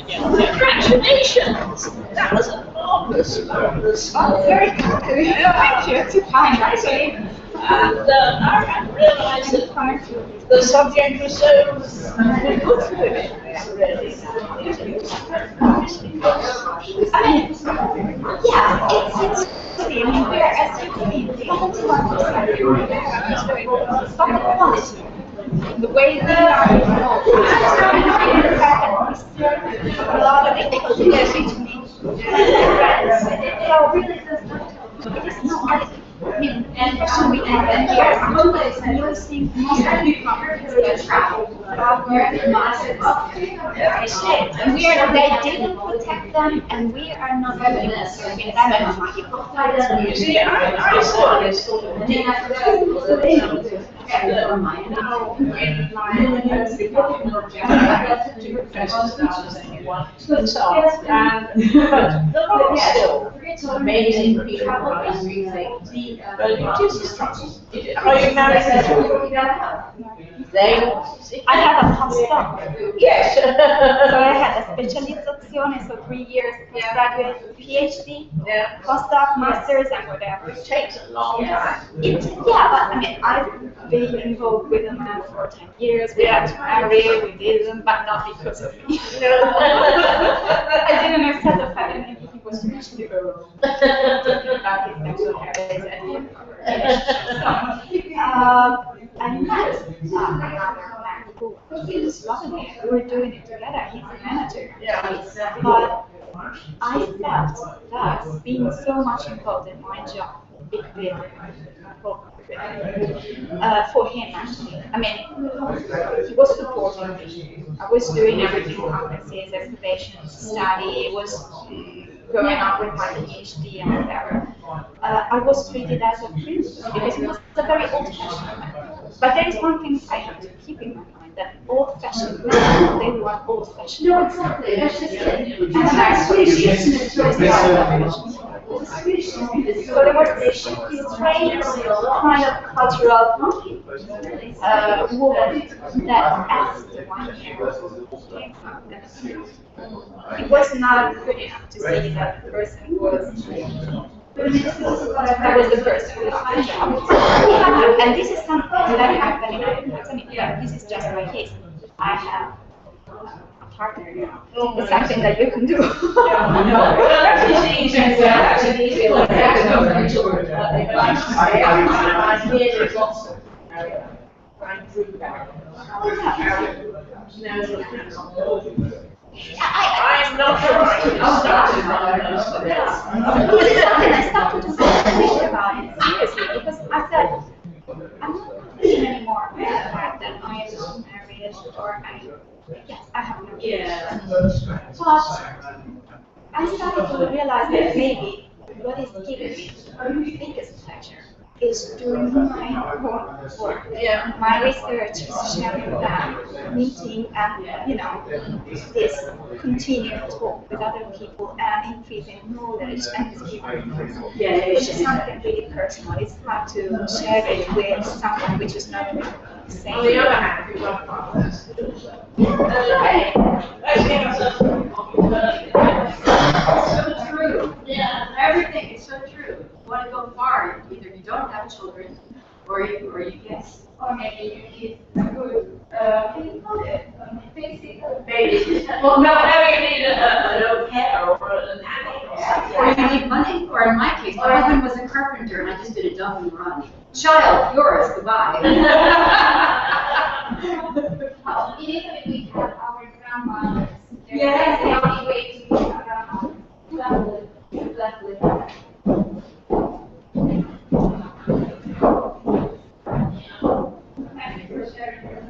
Congratulations! That was a marvelous. Oh, very good. Thank you. It's fine, actually. And I hadn't realised that the subject was so good for women, really. I mean, Yeah, it's I mean, we're as you can see, the quality, the way we are involved, a lot of experience between friends. So really, it is not. I mean, and we have here using most of the companies travel. And they didn't protect them, and we are not doing this. you see, I saw this sort of amazing people. But it is, are you married? They, I have a postdoc. yes. So I had a specializzazione, so 3 years postgraduate, PhD, postdoc, masters, and whatever. It takes a long time. Yeah, but I mean, I've been involved with a man for 10 years. We had to marry, we didn't, but not because of me. I didn't accept the fact that maybe he was much liberal about his sexual habits and I met another man who he was loving it. We were doing it together. He's a manager. But I felt that being so much involved in my job, it did for him actually. I mean, he was supporting me. I was doing everything, conferences, excavations, study, was going on with my PhD and whatever. I was treated as a princess because he was a very old-fashioned man. But there is one thing I have to keep in my mind, that old-fashioned women, they were old-fashioned. No, exactly. That's just it. So there was this strange kind of cultural woman that asked one year. It was not good enough to see that the person was. That was the person who was the job. And this is something that happened in Archaeology. This is just my case. I have a partner now. It's something that you can do. I'm not sure I can start with This is something I started to think about it seriously because I said, I'm not thinking anymore about the fact that I am not married or yes, I have no kids. But I started to realize that maybe what is giving me the biggest pleasure is doing my own work. My research is sharing that, meeting and, this continued talk with other people and increasing knowledge and experience, which is something really personal. It's hard to share it with someone which is not On the other hand, if you want fathers, hey, let's get ourselves So true. Yeah. Everything is so true. You want to go far, either you don't have children, or you yes. Or maybe your kids are good. Can you call it? Basic. babies. Well, no, now you need an au pair or an nanny or something. Or you need money, or in my case, my husband was a carpenter and I just did a dump and run. Child, yours, goodbye. Well, in Italy, we have our grandmothers. Yeah. That's the only way to be a grandmother. Left with that. Thank you for sharing.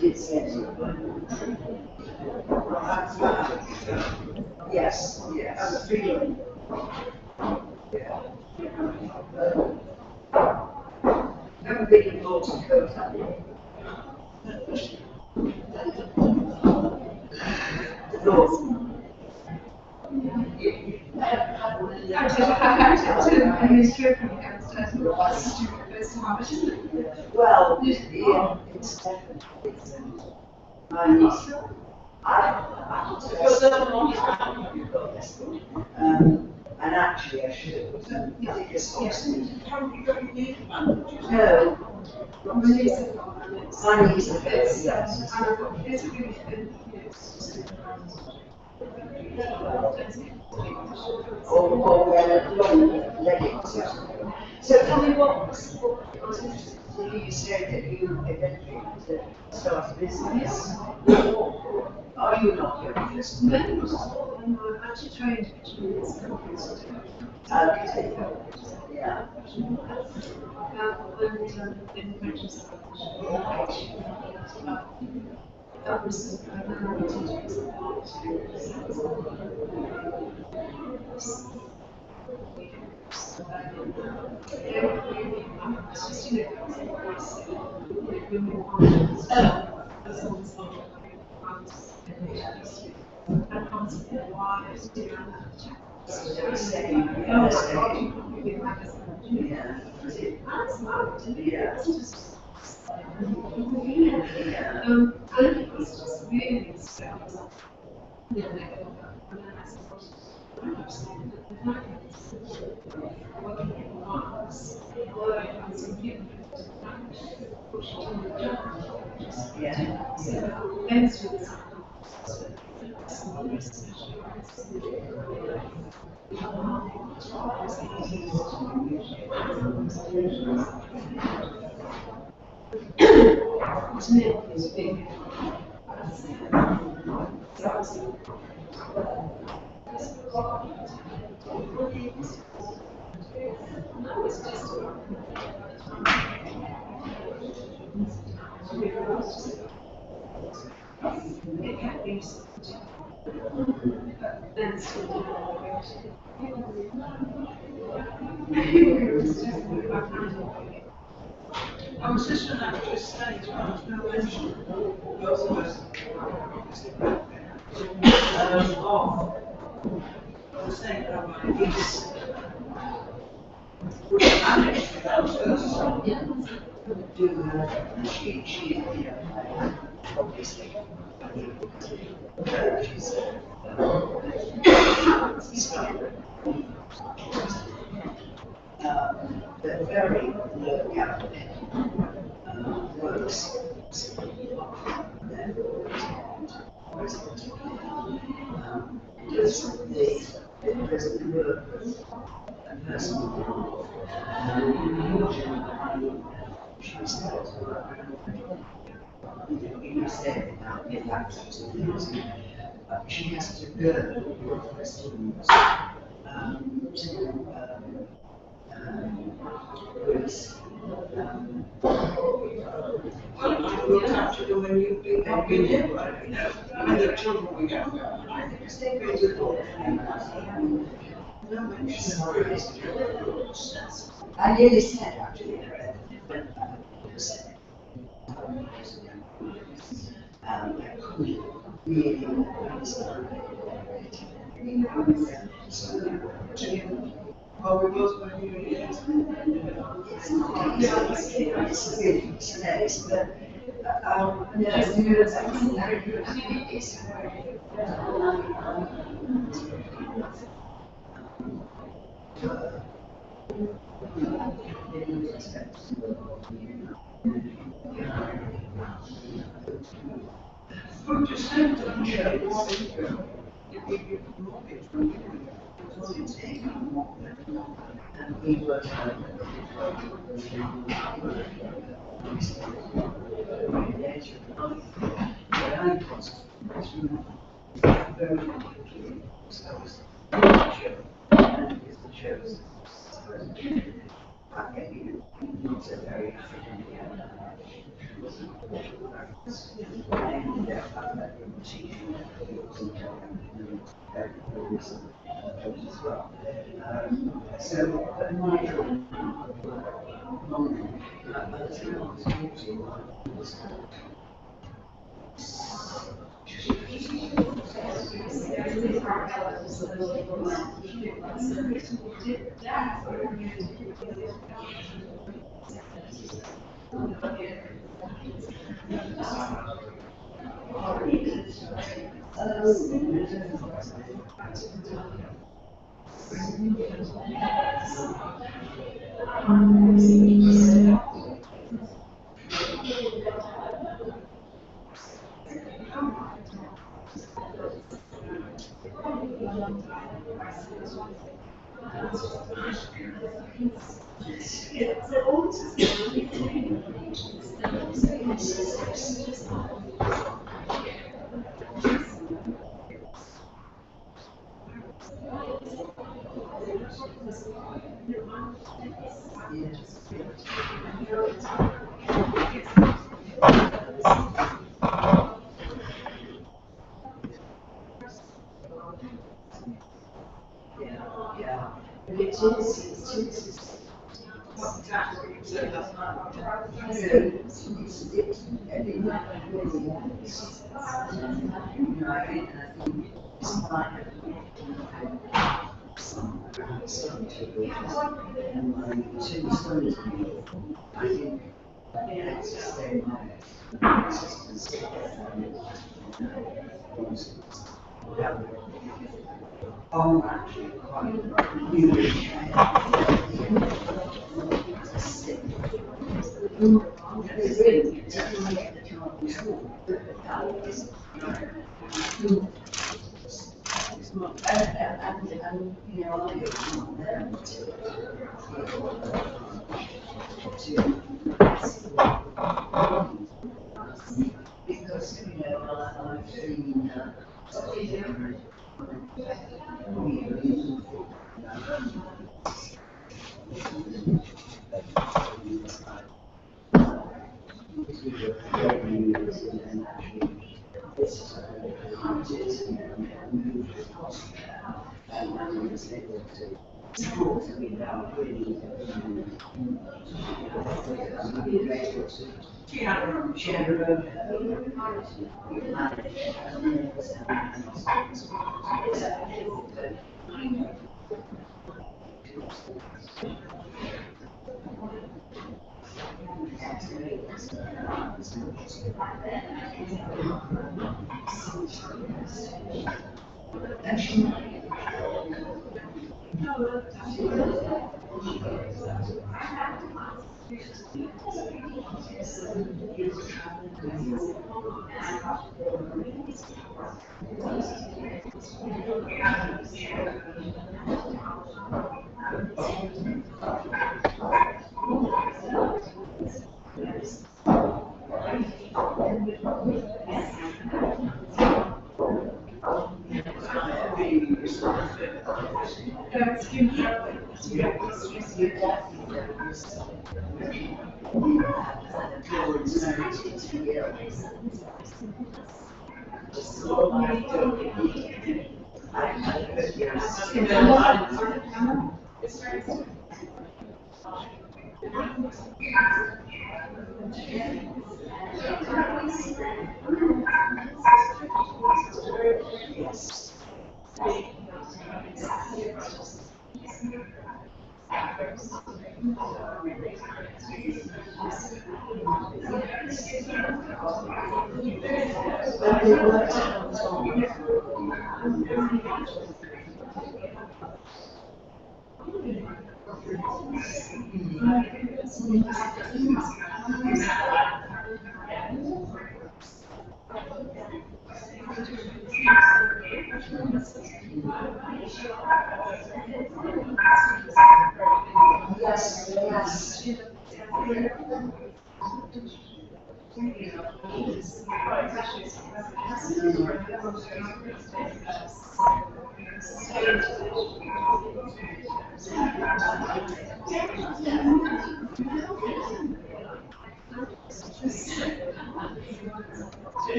did say so. Yes, yes. And the feeling. Yeah. Never been involved in code, have you? Well, it's definitely. And actually, I should. Because obviously, no. Money is the best. Or long leggings. So tell me what was interesting. You said that you eventually had to start a business. Are you not doing this? No, I'm actually trained in this companies to do. Okay. Yeah. And in purchase that was and it was just really I was just an actress stage, but I was no mention. Both of us. I was saying that my niece would manage without first. She, obviously, they're very low calorie works. Just the present work and personal. She said, you said about the factors and things. She has to go Greece. Well, I looked after them when you've been here, but you know, and the children we got. I think it's very good. No mention of Greece. I nearly said actually, I couldn't really understand it. Well, we both were here yet. It's not easy, it's really nice, but yes, Well, just send them and show you what you go. You give your mortgage from you. and we were not a very African as well. So, but my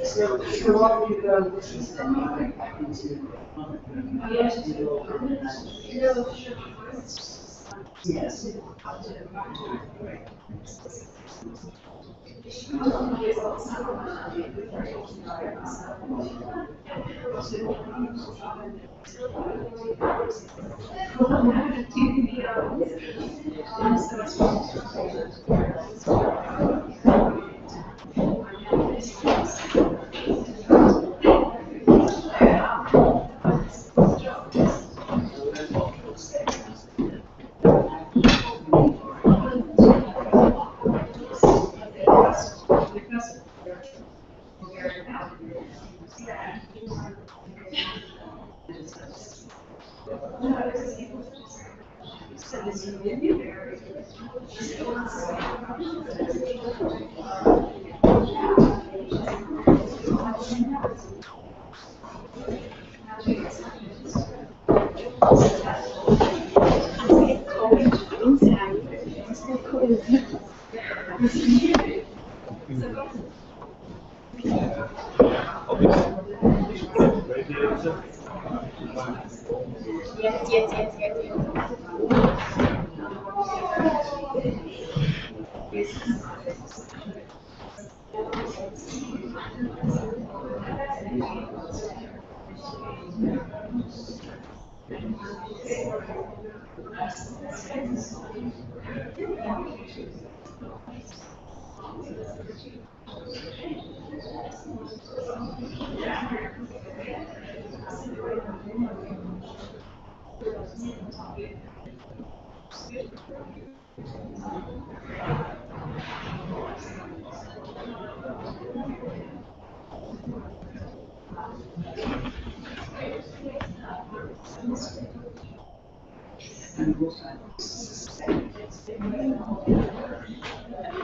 So after you go this is then you went back into yes.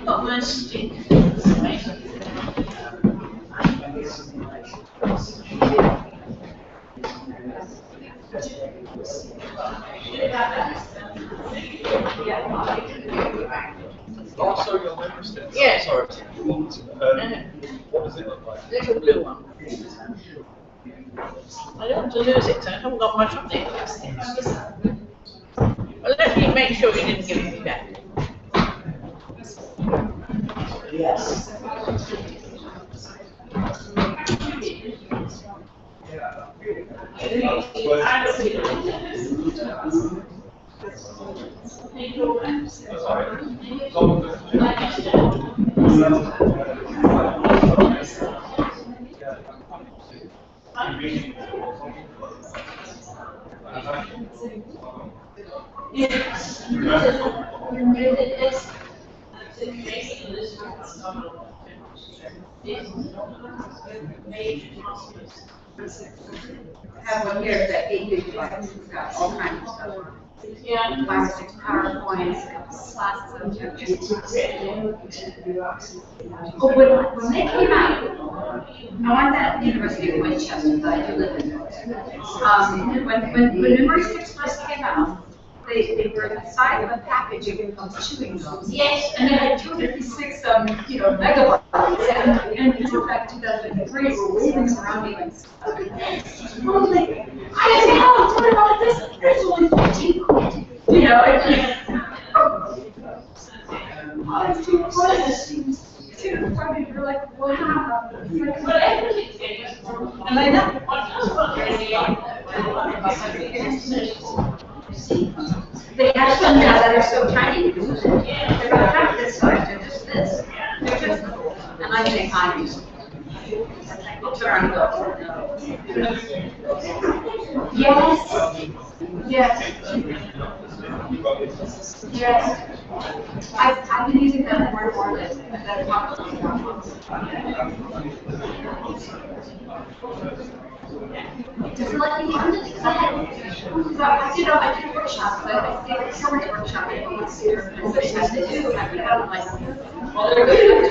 Got my stick. Also, your memory stick. Yes. Sorry. What does it look like? Little blue one. I don't want to lose it, so I haven't got much on it. Well, let me make sure you didn't give it me back. Yes. I have one here that 8 gigabytes. It's got all kinds of stuff. Yeah. 5 or 6 PowerPoints, a couple of classes on Oh, when they came out, I went at the University of Winchester that I do live in. When Memory 6 first came out, they were inside of a package of chewing gums. Yes. And they had 256 megabytes. And in fact, 2003, we were waving them around me like, look at this. I was like, I didn't know what about this. There's only 15 quid. You know, it's too funny. Too funny. You're like, wow. And I know. They have some now that are so tiny. They're not half this size. They're just this. They're just cool. And I think I use them. I'll turn and go. Yes. Yes. Yes. I've been using them more and more than Does it let me use it? Because I did a workshop, but I did a summer workshop and it was super efficient to do. I think I'm like, well, they're good.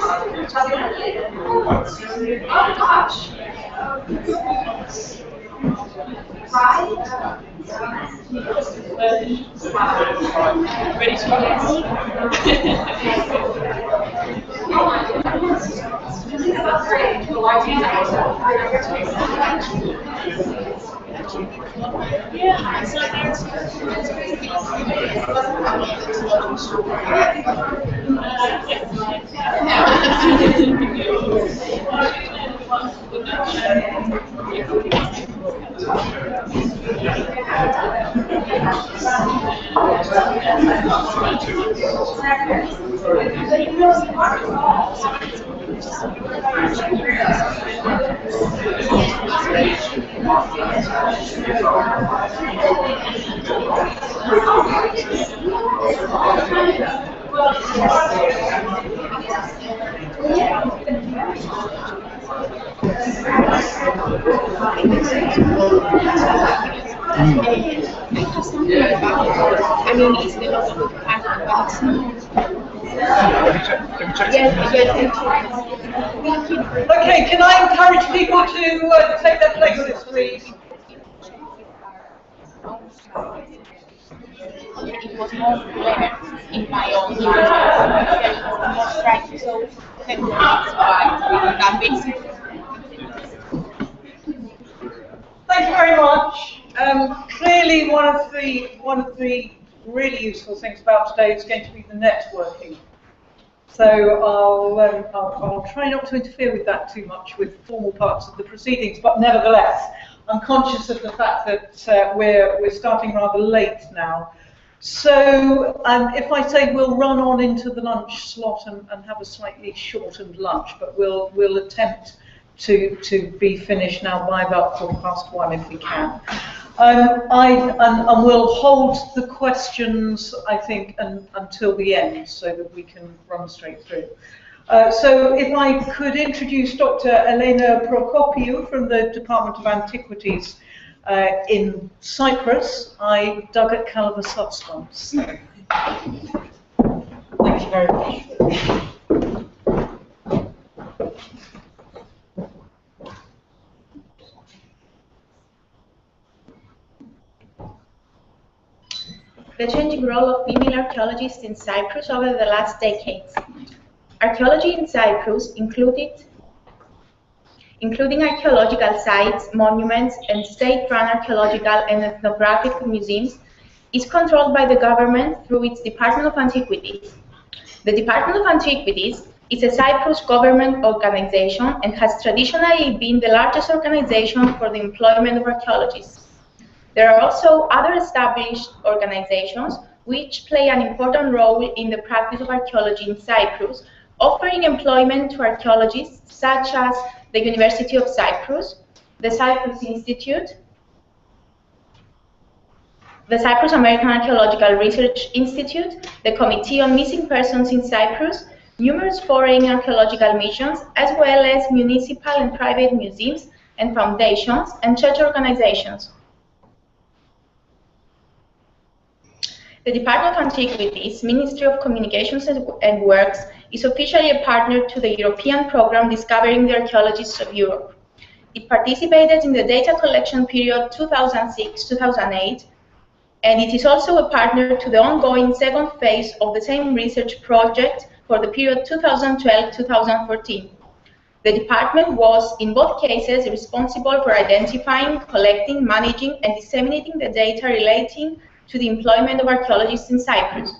Oh gosh. Right? Ready to go? I mean, it's the loss of the pattern, but it's not. Okay, can I encourage people to take their places, please? It was more clever in my own life. It was more striking, so that makes it. Thank you very much. Clearly, one of the really useful things about today is going to be the networking. So I'll try not to interfere with that too much with formal parts of the proceedings, but nevertheless, I'm conscious of the fact that we're starting rather late now. So if I say we'll run on into the lunch slot and have a slightly shortened lunch, but we'll attempt to be finished now by about 1:15 if we can. And we'll hold the questions, I think, until the end so that we can run straight through. So if I could introduce Dr. Elena Prokopiou from the Department of Antiquities in Cyprus. I dug at Calabasas once. Thank you very much. The changing role of female archaeologists in Cyprus over the last decades. Archaeology in Cyprus, including archaeological sites, monuments, and state-run archaeological and ethnographic museums, is controlled by the government through its Department of Antiquities. The Department of Antiquities is a Cyprus government organization and has traditionally been the largest organization for the employment of archaeologists. There are also other established organizations which play an important role in the practice of archaeology in Cyprus, offering employment to archaeologists such as the University of Cyprus, the Cyprus Institute, the Cyprus American Archaeological Research Institute, the Committee on Missing Persons in Cyprus, numerous foreign archaeological missions, as well as municipal and private museums and foundations and church organizations. The Department of Antiquities, Ministry of Communications and Works, is officially a partner to the European program Discovering the Archaeologists of Europe. It participated in the data collection period 2006-2008, and it is also a partner to the ongoing second phase of the same research project for the period 2012-2014. The department was, in both cases, responsible for identifying, collecting, managing, and disseminating the data relating to the employment of archaeologists in Cyprus.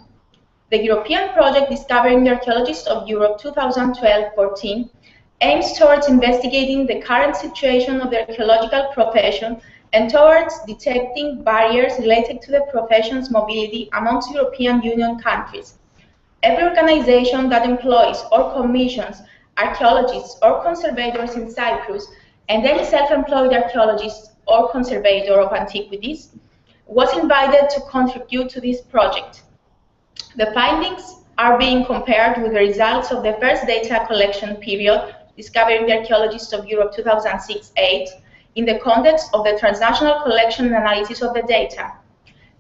The European project Discovering the Archaeologists of Europe 2012-14 aims towards investigating the current situation of the archaeological profession and towards detecting barriers related to the profession's mobility amongst European Union countries. Every organization that employs or commissions archaeologists or conservators in Cyprus, and any self-employed archaeologist or conservator of antiquities, was invited to contribute to this project. The findings are being compared with the results of the first data collection period, Discovering the Archaeologists of Europe 2006-8, in the context of the transnational collection and analysis of the data.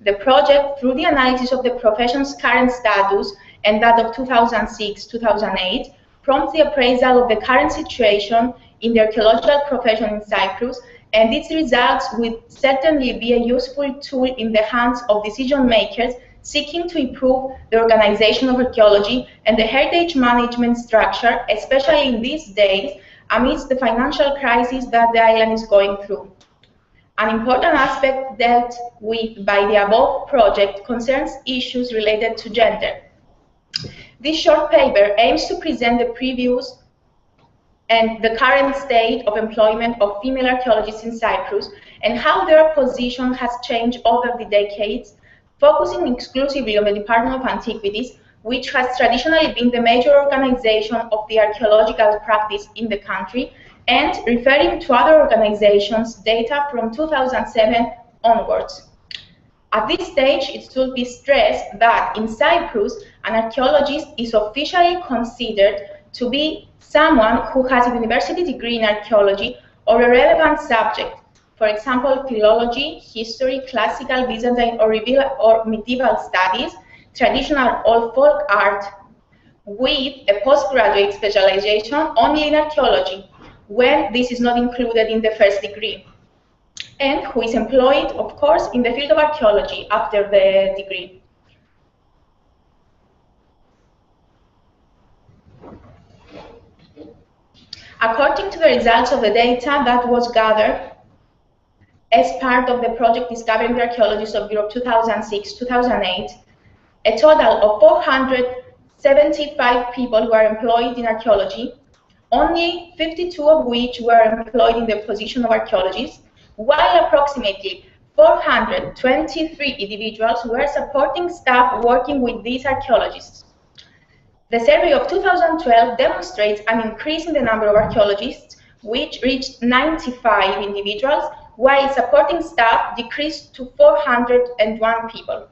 The project, through the analysis of the profession's current status and that of 2006-2008, prompts the appraisal of the current situation in the archaeological profession in Cyprus, and its results will certainly be a useful tool in the hands of decision makers seeking to improve the organization of archaeology and the heritage management structure, especially in these days amidst the financial crisis that the island is going through. An important aspect dealt with by the above project concerns issues related to gender. This short paper aims to present the previous and the current state of employment of female archaeologists in Cyprus and how their position has changed over the decades, focusing exclusively on the Department of Antiquities, which has traditionally been the major organization of the archaeological practice in the country, and referring to other organizations' data from 2007 onwards. At this stage, it should be stressed that in Cyprus, an archaeologist is officially considered to be someone who has a university degree in archaeology or a relevant subject, for example, philology, history, classical, Byzantine, or medieval studies, traditional or folk art, with a postgraduate specialization only in archaeology, when this is not included in the first degree, and who is employed, of course, in the field of archaeology after the degree. According to the results of the data that was gathered as part of the project Discovering the Archaeologists of Europe 2006-2008, a total of 475 people were employed in archaeology, only 52 of which were employed in the position of archaeologists, while approximately 423 individuals were supporting staff working with these archaeologists. The survey of 2012 demonstrates an increase in the number of archaeologists, which reached 95 individuals, while supporting staff decreased to 401 people.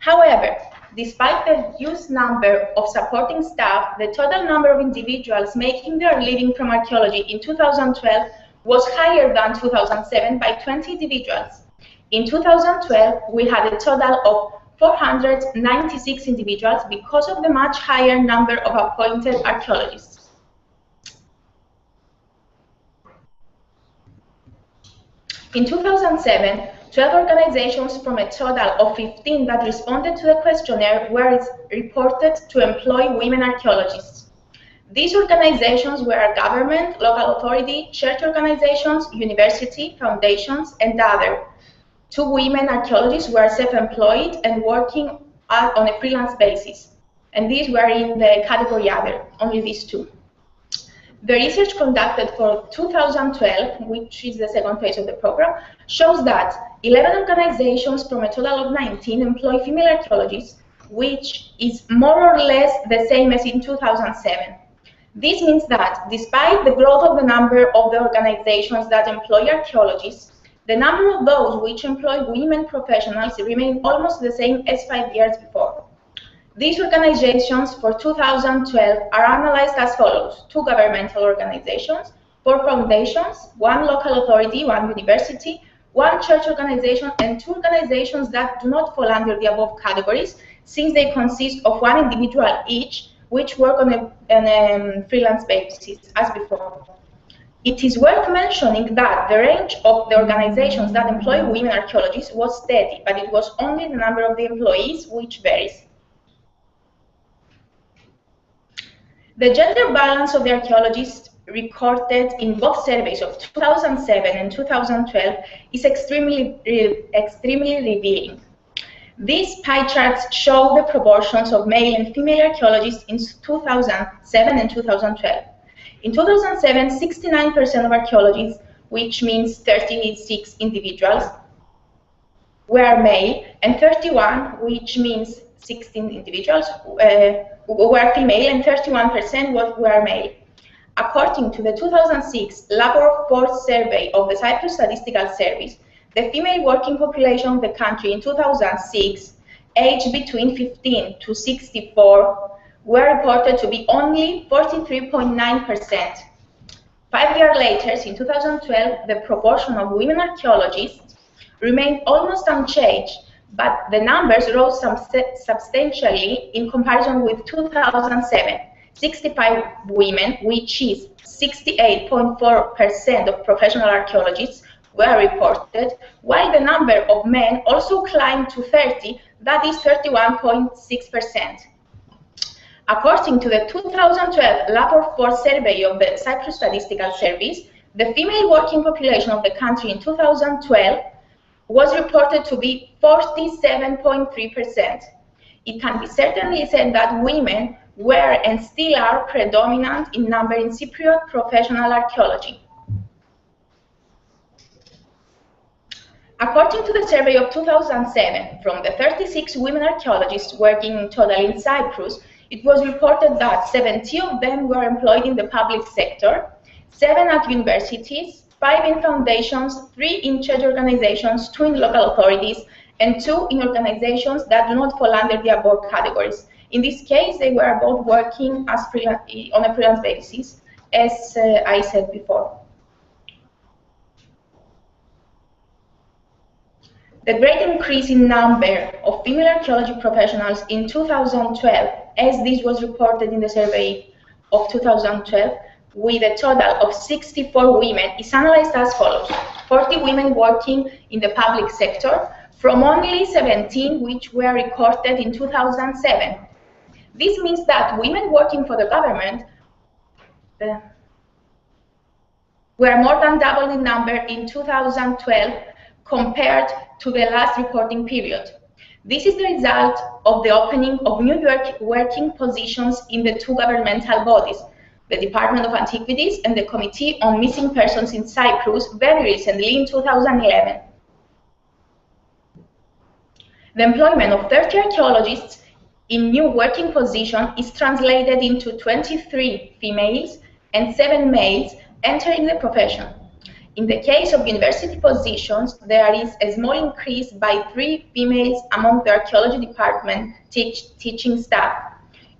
However, despite the reduced number of supporting staff, the total number of individuals making their living from archaeology in 2012 was higher than 2007 by 20 individuals. In 2012, we had a total of 496 individuals because of the much higher number of appointed archaeologists. In 2007, 12 organizations from a total of 15 that responded to the questionnaire were reported to employ women archaeologists. These organizations were government, local authority, church organizations, university, foundations, and other. 2 women archaeologists were self-employed and working on a freelance basis, and these were in the category other, only these 2. The research conducted for 2012, which is the second phase of the program, shows that 11 organizations from a total of 19 employ female archaeologists, which is more or less the same as in 2007. This means that despite the growth of the number of the organizations that employ archaeologists, the number of those which employ women professionals remain almost the same as 5 years before. These organizations for 2012 are analyzed as follows: 2 governmental organizations, 4 foundations, 1 local authority, 1 university, 1 church organization, and 2 organizations that do not fall under the above categories, since they consist of 1 individual each, which work on a freelance basis, as before. It is worth mentioning that the range of the organizations that employ women archaeologists was steady, but it was only the number of the employees which varies. The gender balance of the archaeologists recorded in both surveys of 2007 and 2012 is extremely revealing. These pie charts show the proportions of male and female archaeologists in 2007 and 2012. In 2007, 69% of archaeologists, which means 36 individuals, were male, and 31, which means 16 individuals, were female, and 31% were male. According to the 2006 Labor Force Survey of the Cyprus Statistical Service, the female working population of the country in 2006, aged between 15 to 64, were reported to be only 43.9%. 5 years later, in 2012, the proportion of women archaeologists remained almost unchanged, but the numbers rose substantially in comparison with 2007. 65 women, which is 68.4% of professional archaeologists, were reported, while the number of men also climbed to 30, that is 31.6%. According to the 2012 Lapor 4 survey of the Cyprus Statistical Service, the female working population of the country in 2012 was reported to be 47.3%. It can be certainly said that women were and still are predominant in number in Cypriot professional archaeology. According to the survey of 2007, from the 36 women archaeologists working in total in Cyprus, it was reported that 70 of them were employed in the public sector, 7 at universities, 5 in foundations, 3 in church organizations, 2 in local authorities, and 2 in organizations that do not fall under the above categories. In this case, they were both working as on a freelance basis, as I said before. The great increase in number of female archaeology professionals in 2012, as this was reported in the survey of 2012, with a total of 64 women, is analyzed as follows: 40 women working in the public sector, from only 17 which were recorded in 2007. This means that women working for the government were more than double in number in 2012 compared to the last reporting period. This is the result of the opening of new working positions in the 2 governmental bodies, the Department of Antiquities and the Committee on Missing Persons in Cyprus, very recently in 2011. The employment of 30 archaeologists in new working positions is translated into 23 females and 7 males entering the profession. In the case of university positions, there is a small increase by 3 females among the archaeology department teaching staff.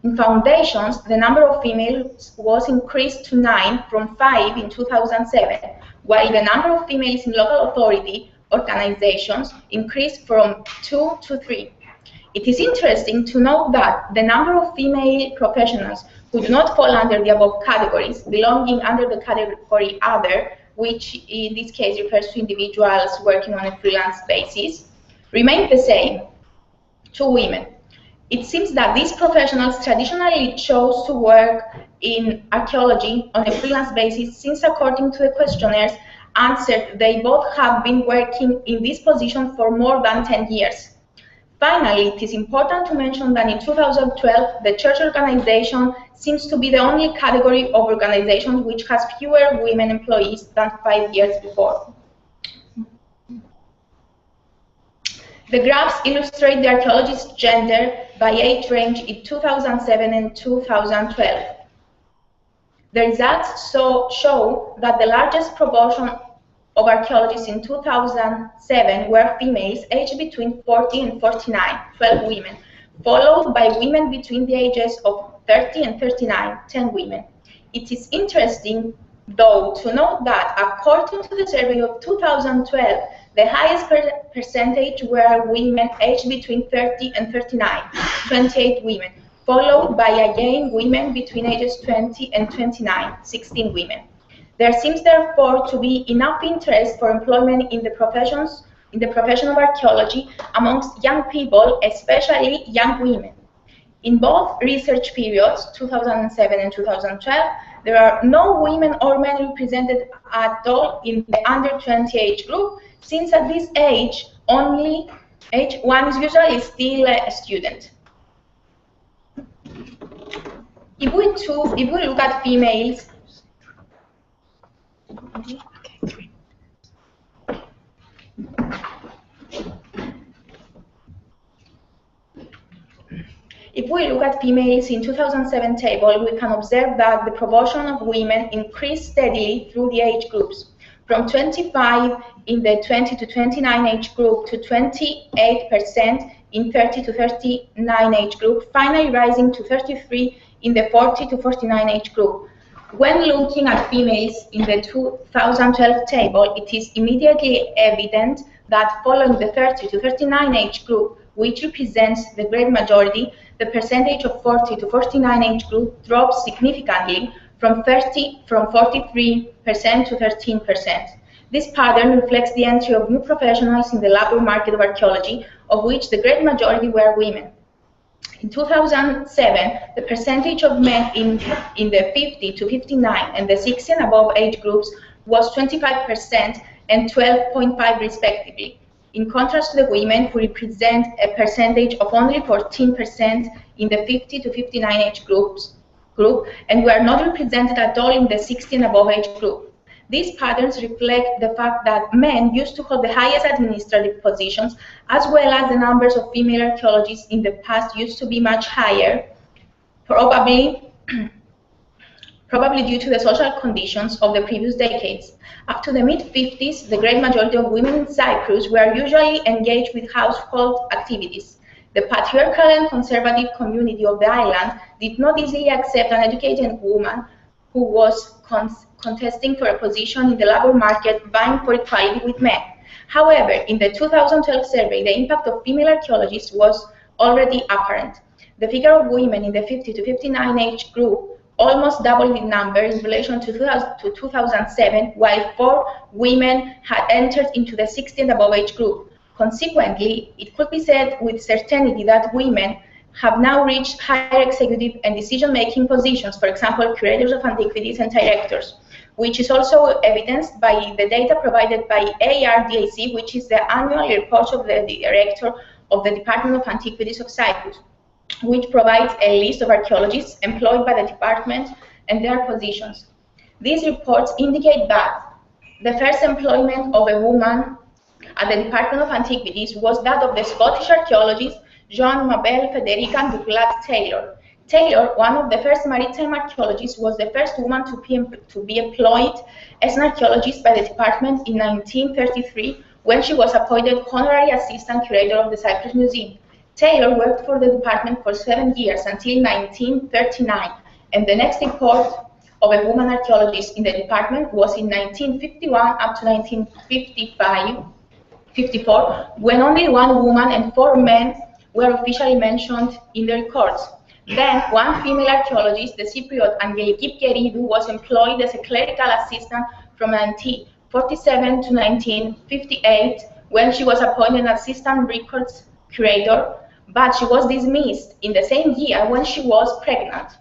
In foundations, the number of females was increased to 9 from 5 in 2007, while the number of females in local authority organizations increased from 2 to 3. It is interesting to note that the number of female professionals who do not fall under the above categories, belonging under the category Other, which in this case refers to individuals working on a freelance basis, remained the same, 2 women. It seems that these professionals traditionally chose to work in archaeology on a freelance basis, since according to the questionnaires answered, they both have been working in this position for more than 10 years. Finally, it is important to mention that in 2012, the church organization seems to be the only category of organizations which has fewer women employees than 5 years before. The graphs illustrate the archaeologist's gender by age range in 2007 and 2012. The results show that the largest proportion of archaeologists in 2007 were females aged between 40 and 49, 12 women, followed by women between the ages of 30 and 39, 10 women. It is interesting, though, to note that according to the survey of 2012, the highest percentage were women aged between 30 and 39, 28 women, followed by again women between ages 20 and 29, 16 women. There seems therefore to be enough interest for employment in the profession of archaeology amongst young people, especially young women. In both research periods, 2007 and 2012, there are no women or men represented at all in the under 20 age group, since at this age, only age 1 is usually still a student. If we look at females, If we look at females in 2007 table, we can observe that the proportion of women increased steadily through the age groups. from 25 in the 20 to 29 age group to 28% in 30 to 39 age group, finally rising to 33 in the 40 to 49 age group. When looking at females in the 2012 table, it is immediately evident that following the 30 to 39 age group, which represents the great majority, the percentage of 40 to 49 age group drops significantly from 43% to 13%. This pattern reflects the entry of new professionals in the labor market of archaeology, of which the great majority were women. In 2007, the percentage of men in the 50 to 59 and the 60 and above age groups was 25% and 12.5% respectively, in contrast to the women, who represent a percentage of only 14% in the 50 to 59 age group and were not represented at all in the 60 and above age group. These patterns reflect the fact that men used to hold the highest administrative positions, as well as the numbers of female archaeologists in the past used to be much higher, probably due to the social conditions of the previous decades. Up to the mid-50s, the great majority of women in Cyprus were usually engaged with household activities. The patriarchal and conservative community of the island did not easily accept an educated woman who was contesting for a position in the labor market, vying for equality with men. However, in the 2012 survey, the impact of female archaeologists was already apparent. The figure of women in the 50 to 59 age group almost doubled in number in relation to 2007, while 4 women had entered into the 60 and above age group. Consequently, it could be said with certainty that women have now reached higher executive and decision-making positions, for example, curators of antiquities and directors, which is also evidenced by the data provided by ARDAC, which is the annual report of the director of the Department of Antiquities of Cyprus, which provides a list of archaeologists employed by the department and their positions. These reports indicate that the first employment of a woman at the Department of Antiquities was that of the Scottish archaeologist Joan Mabel Federica Douglas Taylor. Taylor, one of the first maritime archaeologists, was the first woman to be employed as an archaeologist by the department in 1933, when she was appointed honorary assistant curator of the Cyprus Museum. Taylor worked for the department for 7 years until 1939, and the next report of a woman archaeologist in the department was in 1951 up to 1954, when only 1 woman and 4 men were officially mentioned in the records. Then, 1 female archaeologist, the Cypriot Angeliki Pkeridou, was employed as a clerical assistant from 1947 to 1958, when she was appointed assistant records curator, but she was dismissed in the same year when she was pregnant.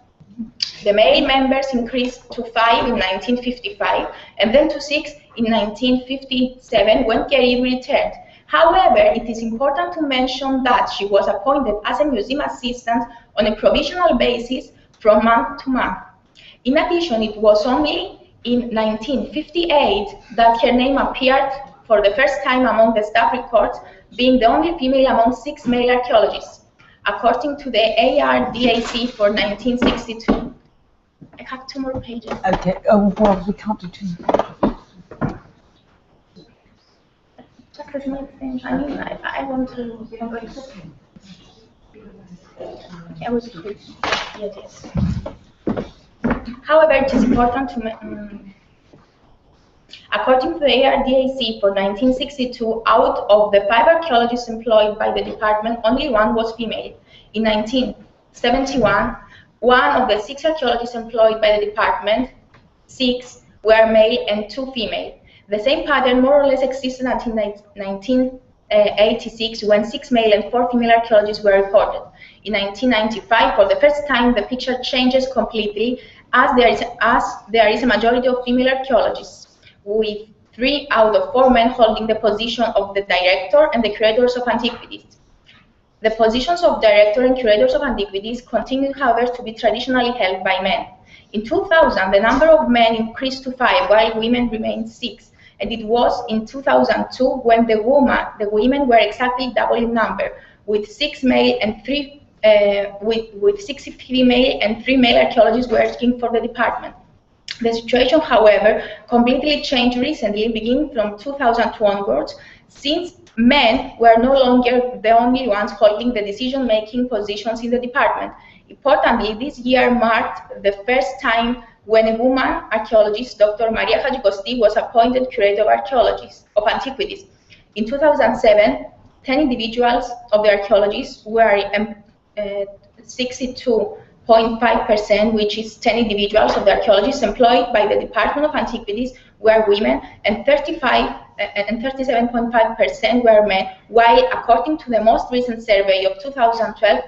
The male members increased to 5 in 1955, and then to 6 in 1957, when Pkeridou returned. However, it is important to mention that she was appointed as a museum assistant on a provisional basis from month to month. In addition, it was only in 1958 that her name appeared for the first time among the staff records, being the only female among 6 male archaeologists, according to the ARDAC for 1962. I have 2 more pages. Okay, oh, well, we can't do 2 more. Just let me finish. I mean, I want to. I was good. Yes. However, it is important to. According to the ARDAC for 1962, out of the 5 archaeologists employed by the department, only 1 was female. In 1971, 1 of the 6 archaeologists employed by the department, 6 were male and 2 female. The same pattern more or less existed until 1986, when 6 male and 4 female archaeologists were reported. In 1995, for the first time, the picture changes completely, as there is a majority of female archaeologists, with 3 out of 4 men holding the position of the director and the curators of antiquities. The positions of director and curators of antiquities continued, however, to be traditionally held by men. In 2000, the number of men increased to 5, while women remained 6. And it was in 2002 when the women were exactly double in number, with 6 male and 3 with 6 female and 3 male archaeologists working for the department. The situation, however, completely changed recently, beginning from 2002 onwards, since men were no longer the only ones holding the decision-making positions in the department. Importantly, this year marked the first time when a woman archaeologist, Dr. Maria Hadjigosti, was appointed curator of antiquities. In 2007, 10 individuals of the archaeologists were 62.5%, which is 10 individuals of the archaeologists employed by the Department of Antiquities were women, and 37.5% were men, while according to the most recent survey of 2012,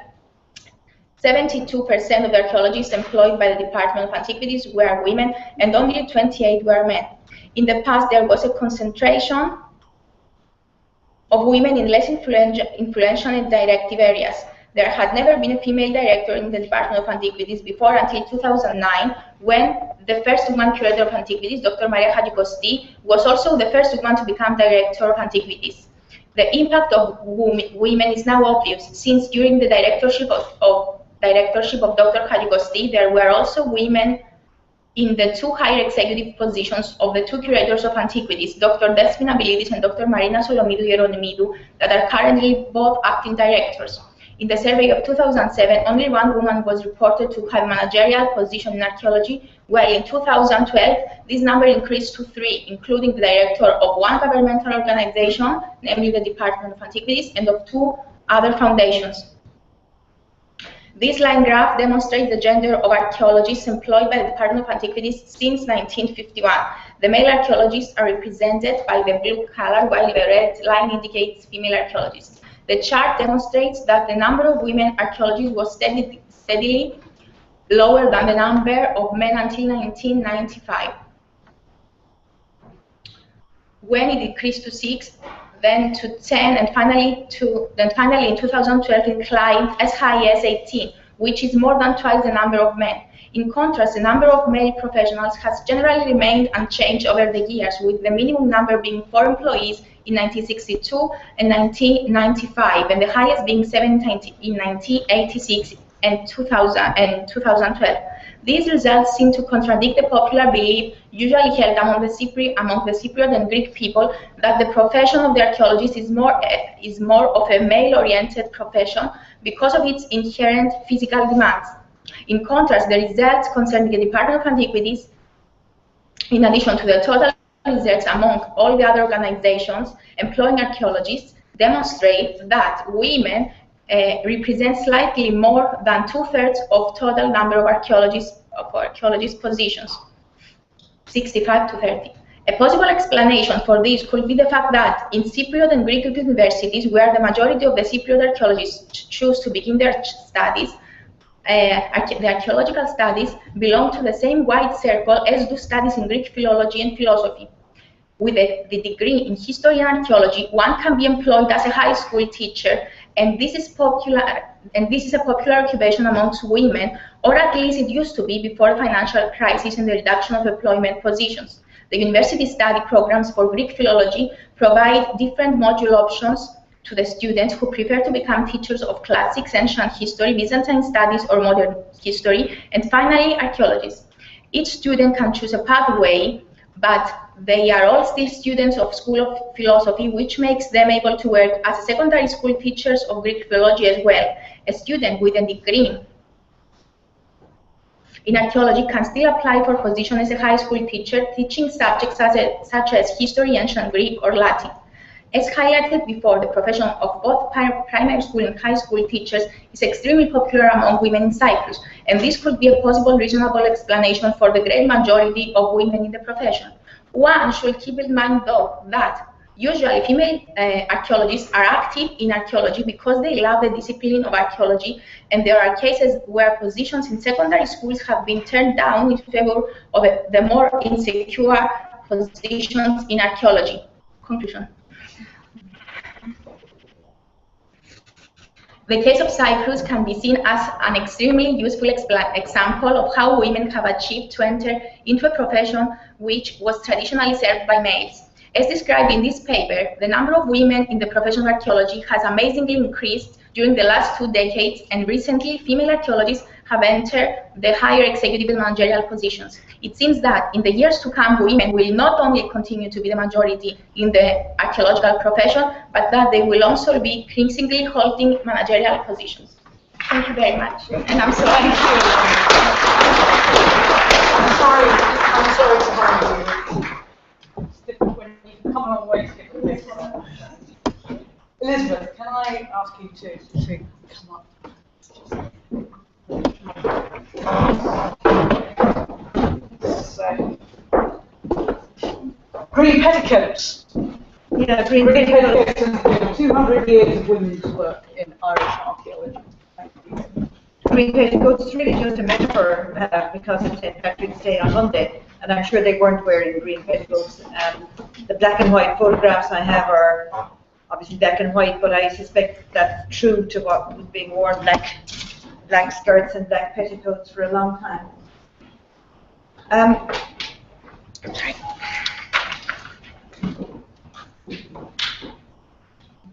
72% of the archaeologists employed by the Department of Antiquities were women, and only 28 were men. In the past, there was a concentration of women in less influential and directive areas. There had never been a female director in the Department of Antiquities before until 2009, when the first woman curator of antiquities, Dr. Maria Hadjigosti, was also the first woman to become director of antiquities. The impact of women is now obvious, since during the directorship of Dr. Hadjigosti, there were also women in the two higher executive positions of the two curators of antiquities, Dr. Despina Bilidis and Dr. Marina Solomidou Geronimidou, that are currently both acting directors. In the survey of 2007, only one woman was reported to have managerial position in archaeology, while in 2012, this number increased to 3, including the director of one governmental organization, namely the Department of Antiquities, and of 2 other foundations. This line graph demonstrates the gender of archaeologists employed by the Department of Antiquities since 1951. The male archaeologists are represented by the blue color, while the red line indicates female archaeologists. The chart demonstrates that the number of women archaeologists was steadily lower than the number of men until 1995, when it decreased to 6, then to 10, and finally in 2012 it climbed as high as 18, which is more than twice the number of men. In contrast, the number of male professionals has generally remained unchanged over the years, with the minimum number being 4 employees in 1962 and 1995, and the highest being 7 in 1986 and 2012. These results seem to contradict the popular belief usually held among the Cypriot and Greek people that the profession of the archaeologist is more of a male-oriented profession because of its inherent physical demands. In contrast, the results concerning the Department of Antiquities, in addition to the total results among all the other organizations employing archaeologists, demonstrate that women represent slightly more than 2/3 of total number of archaeologist positions, 65 to 30. A possible explanation for this could be the fact that in Cypriot and Greek universities, where the majority of the Cypriot archaeologists choose to begin their studies, the archaeological studies belong to the same wide circle as do studies in Greek philology and philosophy. With the degree in history and archaeology, one can be employed as a high school teacher, and this is a popular occupation amongst women, or at least it used to be before the financial crisis and the reduction of employment positions. The university study programs for Greek philology provide different module options to the students who prefer to become teachers of classics, ancient history, Byzantine studies, or modern history, and finally archaeologists. Each student can choose a pathway, but they are all still students of School of Philosophy, which makes them able to work as secondary school teachers of Greek philology as well. A student with a degree in archaeology can still apply for position as a high school teacher, teaching subjects such as history, ancient Greek, or Latin. As highlighted before, the profession of both primary school and high school teachers is extremely popular among women in Cyprus, and this could be a possible reasonable explanation for the great majority of women in the profession. One should keep in mind, though, that usually female archaeologists are active in archaeology because they love the discipline of archaeology, and there are cases where positions in secondary schools have been turned down in favor of the more insecure positions in archaeology. Conclusion. The case of Cyprus can be seen as an extremely useful example of how women have achieved to enter into a profession which was traditionally served by males. As described in this paper, the number of women in the profession of archaeology has amazingly increased during the last 2 decades, and recently female archaeologists have entered the higher executive and managerial positions. It seems that in the years to come, women will not only continue to be the majority in the archaeological profession, but that they will also be increasingly holding managerial positions. Thank you very much. And I'm sorry. I'm sorry to harm you. It's difficult when you come a long way to get the next one. Elizabeth, can I ask you to come up? So, green petticoats. Yeah, green petticoats and 200 years of women's work in Irish archaeology. Thank you. Green petticoats is really just a metaphor because it's St. Patrick's Day on Monday, and I'm sure they weren't wearing green petticoats. The black and white photographs I have are obviously black and white, but I suspect that's true to what was being worn, black skirts and black petticoats for a long time.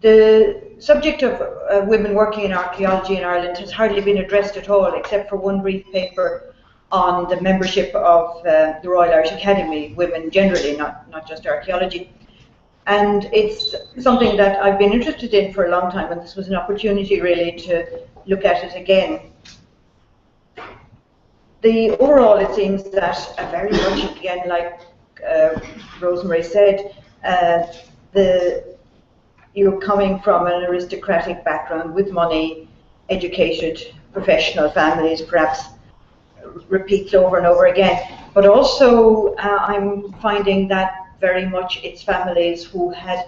The subject of women working in archaeology in Ireland has hardly been addressed at all, except for one brief paper on the membership of the Royal Irish Academy, women generally, not just archaeology. And it's something that I've been interested in for a long time, and this was an opportunity really to look at it again. Overall, it seems that very much again, like Rosemary said, you're coming from an aristocratic background with money, educated, professional families, perhaps repeats over and over again. But also, I'm finding that very much it's families who had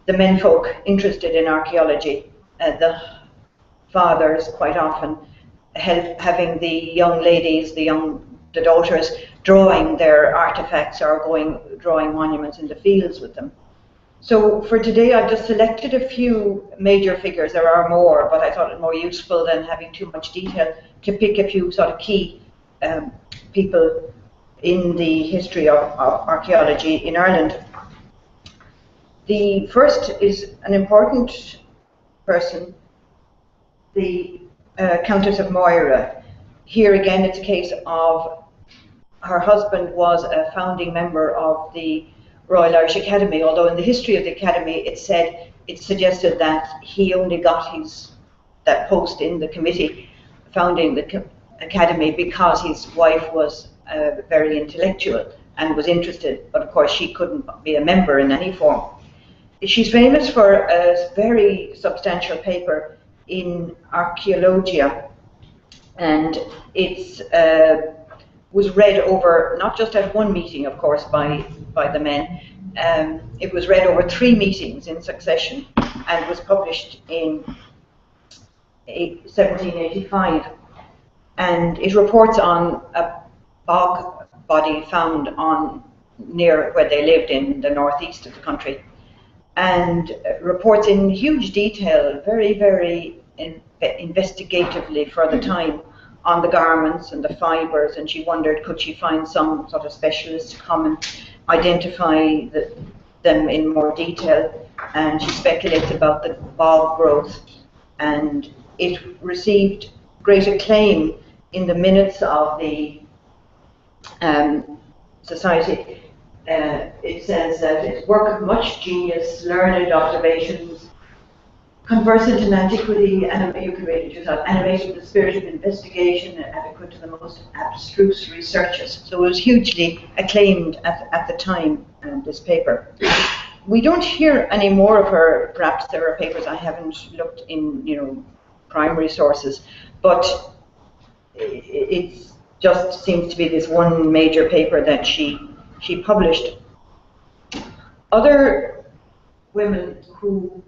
the menfolk interested in archaeology, the fathers quite often having the young ladies, the daughters, drawing their artifacts or drawing monuments in the fields with them. So for today, I've just selected a few major figures. There are more, but I thought it more useful than having too much detail to pick a few sort of key people in the history of archaeology in Ireland. The first is an important person, the Countess of Moira. Here again, it's a case of her husband was a founding member of the Royal Irish Academy, although in the history of the Academy it suggested that he only got that post in the committee founding the Academy because his wife was very intellectual and was interested, but of course she couldn't be a member in any form. She's famous for a very substantial paper in Archaeology, and it was read over, not just at one meeting, of course, by the men. It was read over 3 meetings in succession and was published in 1785. And it reports on a bog body found near where they lived in the northeast of the country, and reports in huge detail, very, very investigatively for the time, on the garments and the fibres, and she wondered could she find some sort of specialist to come and identify them in more detail, and she speculates about the bog growth, and it received great acclaim in the minutes of the society. It says that it's work of much genius, learned observations, conversant in antiquity, and you can read it yourself, animated with the spirit of investigation and adequate to the most abstruse researches. So it was hugely acclaimed at the time, this paper. We don't hear any more of her. Perhaps there are papers I haven't looked in, primary sources, but it just seems to be this one major paper that she published. Other women who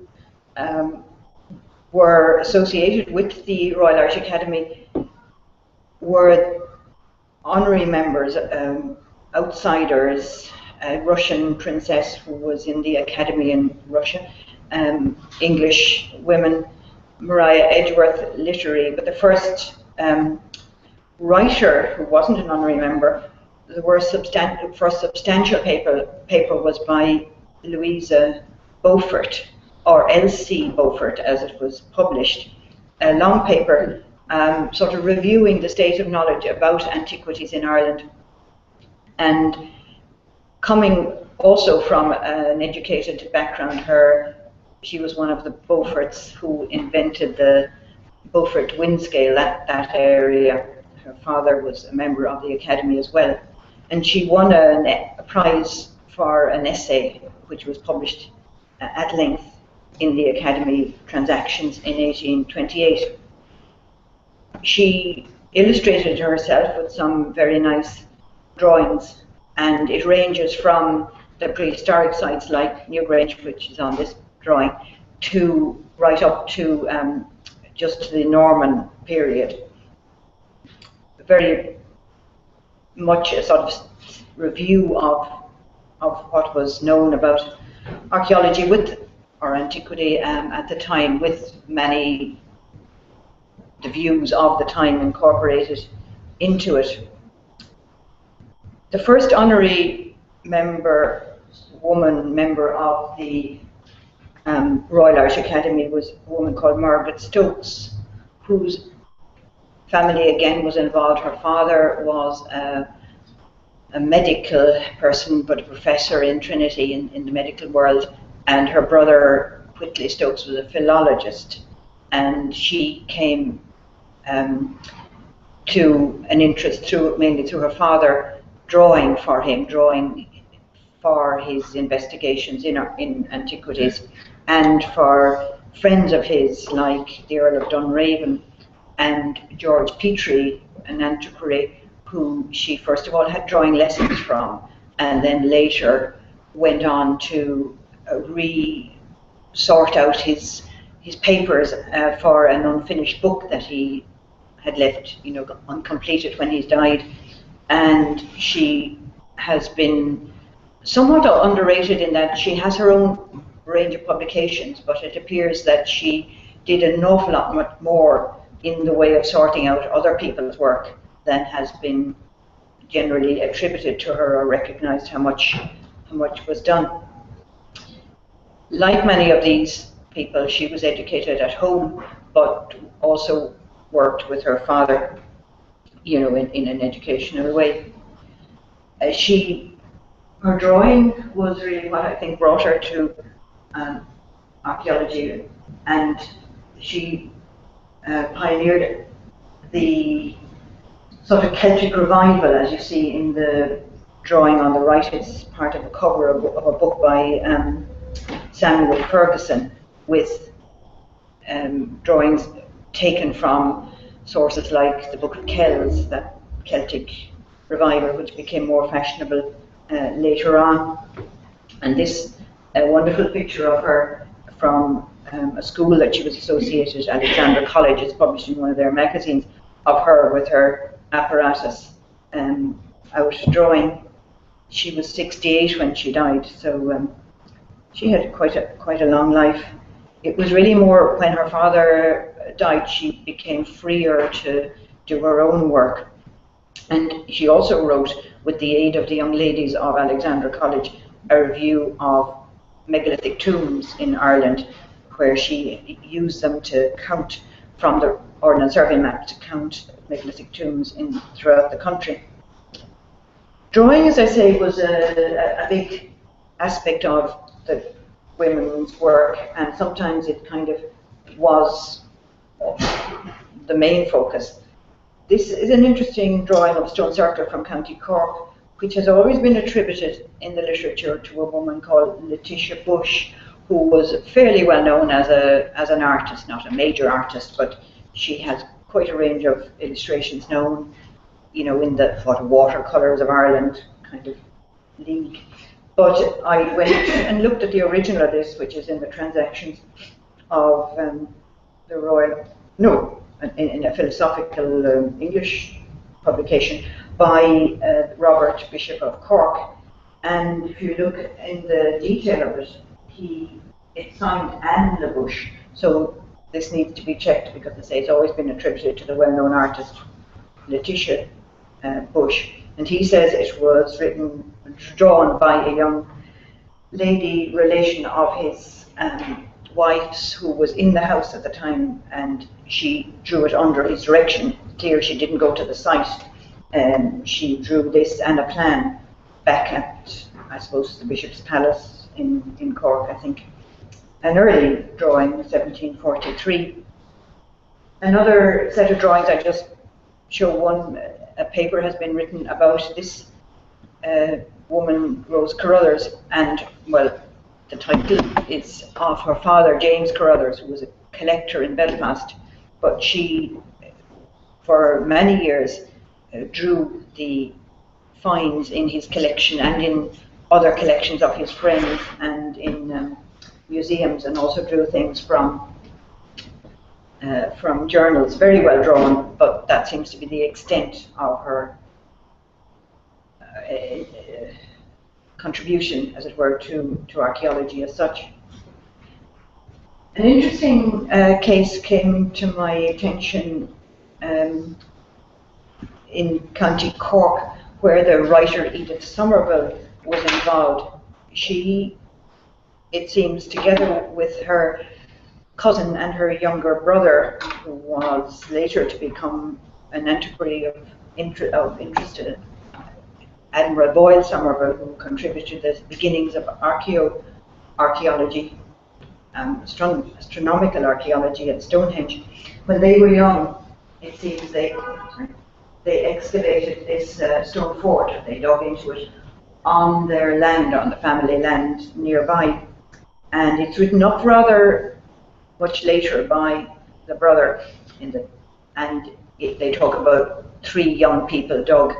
were associated with the Royal Irish Academy were honorary members, outsiders, a Russian princess who was in the academy in Russia, English women, Maria Edgeworth, literary, but the first writer who wasn't an honorary member, the first substantial paper was by Louisa Beaufort, or L.C. Beaufort as it was published, a long paper sort of reviewing the state of knowledge about antiquities in Ireland, and coming also from an educated background. She was one of the Beauforts who invented the Beaufort wind scale, that area. Her father was a member of the Academy as well. And she won a prize for an essay which was published at length in the Academy Transactions in 1828. She illustrated herself with some very nice drawings, and it ranges from the prehistoric sites like Newgrange, which is on this drawing, to right up to just the Norman period. Very much a sort of review of what was known about archaeology or antiquity at the time, with many the views of the time incorporated into it. The first honorary woman member of the Royal Irish Academy was a woman called Margaret Stokes, whose family again was involved. Her father was a medical person, but a professor in Trinity in the medical world, and her brother, Whitley Stokes, was a philologist, and she came to an interest mainly through her father, drawing for his investigations in antiquities, and for friends of his like the Earl of Dunraven and George Petrie, an antiquary who she first of all had drawing lessons from, and then later went on to sort out his papers for an unfinished book that he had left, uncompleted when he died. And she has been somewhat underrated in that she has her own range of publications, but it appears that she did an awful lot more in the way of sorting out other people's work than has been generally attributed to her or recognized how much was done. Like many of these people, she was educated at home, but also worked with her father, in an educational way. Her drawing was really what I think brought her to archaeology, and she pioneered the sort of Celtic revival, as you see in the drawing on the right. It's part of a cover of a book by Samuel Ferguson, with drawings taken from sources like the Book of Kells, that Celtic revival, which became more fashionable later on. And this wonderful picture of her from a school that she was associated, Alexandra College, is published in one of their magazines, of her with her apparatus out drawing. She was 68 when she died, so she had quite a long life. It was really more when her father died, she became freer to do her own work. And she also wrote, with the aid of the young ladies of Alexandra College, a review of megalithic tombs in Ireland, where she used them to count from the Ordnance Survey map, to count megalithic tombs throughout the country. Drawing, as I say, was a big aspect of the women's work, and sometimes it kind of was the main focus. This is an interesting drawing of a stone circle from County Cork, which has always been attributed in the literature to a woman called Letitia Bush, who was fairly well known as an artist, not a major artist, but she has quite a range of illustrations known, in the watercolours of Ireland kind of league. But I went and looked at the original of this, which is in the Transactions of the Royal, in a philosophical English publication by Robert, Bishop of Cork. And if you look in the detail of it, it's signed Anne Le Bush. So this needs to be checked, because they say it's always been attributed to the well-known artist Letitia Bush. And he says it was drawn by a young lady relation of his wives who was in the house at the time, and she drew it under his direction. Clear she didn't go to the site. She drew this and a plan back at, I suppose, the Bishop's Palace in Cork, I think. An early drawing, 1743. Another set of drawings, I just show one. A paper has been written about this woman, Rose Carruthers, and, well, the title is of her father, James Carruthers, who was a collector in Belfast, but she, for many years, drew the finds in his collection and in other collections of his friends and in museums, and also drew things from journals, very well drawn, but that seems to be the extent of her contribution, as it were, to archaeology as such. An interesting case came to my attention in County Cork, where the writer Edith Somerville was involved. She, it seems, together with her cousin and her younger brother, who was later to become an antiquary of interest, Admiral Boyle Somerville, who contributed to the beginnings of archaeology, astronomical archaeology at Stonehenge. When they were young, it seems they excavated this stone fort. They dug into it on their land, on the family land nearby, and it's written up rather much later by the brother they talk about 3 young people dug.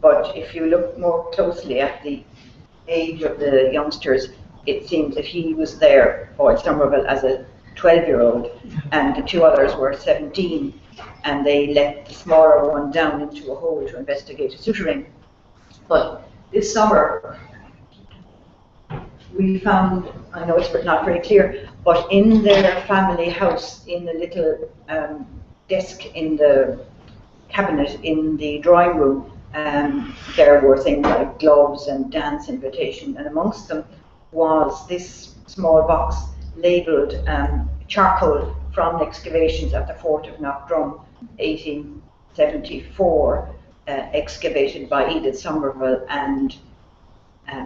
But if you look more closely at the age of the youngsters, it seems that he was there, Boyd Somerville, as a 12-year-old, and the 2 others were 17, and they let the smaller one down into a hole to investigate a souterrain. But this summer, we found, I know it's not very clear, but in their family house, in the little desk in the cabinet in the drawing room, there were things like gloves and dance invitation, and amongst them was this small box labelled charcoal from excavations at the fort of Knockdrum, 1874, excavated by Edith Somerville and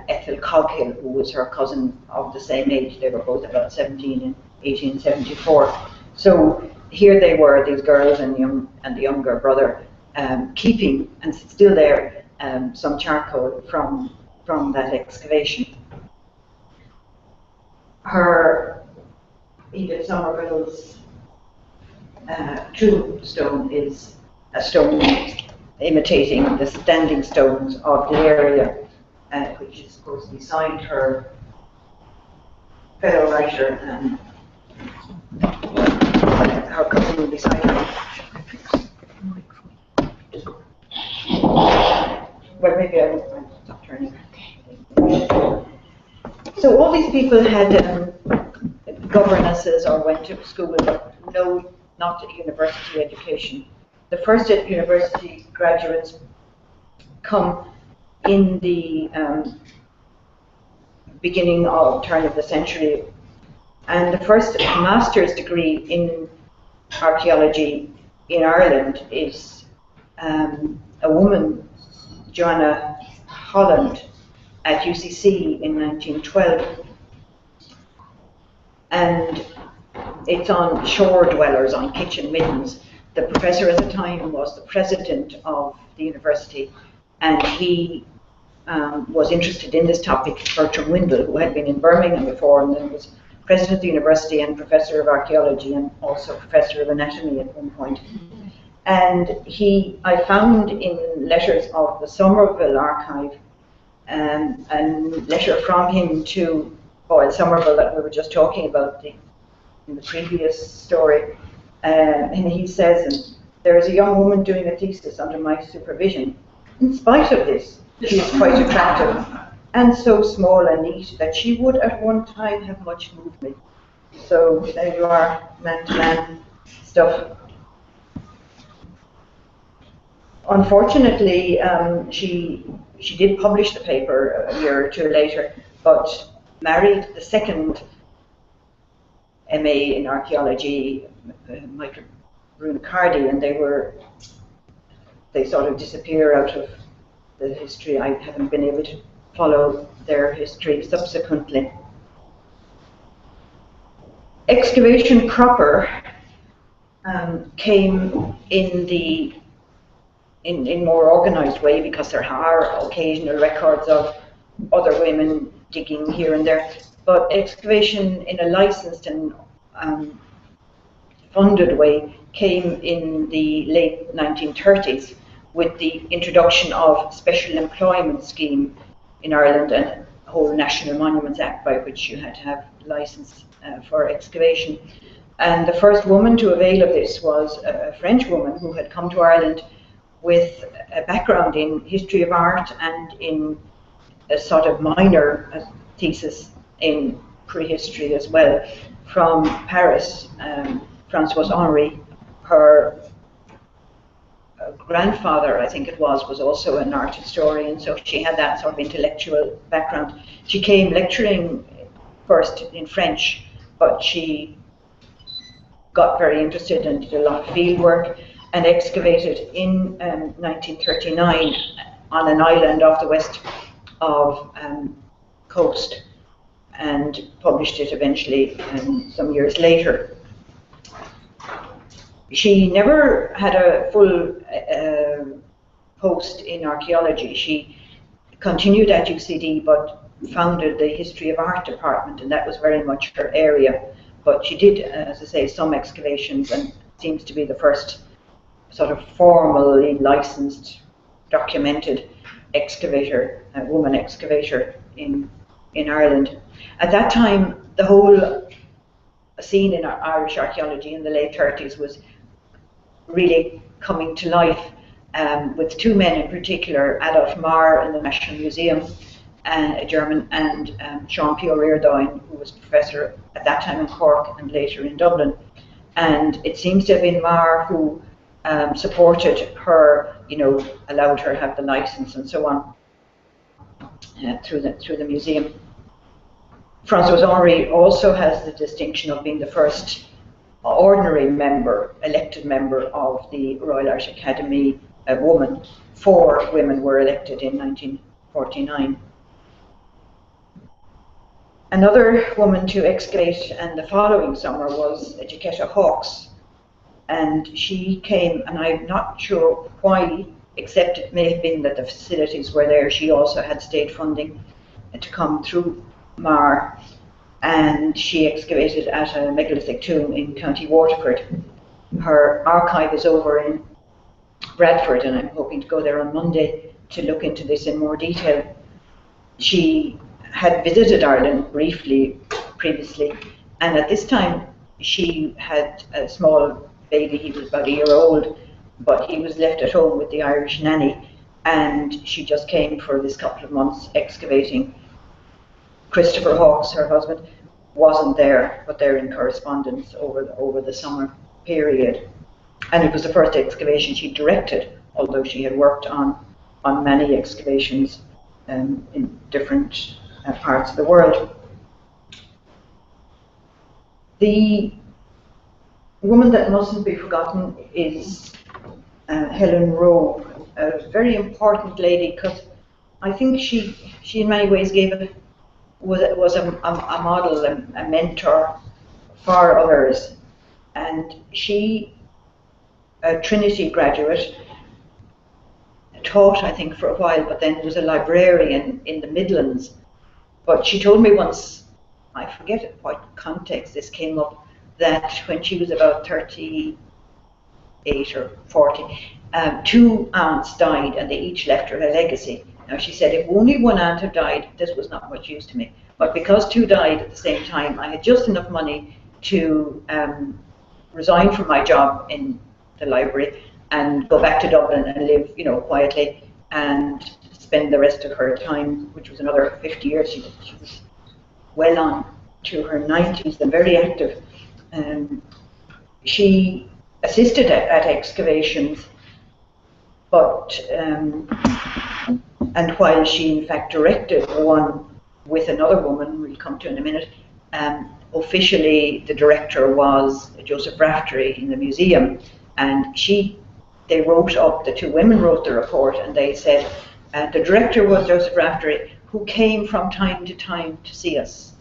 Ethel Coghill, who was her cousin of the same age. They were both about 17 in 1874. So here they were, these girls and the younger brother, keeping, and still there, some charcoal from that excavation. Edith Somerville's tombstone is a stone imitating the standing stones of the area, which is, of course, beside her fellow writer and her cousin beside her. Well, maybe I'll stop turning. So all these people had governesses or went to school, but not university education. The first university graduates come in the beginning of turn of the century, and the first master's degree in archaeology in Ireland is a woman, Joanna Holland, at UCC in 1912, and it's on shore dwellers, on kitchen middens. The professor at the time was the president of the university, and he was interested in this topic, Bertram Windle, who had been in Birmingham before and then was president of the university and professor of archaeology and also professor of anatomy at one point. And I found in letters of the Somerville archive a letter from him to Boyle Somerville that we were just talking about in the previous story. And he says, there is a young woman doing a thesis under my supervision. In spite of this, she is quite attractive and so small and neat that she would at one time have much moved me. So there you are, man-to-man stuff. Unfortunately, she did publish the paper a year or 2 later, but married the second MA in archaeology, Michael Brunacardi, and they sort of disappear out of the history. I haven't been able to follow their history subsequently. Excavation proper came in more organised way, because there are occasional records of other women digging here and there, but excavation in a licensed and funded way came in the late 1930s with the introduction of Special Employment Scheme in Ireland and a whole National Monuments Act by which you had to have license for excavation. And the first woman to avail of this was a French woman who had come to Ireland with a background in history of art and in a sort of minor thesis in prehistory as well, from Paris. Françoise Henri, her grandfather, I think it was also an art historian, so she had that sort of intellectual background. She came lecturing first in French, but she got very interested and did a lot of field work and excavated in 1939 on an island off the west of coast, and published it eventually some years later. She never had a full post in archaeology. She continued at UCD but founded the History of Art department, and that was very much her area. But she did, as I say, some excavations, and seems to be the first sort of formally licensed, documented excavator, woman excavator in Ireland. At that time, the whole scene in Irish archaeology in the late 30s was really coming to life, with two men in particular, Adolf Marr in the National Museum, a German, and Jean-Pierre Reardoin, who was professor at that time in Cork and later in Dublin. And it seems to have been Marr who supported her, allowed her to have the license and so on through the museum. Françoise Henri also has the distinction of being the first ordinary member, elected member of the Royal Irish Academy, a woman. 4 women were elected in 1949. Another woman to excavate and the following summer was Giulietta Hawkes, and she came, and I'm not sure why, except it may have been that the facilities were there. She also had state funding to come through Marr, and she excavated at a megalithic tomb in County Waterford. Her archive is over in Bradford, and I'm hoping to go there on Monday to look into this in more detail. She had visited Ireland briefly previously, and at this time she had a small baby. He was about a year old, but he was left at home with the Irish nanny, and she just came for this couple of months excavating. Christopher Hawkes, her husband, wasn't there, but they're in correspondence over the summer period. And it was the first excavation she directed, although she had worked on many excavations in different parts of the world. The woman that mustn't be forgotten is Helen Rowe, a very important lady, because I think she in many ways was a model, a mentor for others. And she, a Trinity graduate, taught, I think, for a while, but then was a librarian in the Midlands. But she told me once, I forget what context this came up, that when she was about 38 or 40, 2 aunts died, and they each left her a legacy. Now, she said, if only one aunt had died, this was not much use to me. But because 2 died at the same time, I had just enough money to resign from my job in the library and go back to Dublin and live, quietly, and spend the rest of her time, which was another 50 years. She was well on to her 90s and very active. She assisted at excavations, but and while she in fact directed one with another woman, we'll come to in a minute, officially the director was Joseph Raftery in the museum, and they wrote up, the two women wrote the report, and they said the director was Joseph Raftery, who came from time to time to see us.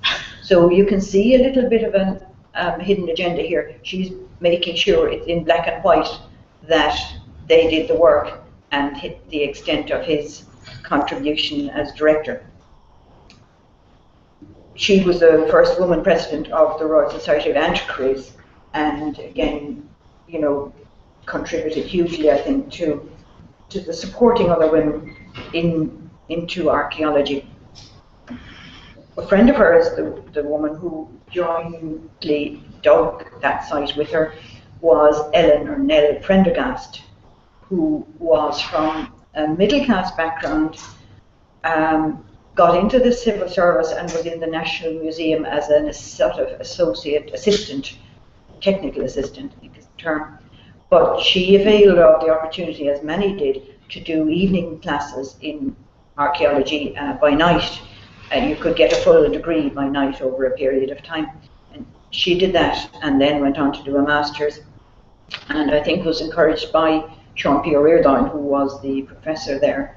So you can see a little bit of a hidden agenda here. She's making sure it's in black and white that they did the work and hit the extent of his contribution as director. She was the first woman president of the Royal Society of Antiquaries, and again, you know, contributed hugely, I think, to the supporting other women into archaeology. A friend of hers, the woman who jointly dug that site with her, was Ellen or Nell Prendergast, who was from a middle-class background, got into the civil service and was in the National Museum as a sort of associate assistant, technical assistant, I think is the term. But she availed of the opportunity, as many did, to do evening classes in archaeology by night. And you could get a full degree by night over a period of time. And she did that and then went on to do a master's. And I think was encouraged by Sean-Pierre Reardon, who was the professor there.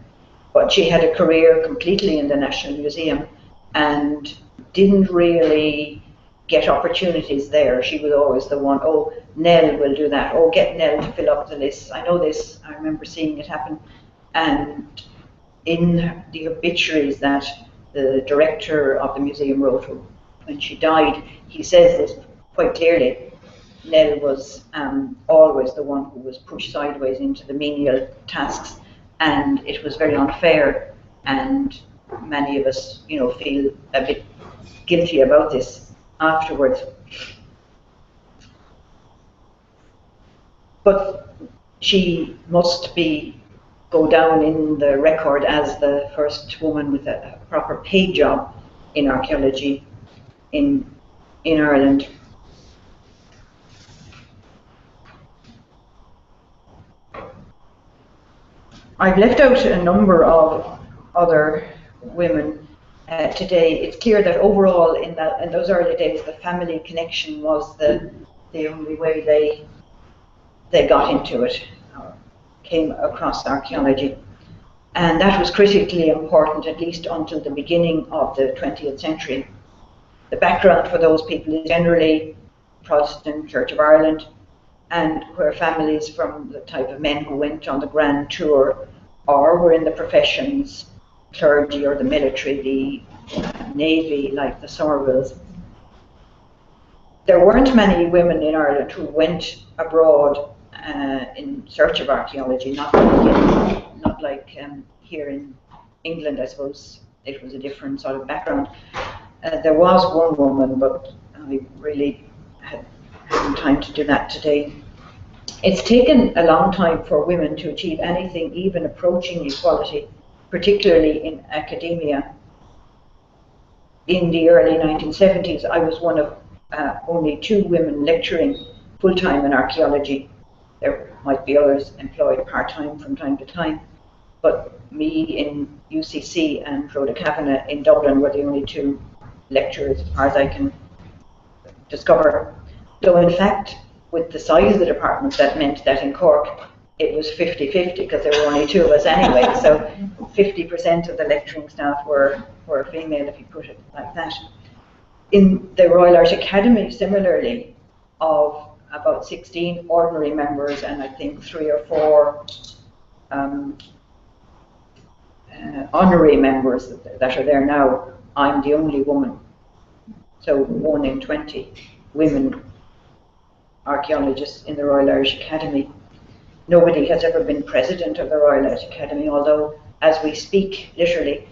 But she had a career completely in the National Museum and didn't really get opportunities there. She was always the one, oh, Nell will do that, oh, get Nell to fill up the list. I know this, I remember seeing it happen. And in the obituaries that the director of the museum wrote when she died, he says this quite clearly. Nell was always the one who was pushed sideways into the menial tasks, and it was very unfair, and many of us, you know, feel a bit guilty about this afterwards. But she must go down in the record as the first woman with a proper paid job in archaeology in Ireland. I've left out a number of other women today. It's clear that overall in those early days the family connection was the only way they got into it, or came across archaeology. And that was critically important, at least until the beginning of the 20th century. The background for those people is generally Protestant Church of Ireland, and where families from the type of men who went on the grand tour or were in the professions, clergy or the military, the navy, like the Somervilles. There weren't many women in Ireland who went abroad in search of archaeology, not like here in England. I suppose it was a different sort of background. There was one woman, but I really hadn't time to do that today. It's taken a long time for women to achieve anything even approaching equality, particularly in academia. In the early 1970s, I was one of only 2 women lecturing full-time in archaeology. There might be others employed part-time from time to time, but me in UCC and Rhoda Kavanagh in Dublin were the only 2 lecturers, as far as I can discover. Though in fact, with the size of the department, that meant that in Cork it was 50-50, because there were only 2 of us anyway, so 50% of the lecturing staff were female, if you put it like that. In the Royal Irish Academy, similarly, of about 16 ordinary members and I think 3 or 4 honorary members that are there now, I'm the only woman. So 1 in 20 women archaeologists in the Royal Irish Academy. Nobody has ever been president of the Royal Irish Academy, although as we speak, literally,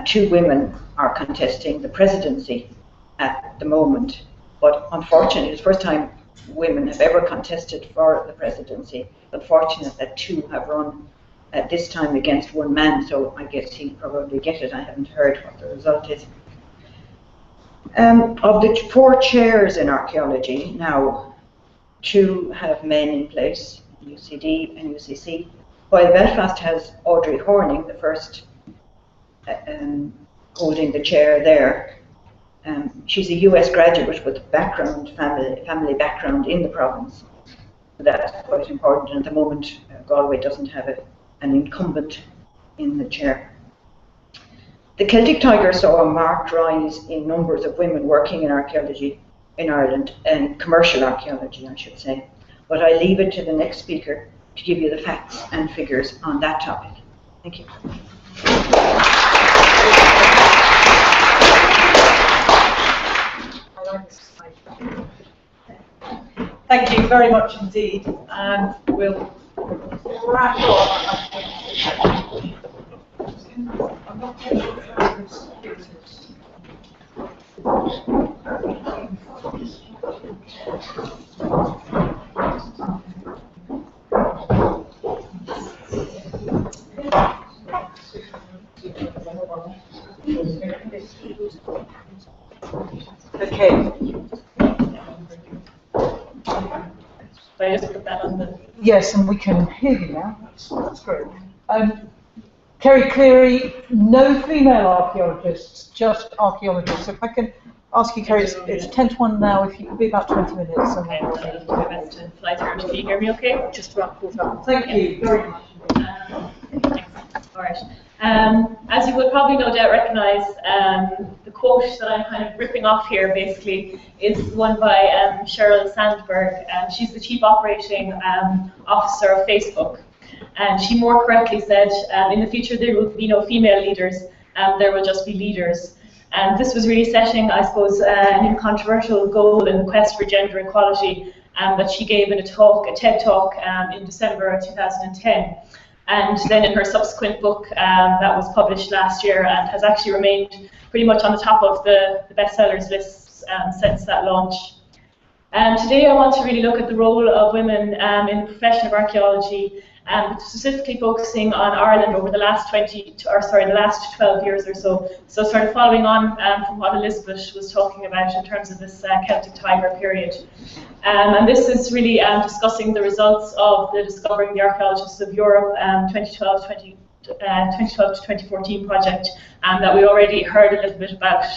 2 women are contesting the presidency at the moment. But unfortunately, it's the first time women have ever contested for the presidency. Unfortunate that 2 have run at this time against 1 man, so I guess he'll probably get it. I haven't heard what the result is. Of the 4 chairs in archaeology now, 2 have men in place, UCD and UCC, while Belfast has Audrey Horning, the first holding the chair there. She's a US graduate with family background in the province. So that's quite important. And at the moment, Galway doesn't have an incumbent in the chair. The Celtic Tiger saw a marked rise in numbers of women working in archaeology in Ireland, and commercial archaeology, I should say. But I leave it to the next speaker to give you the facts and figures on that topic. Thank you. Thank you very much indeed, and we'll wrap up. Okay. I just put that on the... Yes, and we can hear you now. That's great. Kerry Cleary, no female archaeologists, just archaeologists. So if I can ask you, Kerry, it's 10 to 1 now, if you could be about 20 minutes. Okay, I'll do my best to fly through. Can you hear me okay? Just about caught up. Thank you very much. All right. As you would probably no doubt recognise, the quote that I'm kind of ripping off here basically is one by Sheryl Sandberg. She's the Chief Operating Officer of Facebook. And she more correctly said, in the future there will be no female leaders, there will just be leaders. And this was really setting, I suppose, an incontrovertible goal in the quest for gender equality that she gave in a TED Talk in December 2010. And then in her subsequent book that was published last year and has actually remained pretty much on the top of the bestsellers lists since that launch. Today I want to really look at the role of women in the profession of archaeology, specifically focusing on Ireland over the last 12 years or so. So sort of following on from what Elizabeth was talking about in terms of this Celtic Tiger period. And this is really discussing the results of the Discovering the Archaeologists of Europe 2012 to 2014 project that we already heard a little bit about.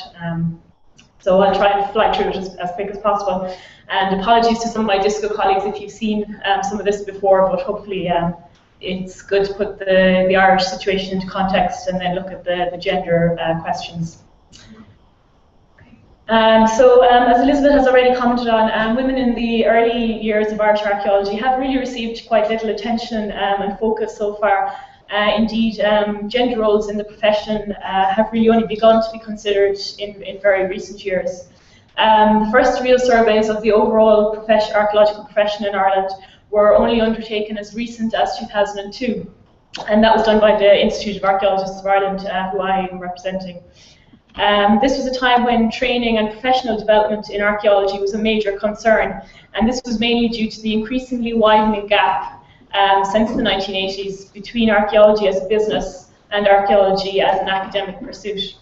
So I'll try and fly through it as quick as possible. And apologies to some of my disco colleagues if you've seen some of this before, but hopefully it's good to put the Irish situation into context and then look at the gender questions. As Elizabeth has already commented on, women in the early years of Irish archaeology have really received quite little attention and focus so far. Indeed, gender roles in the profession have really only begun to be considered in very recent years. The first real surveys of the overall archaeological profession in Ireland were only undertaken as recent as 2002, and that was done by the Institute of Archaeologists of Ireland, who I am representing. This was a time when training and professional development in archaeology was a major concern, and this was mainly due to the increasingly widening gap since the 1980s between archaeology as a business and archaeology as an academic pursuit.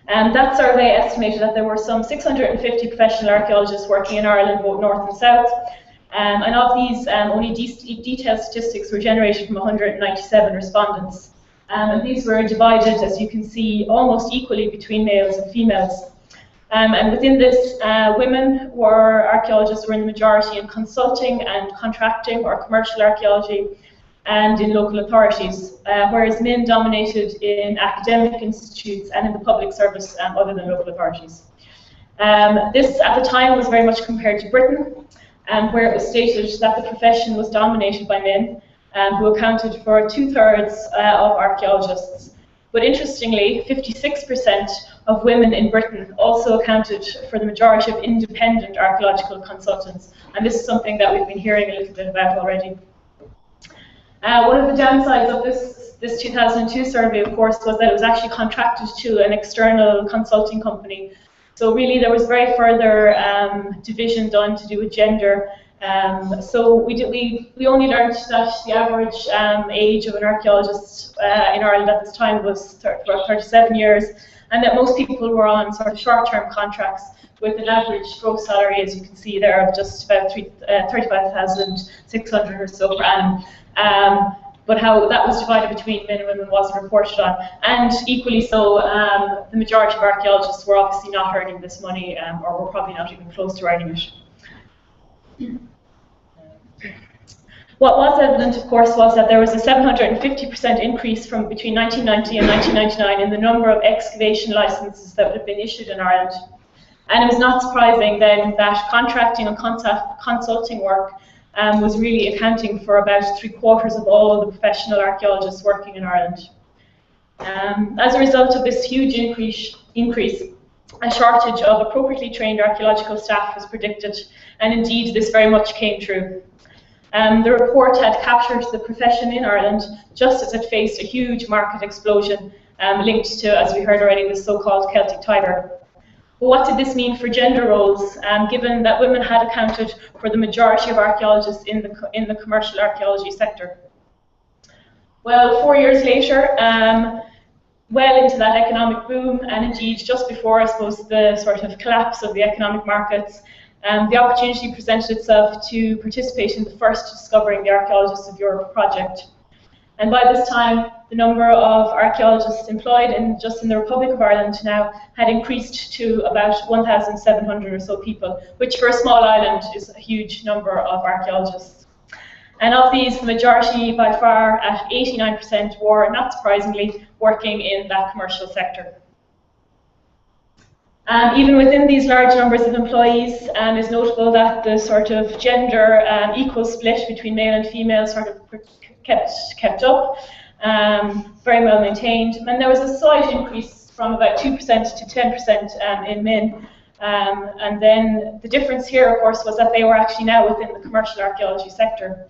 That survey estimated that there were some 650 professional archaeologists working in Ireland, both north and south. And of these, only detailed statistics were generated from 197 respondents. And these were divided, as you can see, almost equally between males and females. And within this, archaeologists were in the majority in consulting and contracting or commercial archaeology and in local authorities, whereas men dominated in academic institutes and in the public service other than local authorities. This, at the time, was very much compared to Britain, where it was stated that the profession was dominated by men, who accounted for 2/3 of archaeologists. But interestingly, 56% of women in Britain also accounted for the majority of independent archaeological consultants, and this is something that we've been hearing a little bit about already. One of the downsides of this 2002 survey, of course, was that it was actually contracted to an external consulting company. So really there was very further division done to do with gender. So we only learned that the average age of an archaeologist in Ireland at this time was 37 years, and that most people were on sort of short-term contracts with an average gross salary, as you can see there, of just about 35,600 or so per annum. but how that was divided between men and women wasn't reported on. And equally so, the majority of archaeologists were obviously not earning this money, or were probably not even close to earning it. What was evident, of course, was that there was a 750% increase from between 1990 and 1999 in the number of excavation licenses that would have been issued in Ireland. And it was not surprising then that contracting and consulting work was really accounting for about 3/4 of all the professional archaeologists working in Ireland. As a result of this huge increase, a shortage of appropriately trained archaeological staff was predicted, and indeed this very much came true. The report had captured the profession in Ireland just as it faced a huge market explosion linked to, as we heard already, the so-called Celtic Tiger. But what did this mean for gender roles, given that women had accounted for the majority of archaeologists in the commercial archaeology sector? Well, 4 years later, well into that economic boom, and indeed just before, I suppose, the sort of collapse of the economic markets, the opportunity presented itself to participate in the first Discovering the Archaeologists of Europe project. And by this time, the number of archaeologists employed just in the Republic of Ireland now had increased to about 1,700 or so people, which for a small island is a huge number of archaeologists. And of these, the majority, by far, at 89%, were, not surprisingly, working in that commercial sector. Even within these large numbers of employees, it's notable that the sort of gender equal split between male and female sort of kept up, very well maintained, and there was a slight increase from about 2% to 10% in men. And then the difference here, of course, was that they were actually now within the commercial archaeology sector.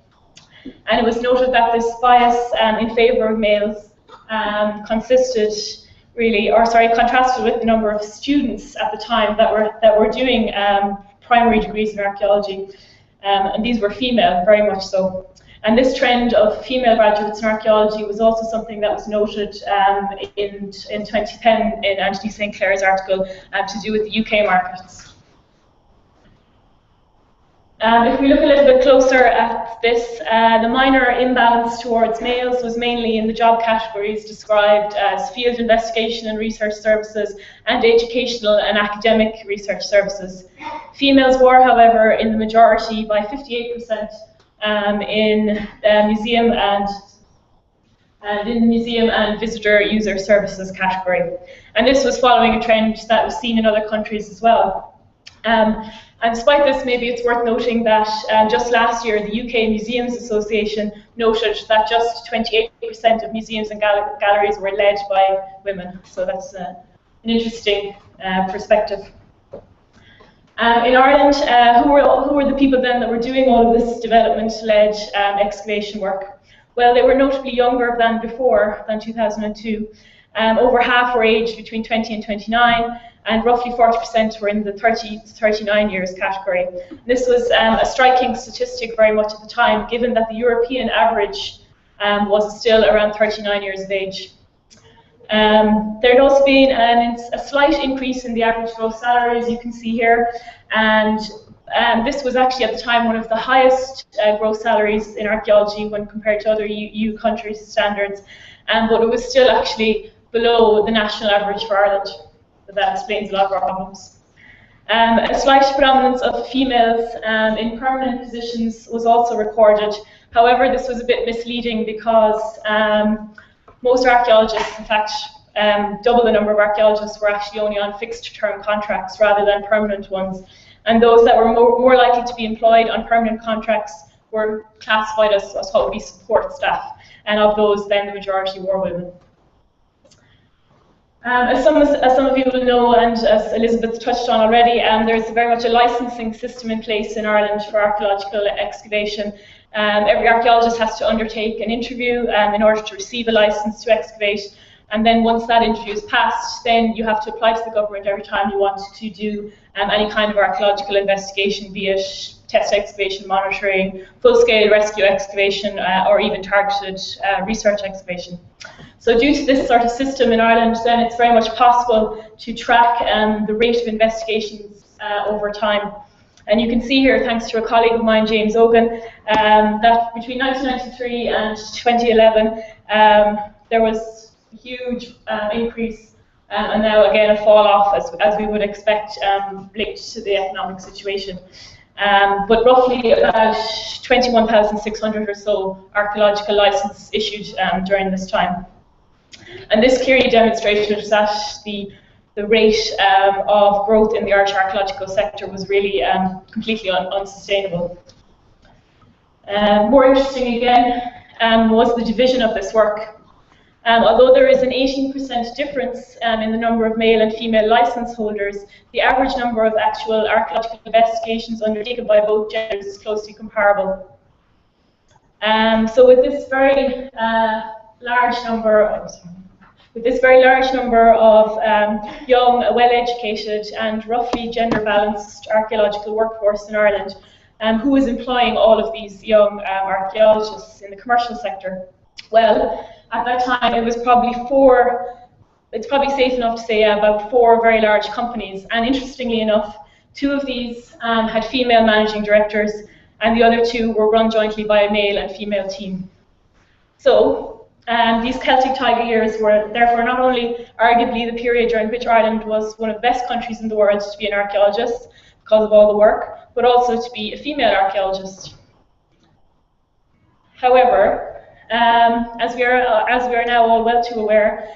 And it was noted that this bias in favour of males contrasted with the number of students at the time that were doing primary degrees in archaeology, and these were female, very much so. And this trend of female graduates in archaeology was also something that was noted in 2010 in Anthony St. Clair's article to do with the UK markets. If we look a little bit closer at this, the minor imbalance towards males was mainly in the job categories described as field investigation and research services and educational and academic research services. Females were, however, in the majority by 58% in museum and visitor user services category. And this was following a trend that was seen in other countries as well. And despite this, maybe it's worth noting that just last year, the UK Museums Association noted that just 28% of museums and galleries were led by women. So that's an interesting perspective. In Ireland, who were the people then that were doing all of this development-led excavation work? Well, they were notably younger than before, than 2002. Over half were aged between 20 and 29, and roughly 40% were in the 30 to 39 years category. This was a striking statistic very much at the time, given that the European average was still around 39 years of age. There had also been a slight increase in the average gross salary, as you can see here, and this was actually at the time one of the highest gross salaries in archaeology when compared to other EU countries' standards, but it was still actually below the national average for Ireland. So that explains a lot of our problems. A slight predominance of females in permanent positions was also recorded. However, this was a bit misleading because most archaeologists, in fact, double the number of archaeologists were actually only on fixed-term contracts rather than permanent ones. And those that were more likely to be employed on permanent contracts were classified as what would be support staff. And of those, then the majority were women. As some of you will know, and as Elizabeth touched on already, there's very much a licensing system in place in Ireland for archaeological excavation. Every archaeologist has to undertake an interview in order to receive a license to excavate, and then once that interview is passed, then you have to apply to the government every time you want to do any kind of archaeological investigation, be it test excavation, monitoring, full-scale rescue excavation, or even targeted research excavation. So due to this sort of system in Ireland, then it's very much possible to track the rate of investigations over time. And you can see here, thanks to a colleague of mine, James Ogan, that between 1993 and 2011, there was a huge increase, and now again a fall off, as we would expect, linked to the economic situation. But roughly about 21,600 or so archaeological licenses issued during this time. And this clearly demonstrated that the rate of growth in the Irish archaeological sector was really completely unsustainable. More interesting again was the division of this work. Although there is an 18% difference in the number of male and female license holders, the average number of actual archaeological investigations undertaken by both genders is closely comparable. So with this very large number of young, well-educated and roughly gender-balanced archaeological workforce in Ireland, who is employing all of these young archaeologists in the commercial sector? Well, at that time it was probably it's probably safe enough to say about 4 very large companies, and interestingly enough, 2 of these had female managing directors, and the other 2 were run jointly by a male and female team. So, these Celtic Tiger years were therefore not only arguably the period during which Ireland was one of the best countries in the world to be an archaeologist because of all the work, but also to be a female archaeologist. However, as we are now all well too aware,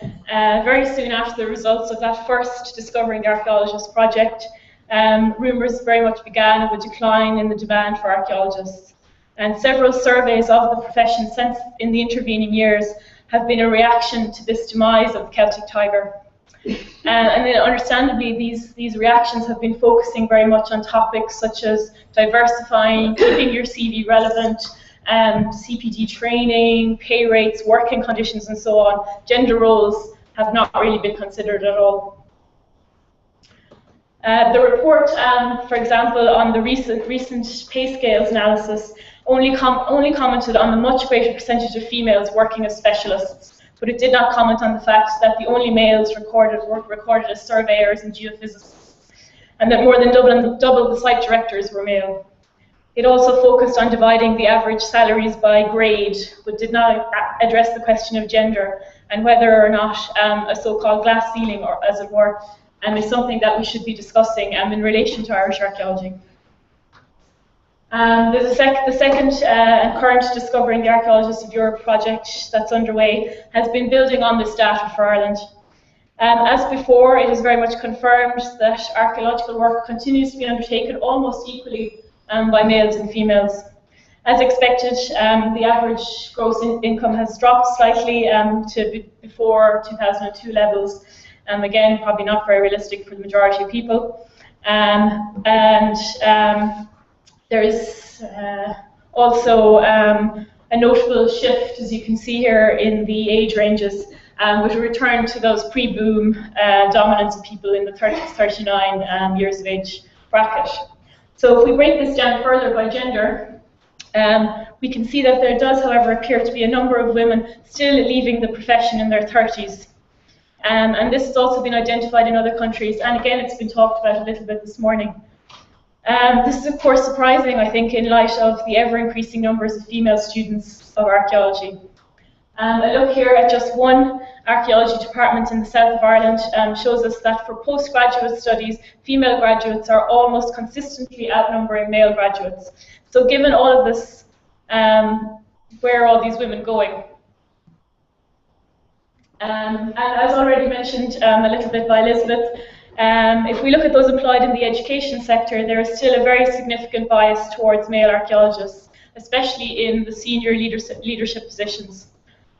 very soon after the results of that first Discovering the Archaeologist project, rumours very much began of a decline in the demand for archaeologists. And several surveys of the profession since in the intervening years have been a reaction to this demise of the Celtic Tiger. And then understandably, these reactions have been focusing very much on topics such as diversifying, keeping your CV relevant, CPD training, pay rates, working conditions, and so on. Gender roles have not really been considered at all. The report, for example, on the recent pay scales analysis only commented on the much greater percentage of females working as specialists, but it did not comment on the fact that the only males were recorded as surveyors and geophysicists, and that more than double the site directors were male. It also focused on dividing the average salaries by grade, but did not address the question of gender and whether or not a so-called glass ceiling, or as it were, is something that we should be discussing in relation to Irish archaeology. The second current Discovering the Archaeologists of Europe project that's underway has been building on this data for Ireland. As before, it is very much confirmed that archaeological work continues to be undertaken almost equally by males and females. As expected, the average gross income has dropped slightly to before 2002 levels. Again, probably not very realistic for the majority of people. There is also a notable shift, as you can see here, in the age ranges, with a return to those pre-boom dominance of people in the 30 to 39 years of age bracket. So if we break this down further by gender, we can see that there does, however, appear to be a number of women still leaving the profession in their 30s. And this has also been identified in other countries, and again, it's been talked about a little bit this morning. This is, of course, surprising, I think, in light of the ever-increasing numbers of female students of archaeology. A look here at just one archaeology department in the south of Ireland shows us that for postgraduate studies, female graduates are almost consistently outnumbering male graduates. So given all of this, where are all these women going? And as already mentioned a little bit by Elizabeth, if we look at those employed in the education sector, there is still a very significant bias towards male archaeologists, especially in the senior leadership positions.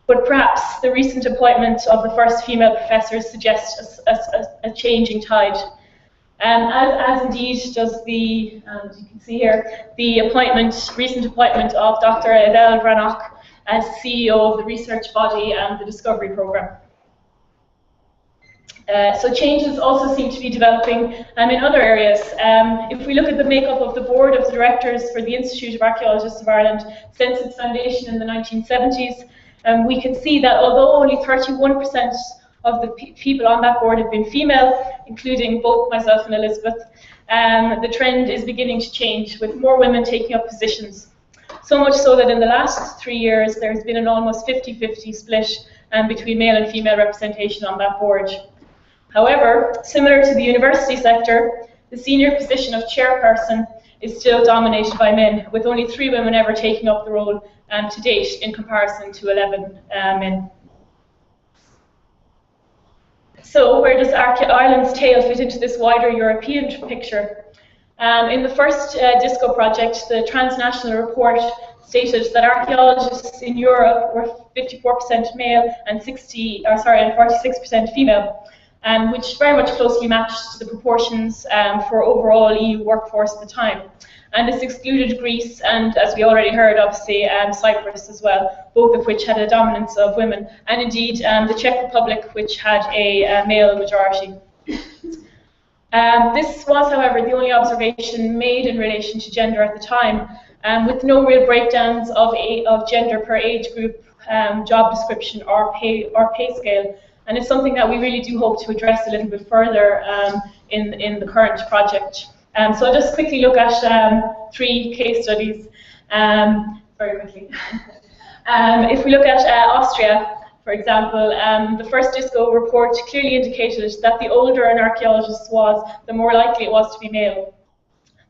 But perhaps the recent appointment of the first female professor suggests a changing tide. As indeed does the, as you can see here, the recent appointment of Dr. Adele Brannock as CEO of the research body and the Discovery Programme. So changes also seem to be developing in other areas. If we look at the makeup of the board of directors for the Institute of Archaeologists of Ireland since its foundation in the 1970s, we can see that although only 31% of the people on that board have been female, including both myself and Elizabeth, the trend is beginning to change, with more women taking up positions. So much so that in the last 3 years, there's been an almost 50-50 split between male and female representation on that board. However, similar to the university sector, the senior position of chairperson is still dominated by men, with only 3 women ever taking up the role to date, in comparison to 11 men. So where does Ireland's tale fit into this wider European picture? In the first DISCO project, the transnational report stated that archaeologists in Europe were 54% male and 46% female, which very much closely matched the proportions for overall EU workforce at the time. And this excluded Greece and, as we already heard, obviously Cyprus as well, both of which had a dominance of women, and indeed the Czech Republic, which had a male majority. This was, however, the only observation made in relation to gender at the time, with no real breakdowns of gender per age group, job description, or pay scale. And it's something that we really do hope to address a little bit further in the current project. So I'll just quickly look at 3 case studies very quickly. If we look at Austria, for example, the first DISCO report clearly indicated that the older an archaeologist was, the more likely it was to be male.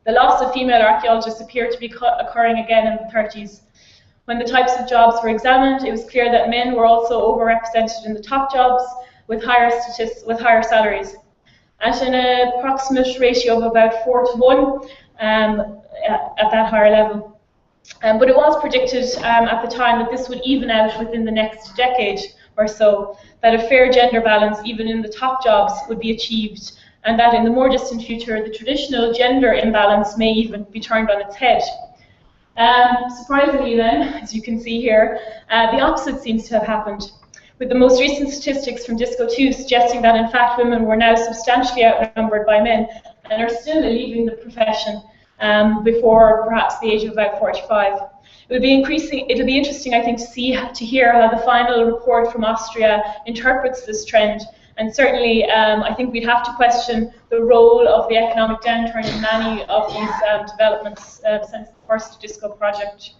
The loss of female archaeologists appeared to be occurring again in the 30s. When the types of jobs were examined, it was clear that men were also overrepresented in the top jobs with higher salaries, at an approximate ratio of about 4 to 1 at that higher level. But it was predicted at the time that this would even out within the next decade or so, that a fair gender balance even in the top jobs would be achieved, and that in the more distant future the traditional gender imbalance may even be turned on its head. Surprisingly then, as you can see here, the opposite seems to have happened, with the most recent statistics from DISCO 2 suggesting that in fact women were now substantially outnumbered by men and are still leaving the profession before perhaps the age of about 45. It'll be interesting, I think, to hear how the final report from Austria interprets this trend. And certainly, I think we'd have to question the role of the economic downturn in many of these developments since the first DISCO project.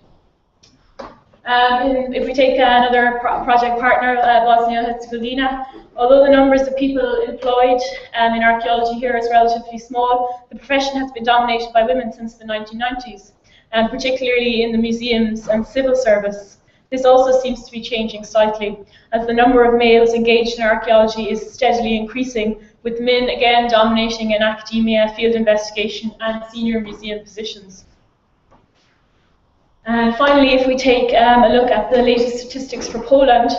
If we take another project partner, Bosnia-Herzegovina, although the numbers of people employed in archaeology here is relatively small, the profession has been dominated by women since the 1990s, and particularly in the museums and civil service. This also seems to be changing slightly, as the number of males engaged in archaeology is steadily increasing, with men again dominating in academia, field investigation, and senior museum positions. And finally, if we take a look at the latest statistics for Poland,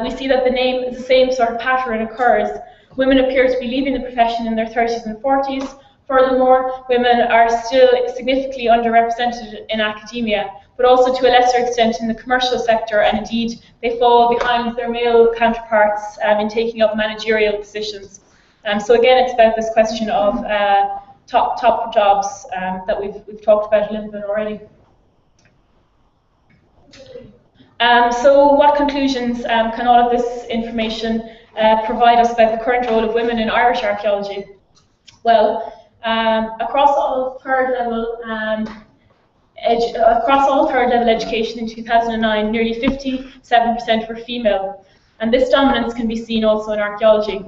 we see that the same sort of pattern occurs. Women appear to be leaving the profession in their 30s and 40s. Furthermore, women are still significantly underrepresented in academia, but also to a lesser extent in the commercial sector, and indeed they fall behind their male counterparts in taking up managerial positions. So again, it's about this question of top jobs that we've talked about a little bit already. So what conclusions can all of this information provide us about the current role of women in Irish archaeology? Well, across all third level education in 2009, nearly 57% were female, and this dominance can be seen also in archaeology.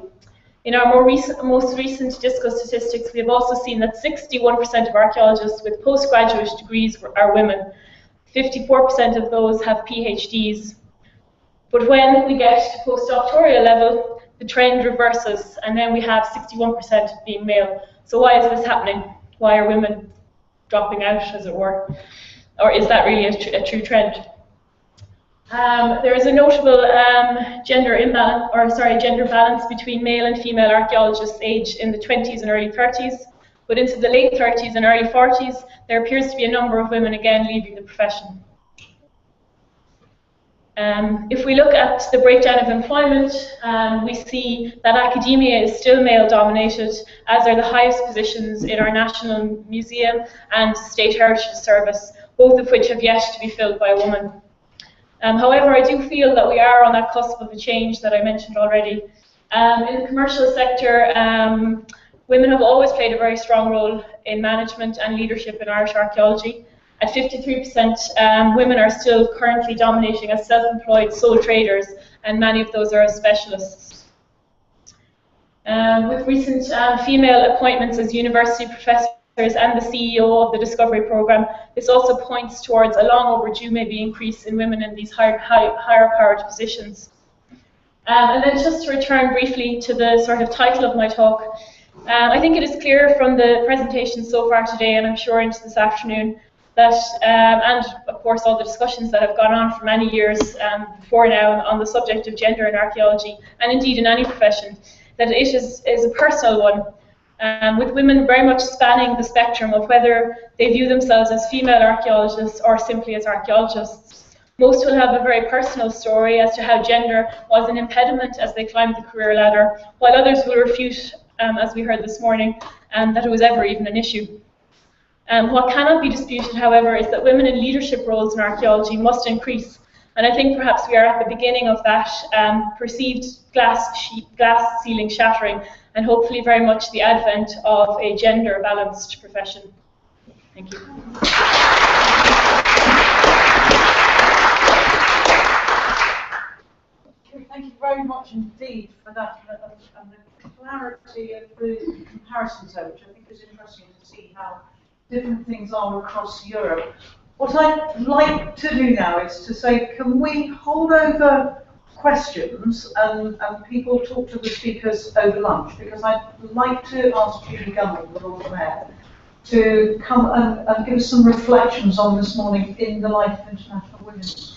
In our most recent DISCO statistics, we have also seen that 61% of archaeologists with postgraduate degrees are women. 54% of those have PhDs. But when we get to postdoctoral level, the trend reverses, and then we have 61% being male. So why is this happening? Why are women dropping out, as it were? Or is that really a true trend? There is a notable gender balance between male and female archaeologists aged in the 20s and early 30s. But into the late 30s and early 40s, there appears to be a number of women again leaving the profession. If we look at the breakdown of employment, we see that academia is still male-dominated, as are the highest positions in our National Museum and State Heritage Service, both of which have yet to be filled by a woman. However, I do feel that we are on that cusp of a change that I mentioned already. In the commercial sector, Women have always played a very strong role in management and leadership in Irish archaeology. At 53%, women are still currently dominating as self-employed sole traders, and many of those are as specialists. With recent female appointments as university professors and the CEO of the Discovery Programme, this also points towards a long overdue maybe increase in women in these higher powered positions. And then just to return briefly to the sort of title of my talk, I think it is clear from the presentation so far today, and I'm sure into this afternoon, that, and of course all the discussions that have gone on for many years before now on the subject of gender in archaeology, and indeed in any profession, that it is a personal one, with women very much spanning the spectrum of whether they view themselves as female archaeologists or simply as archaeologists. Most will have a very personal story as to how gender was an impediment as they climbed the career ladder, while others will refute, as we heard this morning, that it was ever even an issue. What cannot be disputed, however, is that women in leadership roles in archaeology must increase, and I think perhaps we are at the beginning of that perceived glass ceiling shattering, and hopefully very much the advent of a gender-balanced profession. Thank you. Thank you very much indeed for that, and the clarity of the comparisons there, which I think is interesting to see how different things are across Europe. What I'd like to do now is to say, can we hold over questions and people talk to the speakers over lunch? Because I'd like to ask Julie Gumming, the Lord Mayor, to come and give us some reflections on this morning in the light of International Women's.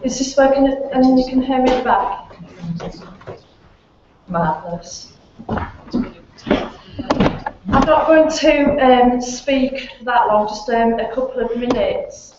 Is this working and you can hear me at the back? Marvellous. I'm not going to speak that long, just a couple of minutes.